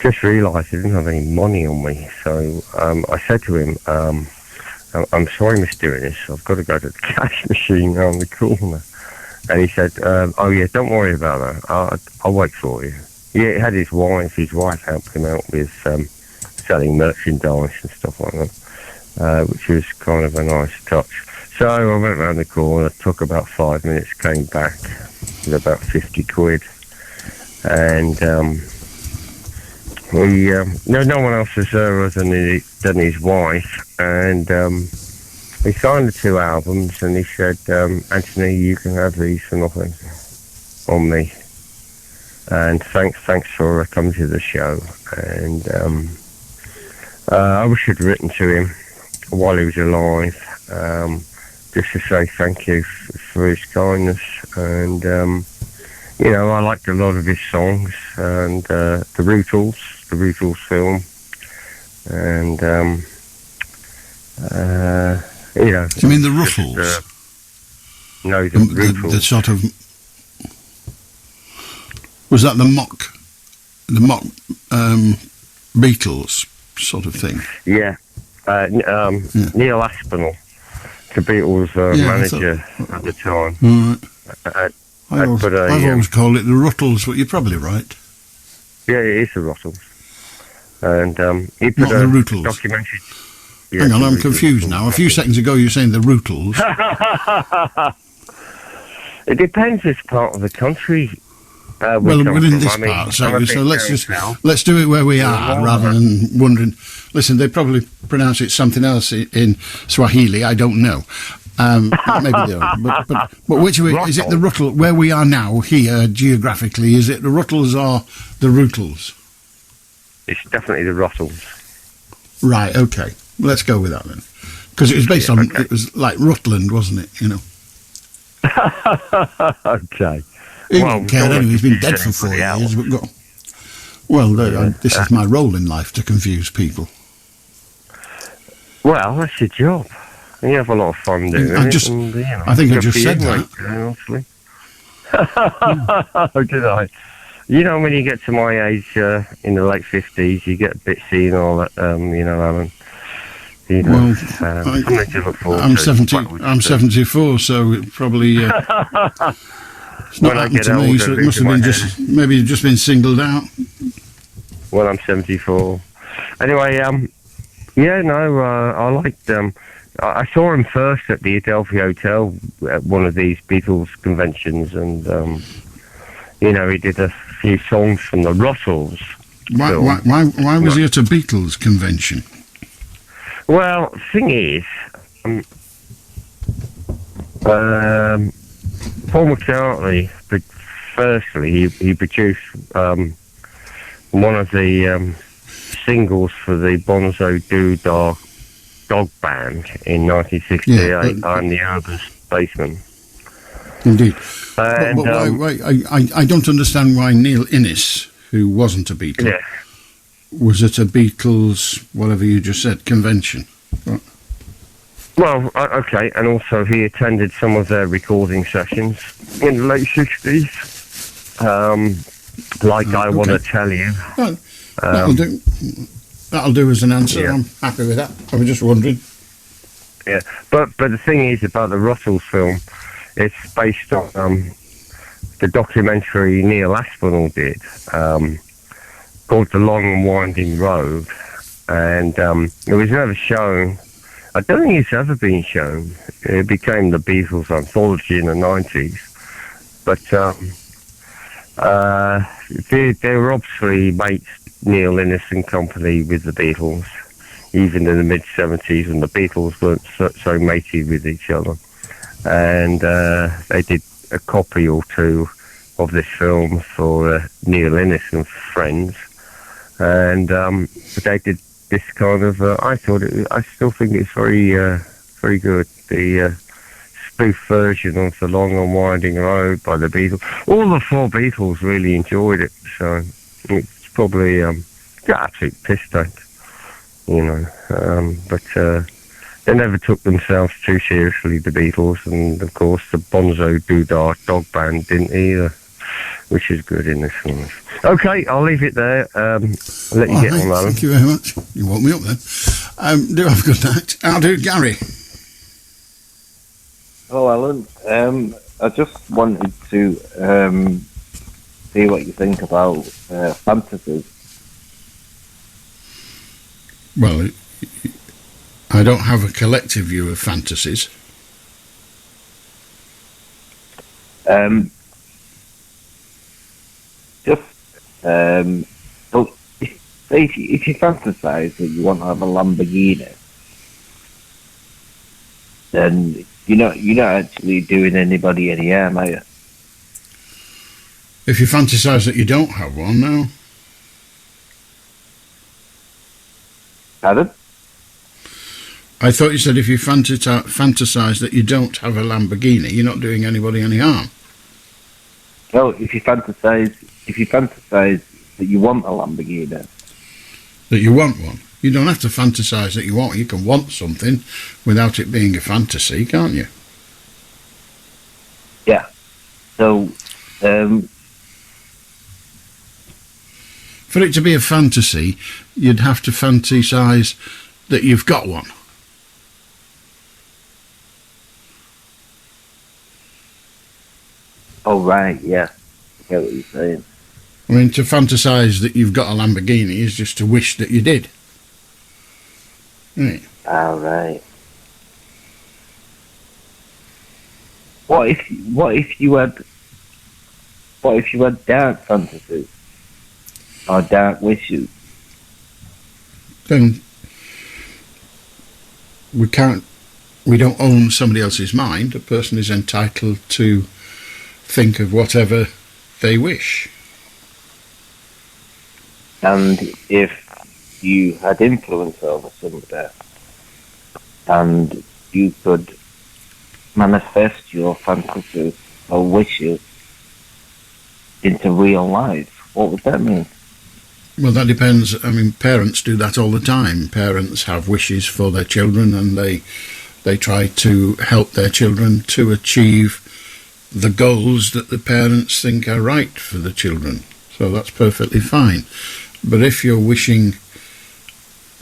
just realised he didn't have any money on me. So I said to him, I'm sorry, Mr. Innes, I've got to go to the cash machine around the corner. And he said, oh yeah, don't worry about that, I'll wait for you. Yeah, he had his wife helped him out with selling merchandise and stuff like that, which was kind of a nice touch. So I went round the corner, took about 5 minutes, came back with about 50 quid. And no one else was there other than his wife, and he signed the 2 albums, and he said, Anthony, you can have these for nothing on me. And thanks for coming to the show. And I wish I'd written to him while he was alive, just to say thank you for his kindness. And, I liked a lot of his songs, and the Rootles film. And, You mean the Ruffles? No, the Rootles. The sort of... Was that the mock Beatles sort of thing? Yeah. Neil Aspinall, the Beatles manager at the time. Right. I've always called it the Ruttles, but you're probably right. Yeah, it is the Ruttles. And he put Not the Rootles. Documentary. Yeah, Hang on, I'm confused now. A few seconds ago you were saying the Rootles. It depends which part of the country. Within this part, so let's do it where we are, rather than wondering. Listen, they probably pronounce it something else in Swahili. I don't know. Maybe they don't. But which way is it? The Ruttle where we are now here geographically? Is it the Ruttles or the Rootles? It's definitely the Ruttles. Right. Okay. Let's go with that then, because it was based on it was like Rutland, wasn't it? Okay. He won't care anyway. He's been dead for 4 years. But this is my role in life, to confuse people. Well, that's your job. You have a lot of fun doing it. I think I just said that. Honestly. Did I? When you get to my age, in the late 50s, you get a bit senile, Alan. Something to look forward I'm to. I'm 74, so it probably it's not happened to me. So it must have been maybe just been singled out. Well, I'm 74. Anyway, I liked I saw him first at the Adelphi Hotel at one of these Beatles conventions, and he did a few songs from the Ruttles, Why was he at a Beatles convention? Well, thing is, Paul McCartney, firstly, he produced one of the singles for the Bonzo Doodah Dog Band in 1968. I'm the Urban Spaceman. Indeed. And, but I don't understand why Neil Innes, who wasn't a Beatle, was at a Beatles, whatever you just said, convention. Right. Well, okay, and also he attended some of their recording sessions in the late 60s. I Want to Tell You. That'll do as an answer. Yeah. I'm happy with that. I was just wondering. Yeah, but the thing is about the Russells film, it's based on the documentary Neil Aspinall did, called The Long and Winding Road, and it was never shown. I don't think it's ever been shown. It became the Beatles anthology in the 90s. But they were obviously mates, Neil Innes and company, with the Beatles, even in the mid-70s, when the Beatles weren't so matey with each other. And they did a copy or two of this film for Neil Innes and friends. And they did this kind of, I still think it's very good. The spoof version of The Long and Winding Road by the Beatles. All the four Beatles really enjoyed it, so it's probably absolute piss take, but they never took themselves too seriously, the Beatles, and of course the Bonzo Doodah Dog Band didn't either, which is good in this one. Okay, I'll leave it there. I'll let you get on, Alan. Thank you very much. You woke me up then. Do have a good night. I'll do Gary. Hello, Alan. I just wanted to see what you think about fantasies. Well, I don't have a collective view of fantasies. If you fantasise that you want to have a Lamborghini, then you're not actually doing anybody any harm, are you? If you fantasise that you don't have one, no. Pardon? I thought you said if you fantasise that you don't have a Lamborghini, you're not doing anybody any harm. No, if you fantasise that you want a Lamborghini. That you want one. You don't have to fantasise that you want. You can want something without it being a fantasy, can't you? Yeah. So, for it to be a fantasy, you'd have to fantasise that you've got one. Oh, right, yeah. I get what you're saying. I mean, to fantasise that you've got a Lamborghini is just to wish that you did. Right. All right. What if you had dark fantasies or dark wishes? Then we don't own somebody else's mind. A person is entitled to think of whatever they wish. And if you had influence over somebody and you could manifest your fantasies or wishes into real life, what would that mean? Well, that depends. I mean, parents do that all the time. Parents have wishes for their children and they try to help their children to achieve the goals that the parents think are right for the children. So that's perfectly fine. But if you're wishing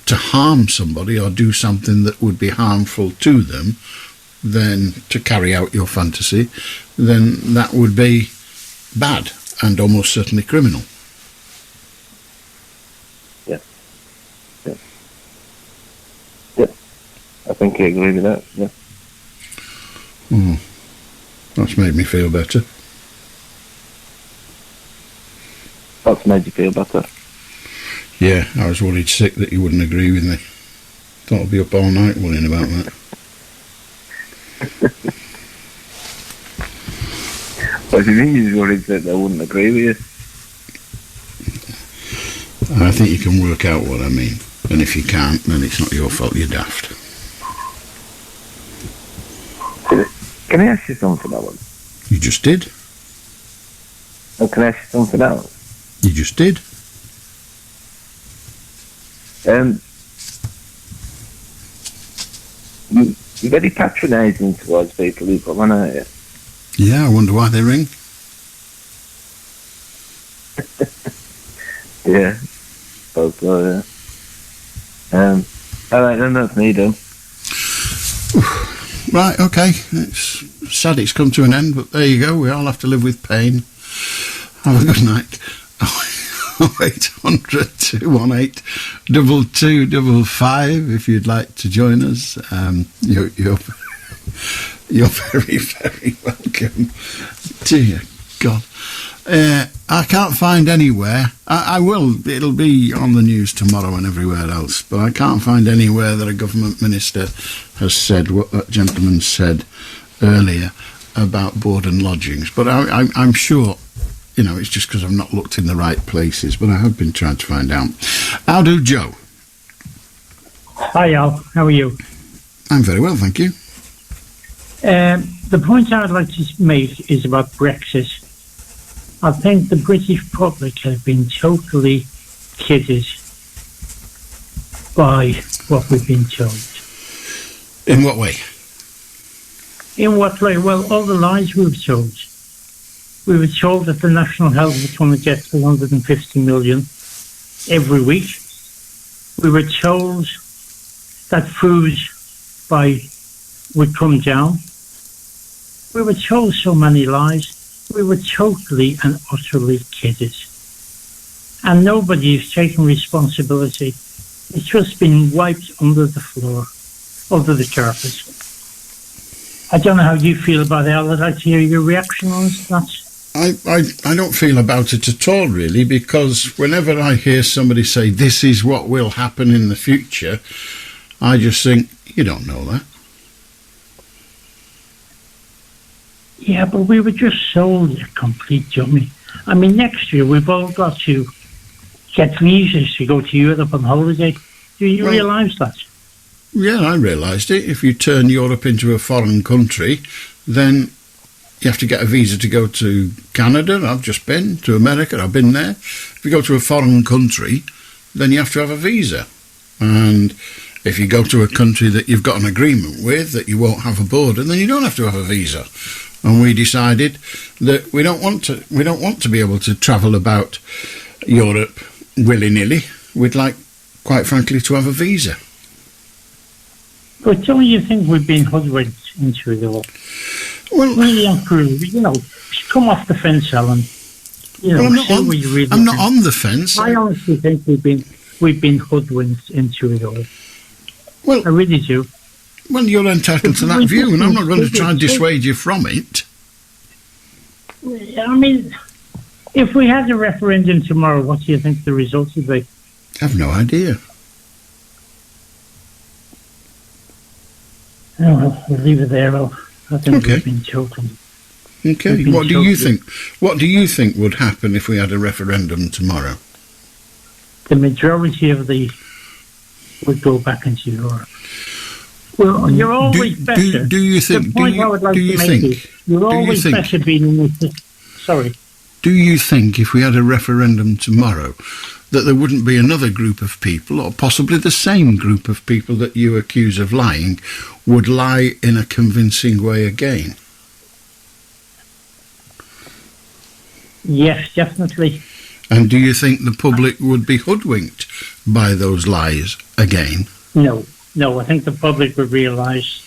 to harm somebody or do something that would be harmful to them, then to carry out your fantasy, then that would be bad and almost certainly criminal. Yeah. Yeah. Yeah. I think I agree with that, yeah. Oh, that's made me feel better. What's made you feel better? Yeah, I was worried sick that you wouldn't agree with me. Thought I'd be up all night worrying about that. What do you mean you're worried that they wouldn't agree with you? I think you can work out what I mean. And if you can't, then it's not your fault, you're daft. Can I ask you something, Alan? You just did. Oh, can I ask you something else? You just did. You're very patronising towards people who come on, aren't you? Yeah, I wonder why they ring. Yeah. Both so, yeah. Alright, then that's me done. Right, okay. It's sad it's come to an end, but there you go. We all have to live with pain. Have a good night. 0800 218 2255 if you'd like to join us. You're very, very welcome. Dear God. I can't find anywhere. I will. It'll be on the news tomorrow and everywhere else, but I can't find anywhere that a government minister has said what that gentleman said earlier about board and lodgings. But I'm sure, you know, it's just because I've not looked in the right places, but I have been trying to find out. How do Joe? Hi, Al. How are you? I'm very well, thank you. The point I would like to make is about Brexit. I think the British public have been totally kidded by what we've been told. In what way? In what way? Well, all the lies we were told. We were told that the National Health was going to get 250 million every week. We were told that food would come down. We were told so many lies. We were totally and utterly kidded. And nobody is taking responsibility. It's just been wiped under the floor, under the carpet. I don't know how you feel about it. I'd like to hear your reaction on that. I don't feel about it at all, really, because whenever I hear somebody say this is what will happen in the future, I just think, you don't know that. Yeah, but we were just sold a complete dummy. I mean, next year we've all got to get visas to go to Europe on holiday. Do you realise that? Yeah, I realised it. If you turn Europe into a foreign country, then you have to get a visa to go to Canada. I've just been to America. I've been there. If you go to a foreign country, then you have to have a visa. And if you go to a country that you've got an agreement with that you won't have a border, then you don't have to have a visa. And we decided that we don't want to be able to travel about Europe willy-nilly. We'd like, quite frankly, to have a visa. But don't you think we've been hoodwinked into it all? Well, really and truly, you know, come off the fence, Alan. You know, I'm not on the fence. I honestly think we've been hoodwinked into it all. Well, I really do. Well, you're entitled to that view, and I'm not going to try and dissuade you from it. I mean, if we had a referendum tomorrow, what do you think the results would be? I have no idea. Oh, well, we'll leave it there, Al. I think we've been choking. Okay. What do you think? What do you think would happen if we had a referendum tomorrow? The majority of would go back into Europe. Well, you're always better. Do you think? The point I would like to make is you're always better being in this. Sorry. Do you think if we had a referendum tomorrow that there wouldn't be another group of people, or possibly the same group of people that you accuse of lying, would lie in a convincing way again? Yes, definitely. And do you think the public would be hoodwinked by those lies again? No, I think the public would realise,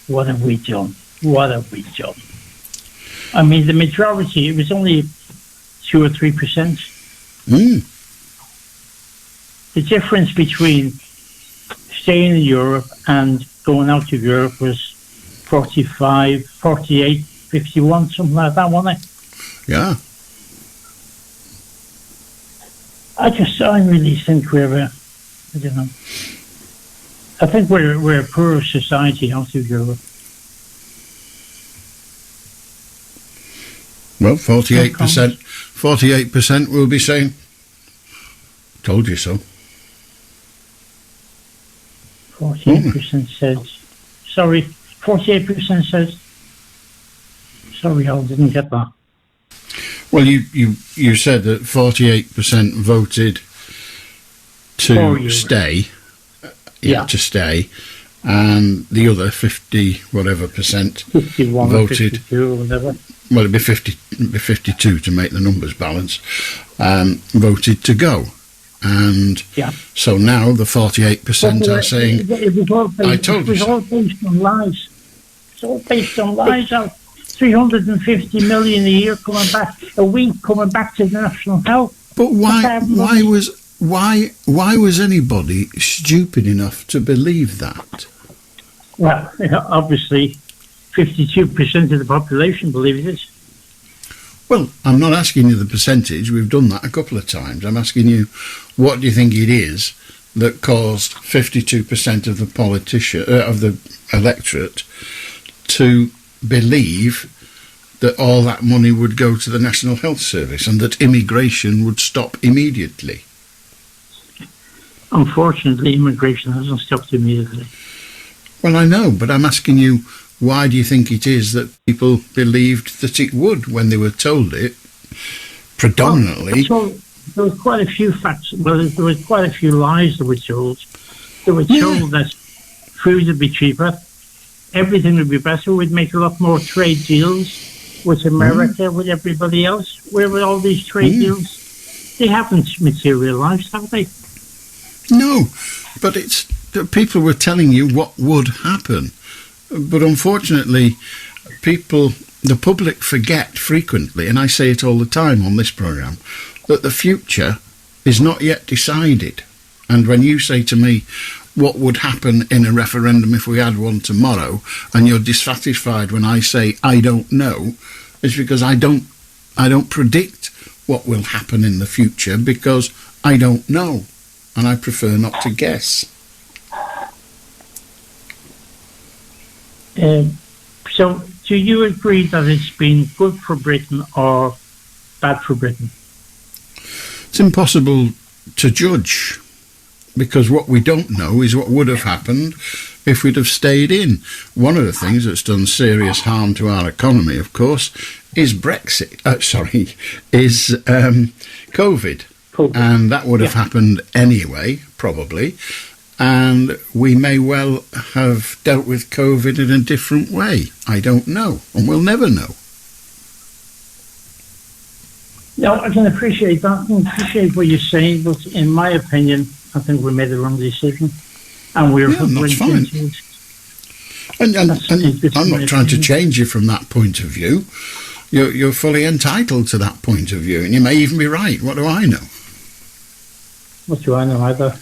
what have we done? What have we done? I mean, the majority, it was only 2 or 3%. The difference between staying in Europe and going out of Europe was 45, 48, 51, something like that, wasn't it? Yeah. I really think we're, I don't know. I think we're a poorer society altogether. Well, 48% will be saying, told you so. 48% says, sorry, 48% says, sorry, I didn't get that. Well, you said that 48% voted to stay. Yeah. To stay. And the other 50 whatever percent 51 voted. Or 52 or whatever. Well, it'd be 52 to make the numbers balance. Voted to go. And so now the 48% are saying, I told you so. It was all based on lies. It's all based on lies. 350 million a year coming back, a week coming back to the national health. But why was anybody stupid enough to believe that? Well, obviously, 52% of the population believes it. Well, I'm not asking you the percentage. We've done that a couple of times. I'm asking you, what do you think it is that caused 52% of the of the electorate to believe that all that money would go to the National Health Service and that immigration would stop immediately? Unfortunately, immigration hasn't stopped immediately. Well, I know, but I'm asking you, why do you think it is that people believed that it would when they were told it? Predominantly. There was quite a few facts. Well, there was quite a few lies that were told. They were told that food would be cheaper, everything would be better, we'd make a lot more trade deals with America, with everybody else. Where were all these trade deals? They haven't materialised, have they? No, but it's people were telling you what would happen. But unfortunately, the public forget frequently, and I say it all the time on this programme, that the future is not yet decided. And when you say to me, what would happen in a referendum if we had one tomorrow, and you're dissatisfied when I say I don't know, it's because I don't predict what will happen in the future because I don't know, and I prefer not to guess. So, do you agree that it's been good for Britain or bad for Britain? It's impossible to judge, because what we don't know is what would have happened if we'd have stayed in. One of the things that's done serious harm to our economy, of course, is COVID. And that would have happened anyway, probably. And we may well have dealt with COVID in a different way. I don't know, and we'll never know. No, I can appreciate that. I can appreciate what you're saying, but in my opinion, I think we made the wrong decision. And we're that's fine. And I'm not trying to change you from that point of view. You're fully entitled to that point of view, and you may even be right. What do I know? What do I know either?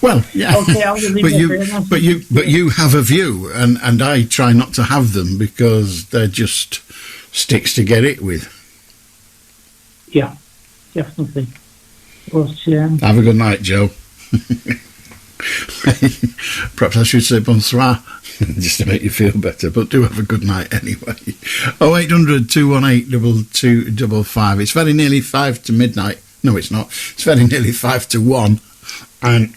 Well, yeah, okay, but you have a view, and I try not to have them because they're just sticks to get it with. Yeah, definitely. But, have a good night, Joe. Perhaps I should say bonsoir, just to make you feel better, but do have a good night anyway. 0800 218 2255. It's very nearly 5 to midnight. No, it's not. It's very nearly 5 to 1. And,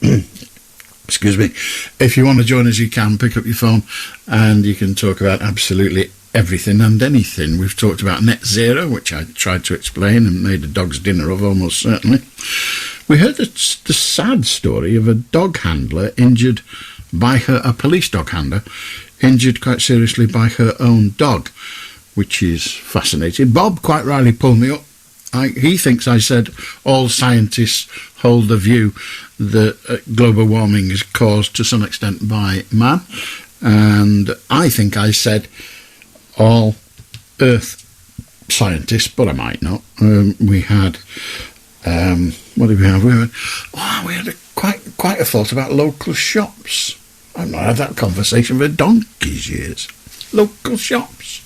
excuse me, if you want to join us, you can pick up your phone and you can talk about absolutely everything and anything. We've talked about net zero, which I tried to explain and made a dog's dinner of, almost certainly. We heard the sad story of a dog handler injured by a police dog handler, injured quite seriously by her own dog, which is fascinating. Bob quite rightly pulled me up. He thinks I said all scientists hold the view that global warming is caused to some extent by man, and I think I said all Earth scientists, but I might not. We had what did we have? We had quite a thought about local shops. I've not had that conversation for donkey's years. Local shops.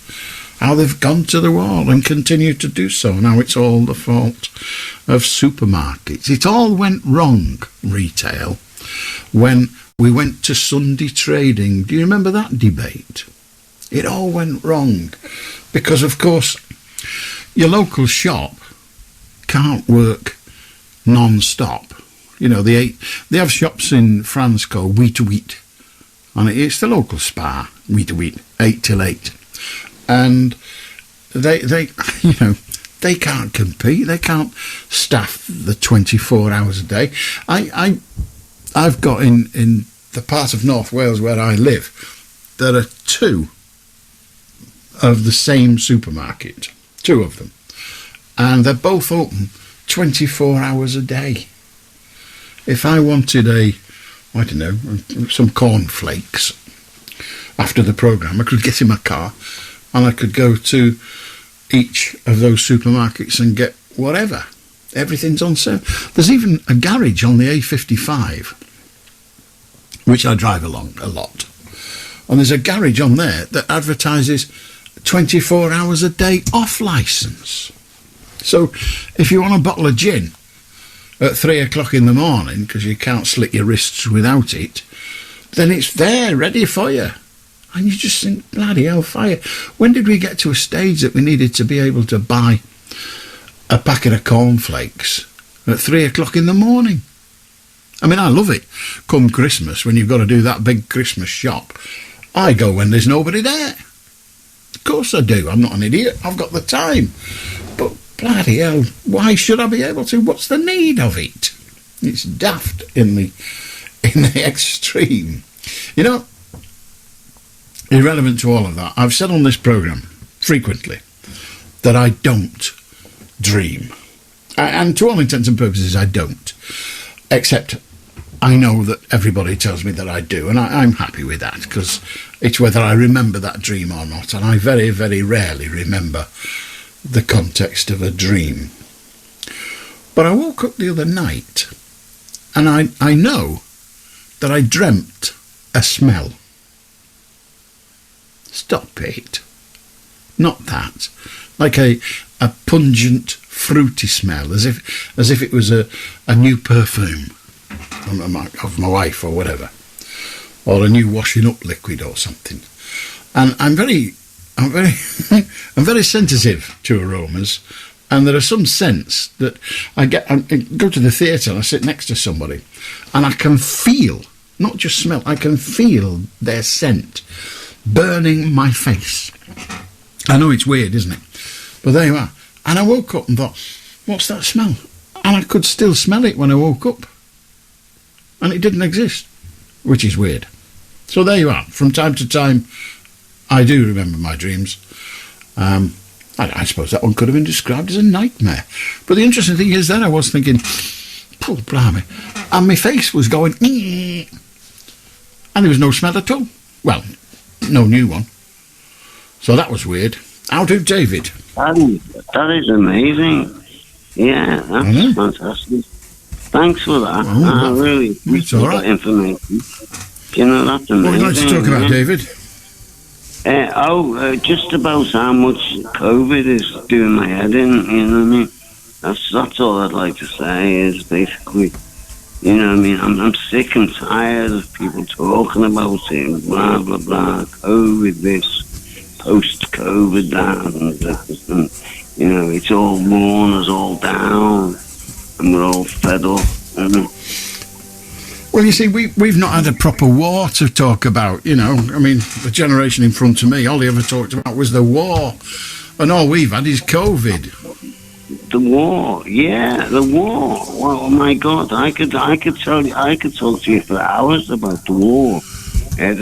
how they've gone to the wall and continue to do so. Now it's all the fault of supermarkets. It all went wrong, retail, when we went to Sunday trading. Do you remember that debate? It all went wrong because, of course, your local shop can't work non-stop. You know, they have shops in France called Wheat to Wheat, and it's the local Spar, Wheat to Wheat, 8 till 8. And they you know, they can't compete. They can't staff the 24 hours a day. I've got in the part of North Wales where I live, there are 2 of the same supermarket, 2 of them, and they're both open 24 hours a day. If I wanted some cornflakes after the programme, I could get in my car and I could go to each of those supermarkets and get whatever. Everything's on sale. There's even a garage on the A55, which I drive along a lot. And there's a garage on there that advertises 24 hours a day off licence. So if you want a bottle of gin at 3 o'clock in the morning, because you can't slit your wrists without it, then it's there, ready for you. And you just think, bloody hellfire, when did we get to a stage that we needed to be able to buy a packet of cornflakes at 3 o'clock in the morning? I mean, I love it. Come Christmas, when you've got to do that big Christmas shop, I go when there's nobody there. Of course I do. I'm not an idiot. I've got the time. But bloody hell, why should I be able to? What's the need of it? It's daft in the extreme. You know, irrelevant to all of that, I've said on this programme frequently that I don't dream. And to all intents and purposes, I don't. Except I know that everybody tells me that I do, and I'm happy with that, because it's whether I remember that dream or not, and I very, very rarely remember the context of a dream. But I woke up the other night, and I know that I dreamt a smell. Stop it. Not that. Like a pungent, fruity smell, as if it was a new perfume of my wife or whatever, or a new washing up liquid or something. And I'm very I'm very sensitive to aromas, and there are some scents that I go to the theatre and I sit next to somebody, and I can feel, not just smell, I can feel their scent burning my face. I know it's weird, isn't it? But there you are. And I woke up and thought, what's that smell? And I could still smell it when I woke up. And it didn't exist, which is weird. So there you are. From time to time, I do remember my dreams. I suppose that one could have been described as a nightmare. But the interesting thing is then I was thinking, poor blimey, and my face was going, and there was no smell at all. Well, no new one. So that was weird. How do David? That is amazing. Yeah, that's fantastic. Thanks for that. I really appreciate that information. You know, that's amazing. What would you like to talk about, David? Just about how much COVID is doing my head in, you know what I mean? That's all I'd like to say is basically, you know what I mean? I'm sick and tired of people talking about it, blah, blah, blah, COVID this, post-COVID that, and, you know, it's all worn us all down, and we're all fed up, you know? Well, you see, we've not had a proper war to talk about, you know. I mean, the generation in front of me, all they ever talked about was the war. And all we've had is COVID. The war, yeah, the war. Well, oh my God, I could talk to you for hours about the war. But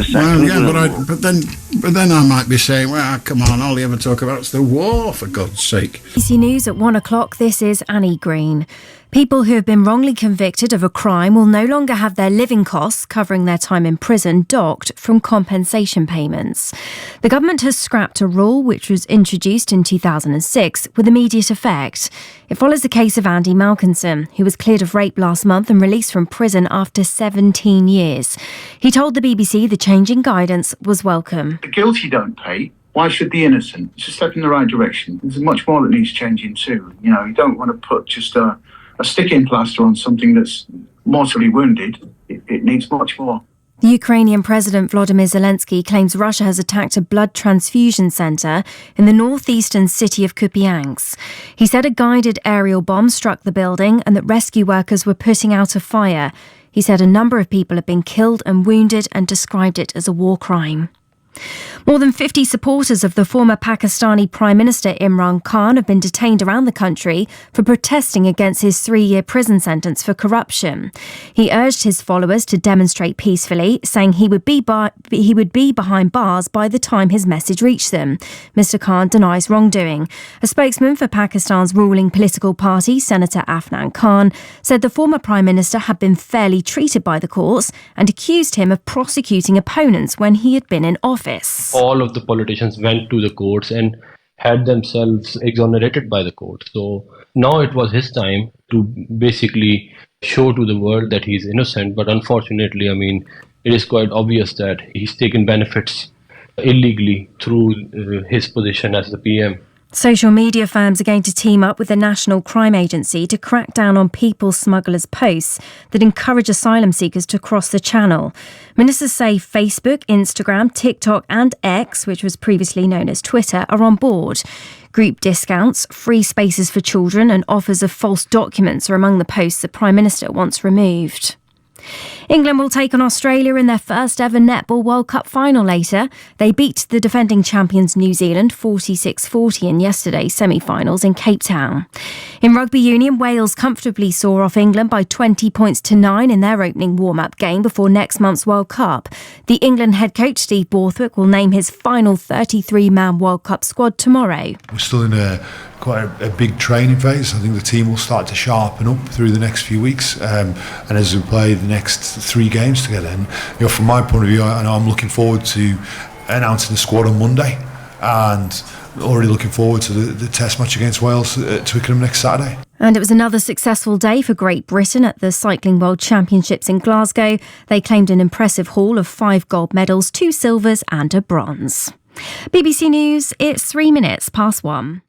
then I might be saying, well, come on, all they ever talk about is the war, for God's sake. BBC News at 1 o'clock, this is Annie Green. People who have been wrongly convicted of a crime will no longer have their living costs covering their time in prison docked from compensation payments. The government has scrapped a rule which was introduced in 2006 with immediate effect. It follows the case of Andy Malkinson, who was cleared of rape last month and released from prison after 17 years. He told the BBC the change in guidance was welcome. The guilty don't pay, Why should the innocent? It's a step in the right direction. There's much more that needs changing too. You know, you don't want to put just a sticking plaster on something that's mortally wounded. It needs much more. The Ukrainian President Volodymyr Zelensky claims Russia has attacked a blood transfusion centre in the northeastern city of Kupiansk. He said a guided aerial bomb struck the building and that rescue workers were putting out a fire. He said a number of people had been killed and wounded and described it as a war crime. More than 50 supporters of the former Pakistani Prime Minister Imran Khan have been detained around the country for protesting against his 3-year prison sentence for corruption. He urged his followers to demonstrate peacefully, saying he would be behind bars by the time his message reached them. Mr. Khan denies wrongdoing. A spokesman for Pakistan's ruling political party, Senator Afnan Khan, said the former Prime Minister had been fairly treated by the courts and accused him of prosecuting opponents when he had been in office. All of the politicians went to the courts and had themselves exonerated by the court. So now it was his time to basically show to the world that he's innocent. But unfortunately, I mean, it is quite obvious that he's taken benefits illegally through his position as the PM. Social media firms are going to team up with the National Crime Agency to crack down on people smugglers' posts that encourage asylum seekers to cross the channel. Ministers say Facebook, Instagram, TikTok and X, which was previously known as Twitter, are on board. Group discounts, free spaces for children and offers of false documents are among the posts the Prime Minister wants removed. England will take on Australia in their first ever Netball World Cup final later. They beat the defending champions New Zealand 46-40 in yesterday's semi-finals in Cape Town. In rugby union, Wales comfortably saw off England by 20 points to 9 in their opening warm-up game before next month's World Cup. The England head coach Steve Borthwick will name his final 33-man World Cup squad tomorrow. We're still in quite a big training phase. I think the team will start to sharpen up through the next few weeks, and as we play the next 3 games together. And from my point of view, I know I'm looking forward to announcing the squad on Monday, and already looking forward to the test match against Wales at Twickenham next Saturday. And it was another successful day for Great Britain at the Cycling World Championships in Glasgow. They claimed an impressive haul of 5 gold medals, 2 silvers and a bronze. BBC News, it's 3 minutes past 1.